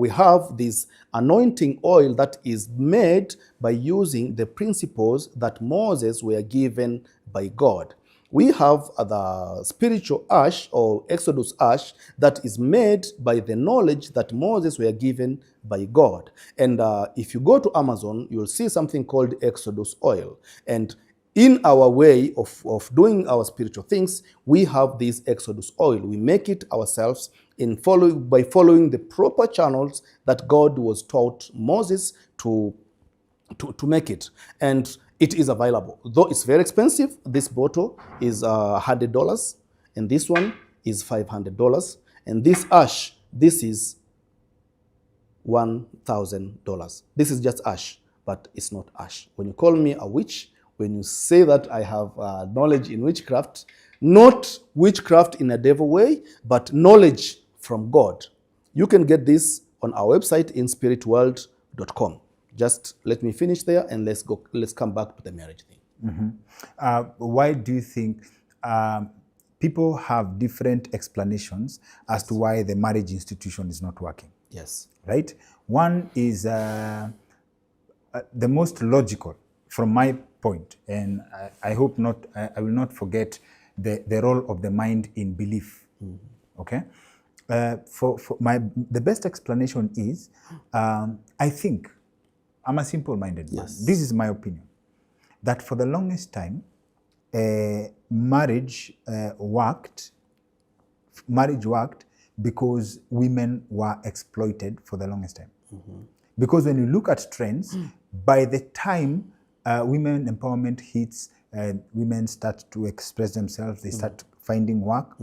have this anointing oil that is made by using the principles that Moses were given by God. We have the spiritual ash or Exodus ash that is made by the knowledge that Moses were given by God. And if you go to Amazon, you'll see something called Exodus oil. And in our way of doing our spiritual things, we have this Exodus oil. We make it ourselves by following the proper channels that God was taught Moses to make it. And it is available. Though it's very expensive, this bottle is $100, and this one is $500. And this ash, this is $1,000. This is just ash, but it's not ash. When you call me a witch, when you say that I have knowledge in witchcraft, not witchcraft in a devil way, but knowledge from God, you can get this on our website, inspiritworld.com. Just let me finish there, and let's come back to the marriage thing. Why do you think people have different explanations as to why the marriage institution is not working? Yes. Right? One is the most logical from my point, and I hope not, I will not forget the role of the mind in belief. Okay? The best explanation is, I think, I'm a simple-minded man. This is my opinion, that for the longest time, marriage worked because women were exploited for the longest time. Because when you look at trends, by the time women empowerment hits, women start to express themselves, they start finding work.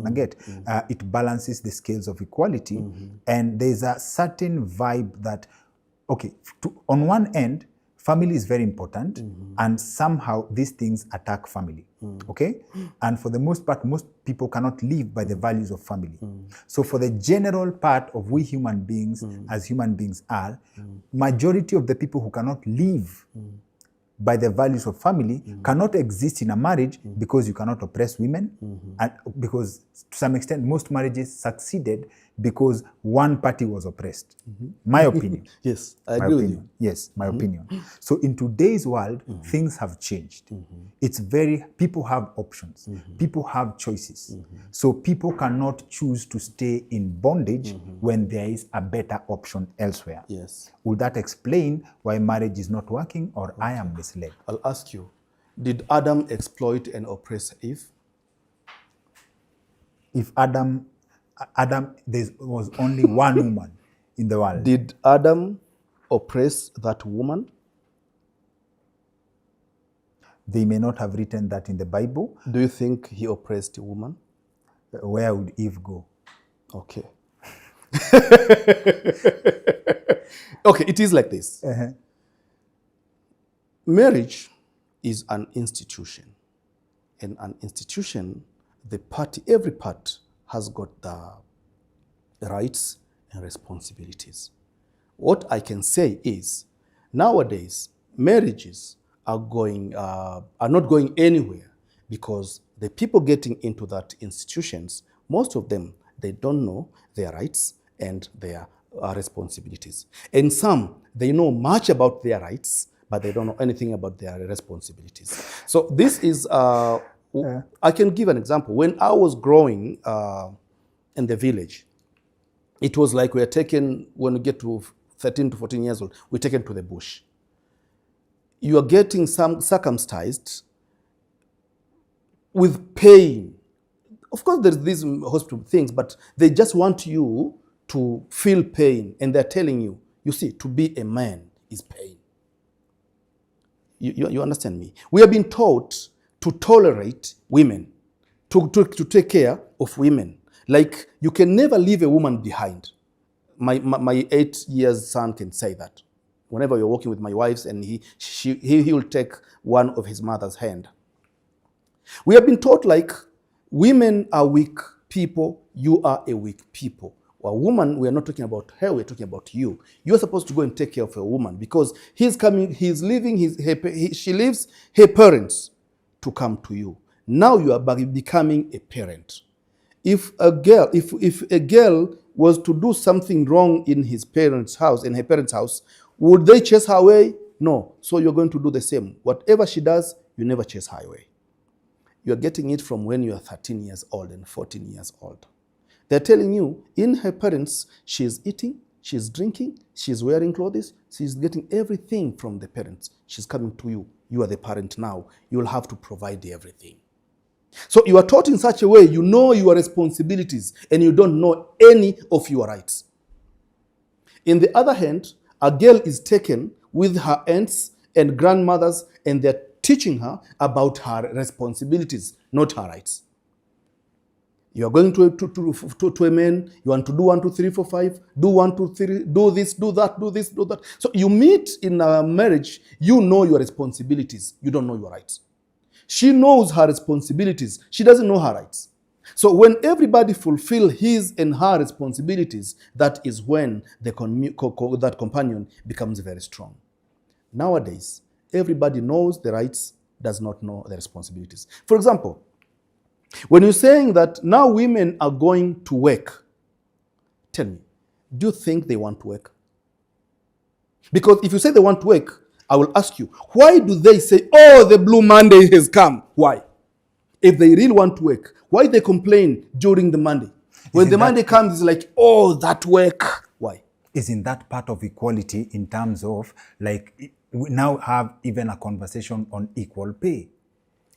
It balances the scales of equality, and there's a certain vibe that, okay, on one end, family is very important, and somehow these things attack family, okay? And for the most part, most people cannot live by the values of family. So for the general part of we human beings, as human beings are, majority of the people who cannot live by the values of family cannot exist in a marriage, because you cannot oppress women, and because to some extent most marriages succeeded because one party was oppressed. My opinion. Yes, I agree with you. Yes, my opinion. So in today's world, things have changed. It's people have options. People have choices. So people cannot choose to stay in bondage when there is a better option elsewhere. Yes. Would that explain why marriage is not working, or I am misled? I'll ask you, did Adam exploit and oppress Eve? If Adam, there was only one woman in the world. Did Adam oppress that woman? They may not have written that in the Bible. Do you think he oppressed a woman? Where would Eve go? Okay. Okay, it is like this. Marriage is an institution. And an institution, every part has got the rights and responsibilities. What I can say is, nowadays, marriages are not going anywhere, because the people getting into that institutions, most of them, they don't know their rights and their responsibilities. And some, they know much about their rights, but they don't know anything about their responsibilities. So this is, I can give an example. When I was growing in the village, it was like we are taken, when we get to 13 to 14 years old, we're taken to the bush. You are getting circumcised with pain. Of course, there's these hospital things, but they just want you to feel pain, and they're telling you, you see, to be a man is pain. You understand me? We have been taught to tolerate women, to take care of women. Like, you can never leave a woman behind. My 8 years son can say that. Whenever you're walking with my wives, and he will take one of his mother's hand. We have been taught, like, women are weak people, you are a weak people. A woman, we are not talking about her, we're talking about you. You're supposed to go and take care of a woman, because she leaves her parents to come to you. Now you are becoming a parent. If a girl was to do something wrong in her parents' house, would they chase her away? No. So you're going to do the same. Whatever she does, you never chase her away. You're getting it from when you are 13 years old and 14 years old. They're telling you, in her parents, she's eating, she's drinking, she's wearing clothes, she's getting everything from the parents. She's coming to you. You are the parent now. You'll have to provide everything. So you are taught in such a way, you know your responsibilities, and you don't know any of your rights. In the other hand, a girl is taken with her aunts and grandmothers, and they're teaching her about her responsibilities, not her rights. You are going to a man, you want to do 1, 2, 3, 4, 5, do 1, 2, 3, do this, do that, do this, do that. So you meet in a marriage, you know your responsibilities, you don't know your rights. She knows her responsibilities, she doesn't know her rights. So when everybody fulfill his and her responsibilities, that is when that companion becomes very strong. Nowadays, everybody knows the rights, does not know the responsibilities. For example, when you're saying that now women are going to work, tell me, do you think they want to work? Because if you say they want to work, I will ask you, why do they say, oh, the blue Monday has come? Why? If they really want to work, why they complain during the Monday? When the Monday comes, it's like, oh, that work. Why? Isn't that part of equality in terms of, like, we now have even a conversation on equal pay?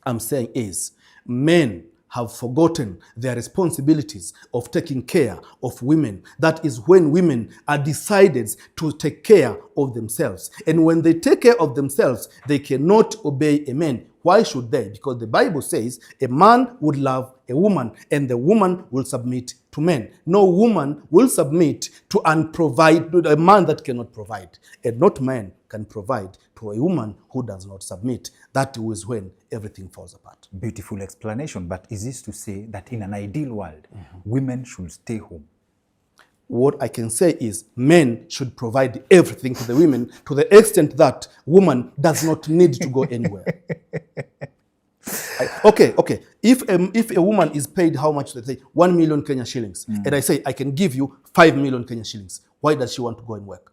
I'm saying is, men have forgotten their responsibilities of taking care of women. That is when women are decided to take care of themselves. And when they take care of themselves, they cannot obey a man. Why should they? Because the Bible says a man would love a woman and the woman will submit to men. No woman will submit to and provide to a man that cannot provide. And not man can provide to a woman who does not submit. That is when everything falls apart. Beautiful explanation. But is this to say that in an ideal world, women should stay home? What I can say is men should provide everything to the women to the extent that woman does not need to go anywhere. Okay. If a woman is paid how much? Let's say 1 million Kenya shillings, and I say I can give you 5 million Kenya shillings. Why does she want to go and work?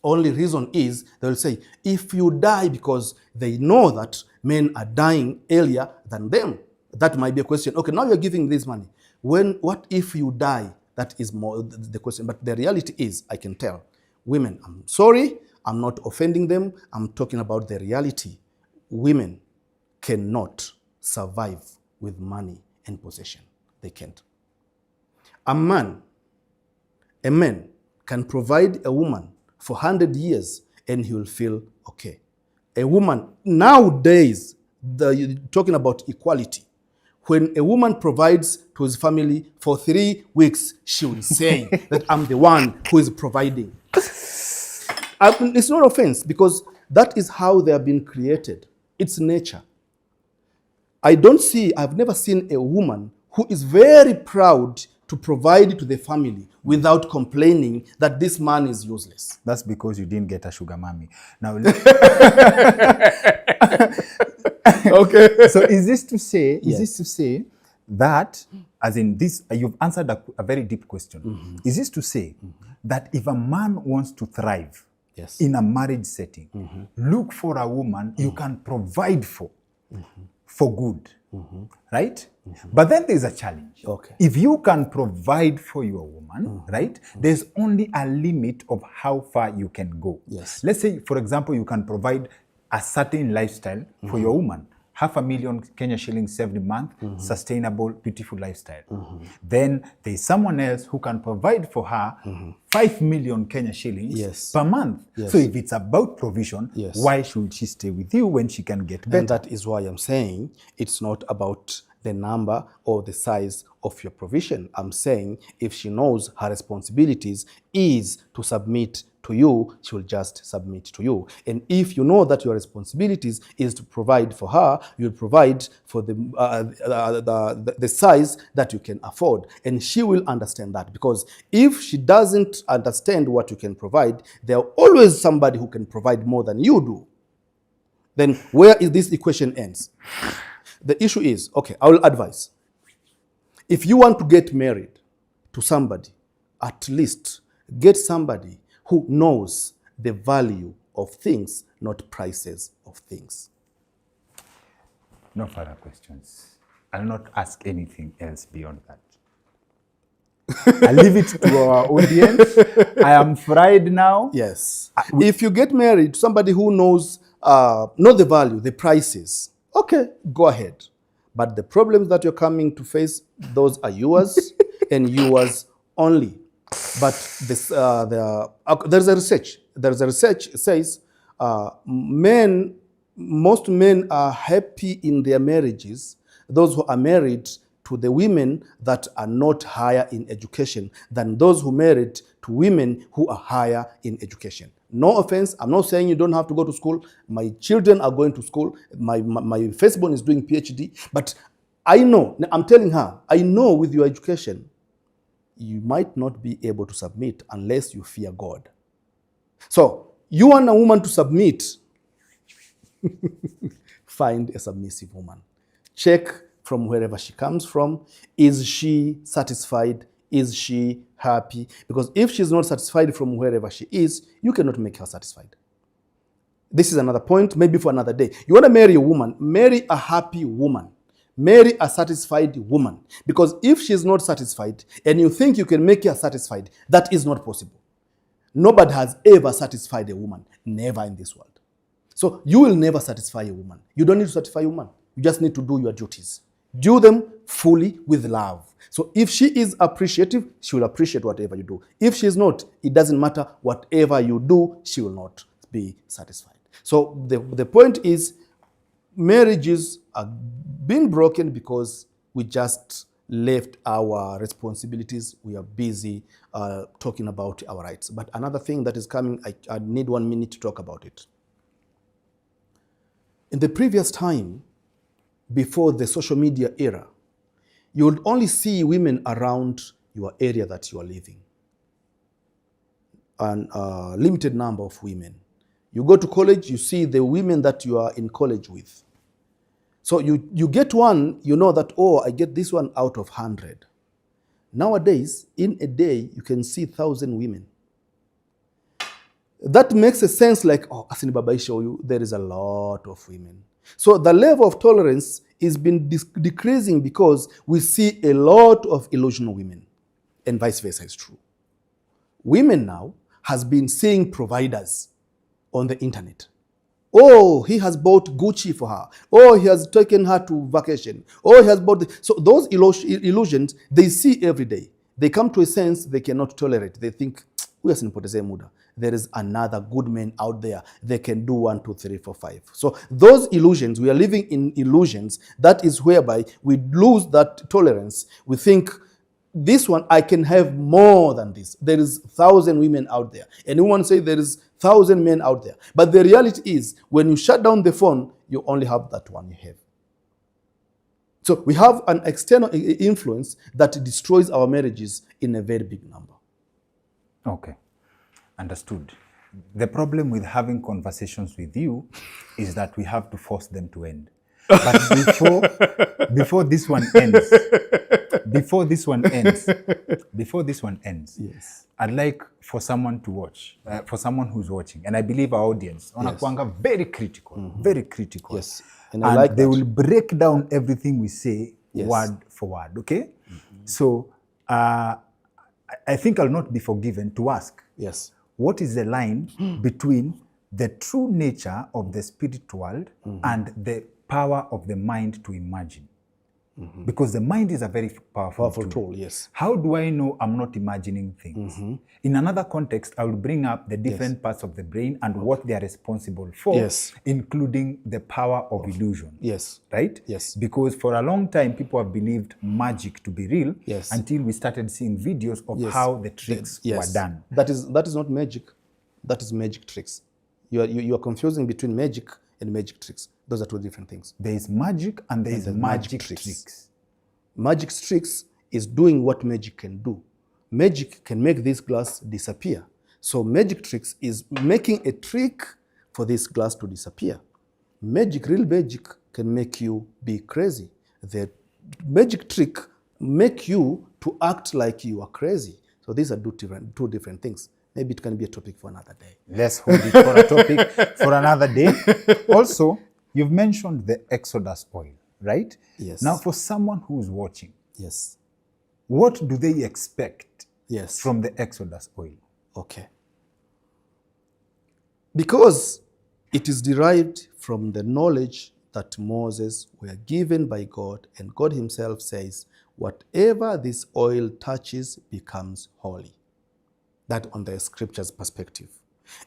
Only reason is they will say if you die, because they know that men are dying earlier than them. That might be a question. Okay, now you're giving this money. What if you die? That is more the question. But the reality is, I can tell women, I'm sorry, I'm not offending them. I'm talking about the reality. Women cannot survive with money and possession. They can't. A man can provide a woman for 100 years and he will feel okay. A woman, nowadays, you're talking about equality. When a woman provides to his family for 3 weeks, she will say that I'm the one who is providing. It's not offense, because that is how they have been created. It's nature. I've never seen a woman who is very proud to provide to the family without complaining that this man is useless. That's because you didn't get a sugar mommy. Now, okay. So is this to say Yes. that, as in this, you've answered a very deep question. Is this to say that if a man wants to thrive Yes. in a marriage setting, look for a woman you can provide for good, right? But then there's a challenge. Okay. If you can provide for your woman, right, there's only a limit of how far you can go. Yes. Let's say, for example, you can provide a certain lifestyle for your woman. 500,000 Kenya shillings every month, sustainable, beautiful lifestyle. Then there's someone else who can provide for her 5 million Kenya shillings Yes. per month. Yes. So if it's about provision, Yes. why should she stay with you when she can get better? And that is why I'm saying it's not about the number or the size of your provision. I'm saying if she knows her responsibilities is to submit to you, she will just submit to you. And if you know that your responsibilities is to provide for her, you'll provide for the size that you can afford. And she will understand that, because if she doesn't understand what you can provide, there's always somebody who can provide more than you do. Then where is this equation ends? The issue is, okay, I will advise. If you want to get married to somebody, at least get somebody who knows the value of things, not prices of things. No further questions. I'll not ask anything else beyond that. I leave it to our audience. I am fried now. Yes. If you get married to somebody who knows the value, the prices, okay, go ahead. But the problems that you're coming to face, those are yours and yours only. But there's a research. There's a research that says most men are happy in their marriages, those who are married to the women that are not higher in education, than those who married to women who are higher in education. No offense, I'm not saying you don't have to go to school. My children are going to school. My firstborn is doing PhD. But I know, I'm telling her, I know with your education, you might not be able to submit unless you fear God. So, you want a woman to submit, find a submissive woman. Check from wherever she comes from. Is she satisfied? Is she happy? Because if she's not satisfied from wherever she is, you cannot make her satisfied. This is another point, maybe for another day. You want to marry a woman, marry a happy woman. Marry a satisfied woman. Because if she's not satisfied and you think you can make her satisfied, that is not possible. Nobody has ever satisfied a woman. Never in this world. So you will never satisfy a woman. You don't need to satisfy a woman. You just need to do your duties. Do them fully with love. So if she is appreciative, she will appreciate whatever you do. If she is not, it doesn't matter. Whatever you do, she will not be satisfied. So the point is, marriages are being broken because we just left our responsibilities. We are busy talking about our rights. But another thing that is coming, I need 1 minute to talk about it. In the previous time, before the social media era, you would only see women around your area that you are living. And a limited number of women. You go to college, you see the women that you are in college with. So you get one, you know that, oh, I get this one out of 100. Nowadays, in a day, you can see 1,000 women. That makes a sense like, oh, Asini Baba show you, there is a lot of women. So the level of tolerance is been decreasing because we see a lot of illusional women, and vice versa is true. Women now has been seeing providers on the internet. Oh, he has bought Gucci for her. Oh, he has taken her to vacation. Oh, he has bought... So those illusions, they see every day. They come to a sense they cannot tolerate. They think, there is another good man out there. They can do 1, 2, 3, 4, 5. So those illusions, we are living in illusions. That is whereby we lose that tolerance. We think, this one, I can have more than this. There is 1,000 women out there. And one say there is 1,000 men out there. But the reality is, when you shut down the phone, you only have that one you have. So we have an external influence that destroys our marriages in a very big number. Okay, understood. The problem with having conversations with you is that we have to force them to end. But before this one ends, yes, I'd like for someone to watch, for someone who's watching, and I believe our audience, wanakuanga very critical, very critical. Yes, and I like they that. will break down everything we say word for word, okay? So I think I'll not be forgiven to ask, yes, what is the line between the true nature of the spirit world and the power of the mind to imagine? Because the mind is a very powerful tool. Yes. How do I know I'm not imagining things? In another context, I will bring up the different parts of the brain and what they are responsible for, including the power of illusion. Yes. Right? Yes. Because for a long time, people have believed magic to be real until we started seeing videos of how the tricks were done. That is not magic. That is magic tricks. You are confusing between magic and magic tricks. Those are two different things. There is magic and there is magic tricks. Magic tricks is doing what magic can do. Magic can make this glass disappear. So magic tricks is making a trick for this glass to disappear. Real magic can make you be crazy. The magic trick make you to act like you are crazy. So these are two different things. Maybe it can be a topic for another day. Let's hold it for a topic for another day. Also, you've mentioned the Exodus oil, right? Yes. Now, for someone who's watching, yes, what do they expect from the Exodus oil? Okay. Because it is derived from the knowledge that Moses were given by God, and God himself says, whatever this oil touches becomes holy. That on the scripture's perspective.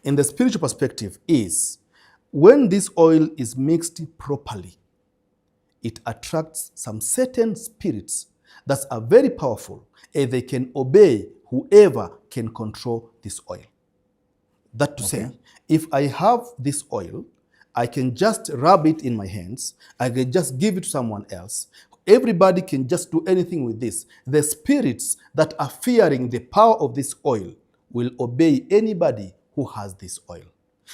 In the spiritual perspective is, when this oil is mixed properly, it attracts some certain spirits that are very powerful, and they can obey whoever can control this oil. That to say, if I have this oil, I can just rub it in my hands, I can just give it to someone else. Everybody can just do anything with this. The spirits that are fearing the power of this oil will obey anybody who has this oil.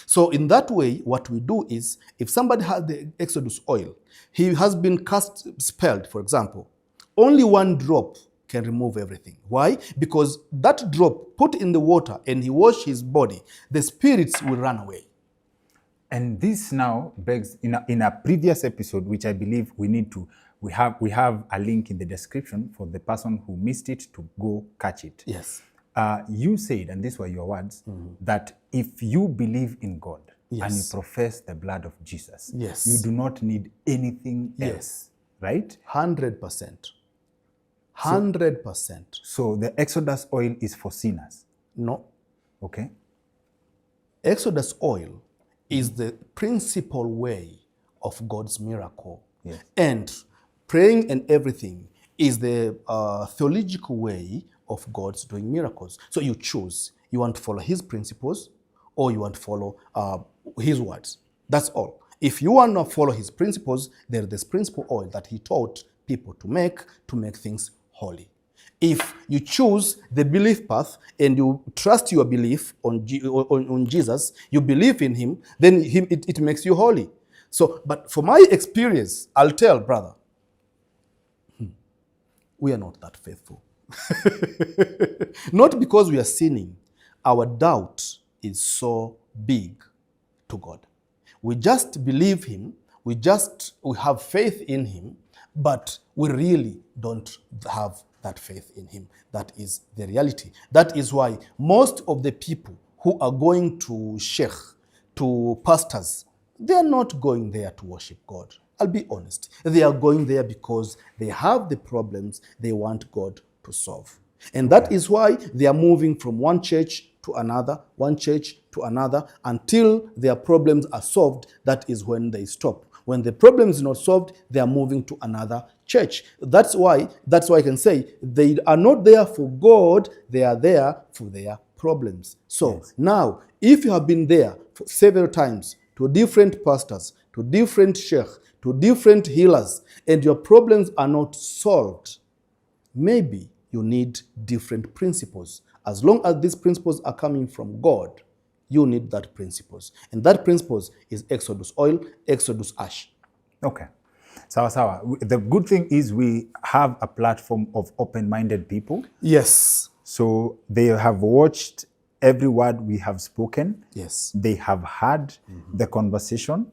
So in that way, what we do is, if somebody has the Exodus oil, he has been spelled, for example, only one drop can remove everything. Why? Because that drop put in the water and he washed his body, the spirits will run away. And this now begs, in a previous episode, which I believe we have a link in the description for the person who missed it to go catch it. Yes. You said, and these were your words, that if you believe in God, and you profess the blood of Jesus, Yes. you do not need anything else, right? 100%. 100%. So the Exodus oil is for sinners. No. Okay. Exodus oil is the principal way of God's miracle. Yes. And praying and everything is the theological way of God's doing miracles. So you choose. You want to follow his principles or you want to follow his words. That's all. If you want to follow his principles, there's this principle oil that he taught people to make things holy. If you choose the belief path and you trust your belief on Jesus, you believe in him, then it makes you holy. So, but for my experience, I'll tell, brother, we are not that faithful. Not because we are sinning. Our doubt is so big to God. We just believe him. We have faith in him, but we really don't have that faith in him. That is the reality. That is why most of the people who are going to sheikh, to pastors, they are not going there to worship God. I'll be honest. They are going there because they have the problems they want God to solve. And that is why they are moving from one church to another, one church to another, until their problems are solved. That is when they stop. When the problem is not solved, they are moving to another church. That's why I can say they are not there for God, they are there for their problems. So yes. Now, if you have been there for several times to different pastors, to different sheikh, to different healers, and your problems are not solved, maybe you need different principles. As long as these principles are coming from God, you need that principles. And that principles is Exodus oil, Exodus ash. Okay. Sawa. The good thing is we have a platform of open-minded people. Yes. So they have watched every word we have spoken. Yes. They have heard the conversation.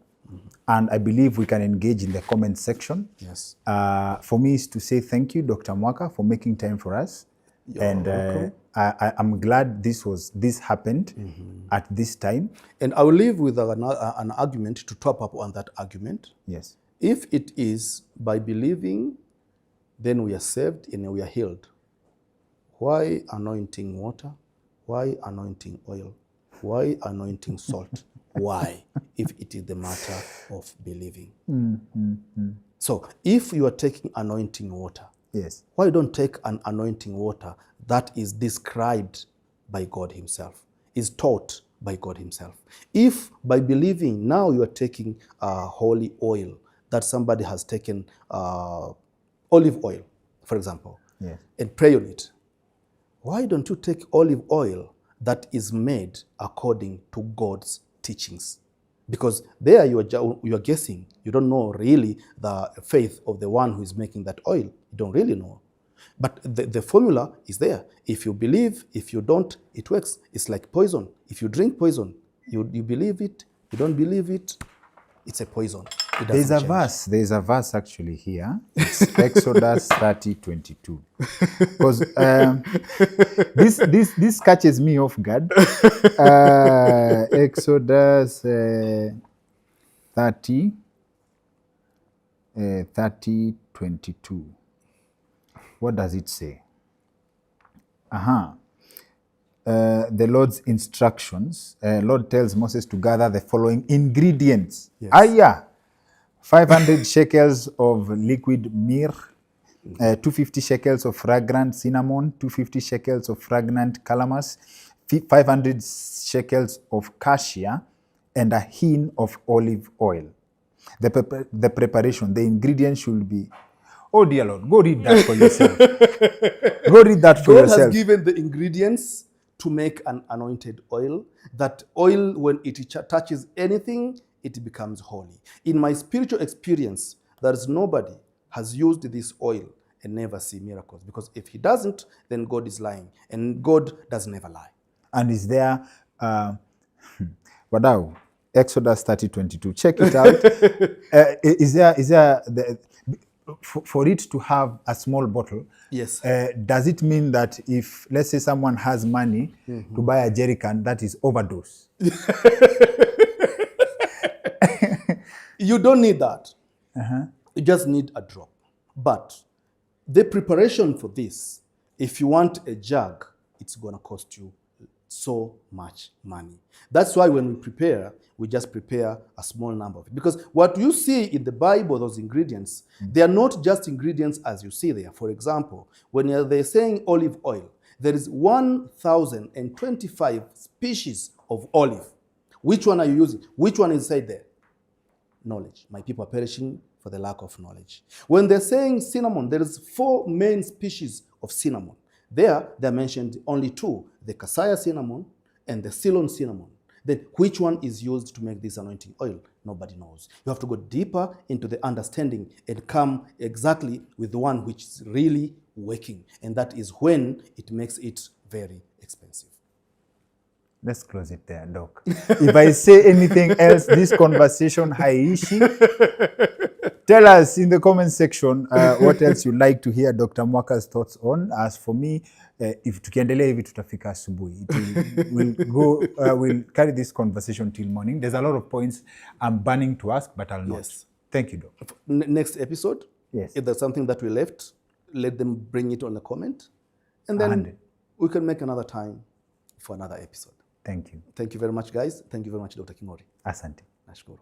And I believe we can engage in the comment section. Yes. For me is to say thank you, Dr. Mwaka, for making time for us. You're welcome. I'm glad this happened at this time. And I will leave with an argument to top up on that argument. Yes. If it is by believing, then we are saved and we are healed. Why anointing water? Why anointing oil? Why anointing salt? Why? If it is the matter of believing. So if you are taking anointing water, yes, why don't take an anointing water that is described by God himself, is taught by God himself? If by believing now you are taking holy oil, that somebody has taken olive oil, for example, yes, and pray on it, why don't you take olive oil that is made according to God's teachings? Because there you are guessing. You don't know really the faith of the one who is making that oil. You don't really know. But the formula is there. If you believe, if you don't, it works. It's like poison. If you drink poison, you believe it, you don't believe it, it's a poison. There's a verse actually here. It's Exodus 30:22. Because this catches me off guard. Exodus 30:22. What does it say? The Lord's instructions. Lord tells Moses to gather the following ingredients. Yes. 500 shekels of liquid myrrh, 250 shekels of fragrant cinnamon, 250 shekels of fragrant calamus, 500 shekels of cassia, and a hin of olive oil. The preparation, the ingredients should be... Oh dear Lord, go read that for yourself. Go read that for yourself. God has given the ingredients to make an anointed oil. That oil, when it touches anything, it becomes holy. In my spiritual experience, there is nobody has used this oil and never see miracles. Because if he doesn't, then God is lying. And God does never lie. And is there... Wadau, Exodus 30:22. Check it out. Is there for it to have a small bottle? Yes. Does it mean that if, let's say, someone has money to buy a jerry can, that is overdose? You don't need that. You just need a drop. But the preparation for this, if you want a jug, it's going to cost you so much money. That's why when we prepare, we just prepare a small number of it. Because what you see in the Bible, those ingredients, they are not just ingredients as you see there. For example, when they're saying olive oil, there is 1,025 species of olive. Which one are you using? Which one is inside there? Knowledge. My people are perishing for the lack of knowledge. When they're saying cinnamon, there is 4 main species of cinnamon. There, they're mentioned only 2, the Cassia cinnamon and the Ceylon cinnamon. Then which one is used to make this anointing oil? Nobody knows. You have to go deeper into the understanding and come exactly with the one which is really working. And that is when it makes it very expensive. Let's close it there, Doc. If I say anything else, this conversation haiishi. Tell us in the comment section what else you'd like to hear Dr. Mwaka's thoughts on. As for me, if tukiendelea hivi tutafika asubuhi. We'll carry this conversation till morning. There's a lot of points I'm burning to ask, but I'll not. Yes. Thank you, Doc. Next episode, yes. If there's something that we left, let them bring it on a comment. And then we can make another time for another episode. Thank you. Thank you very much, guys. Thank you very much, Dr. Kingori. Asante. Nashukuru.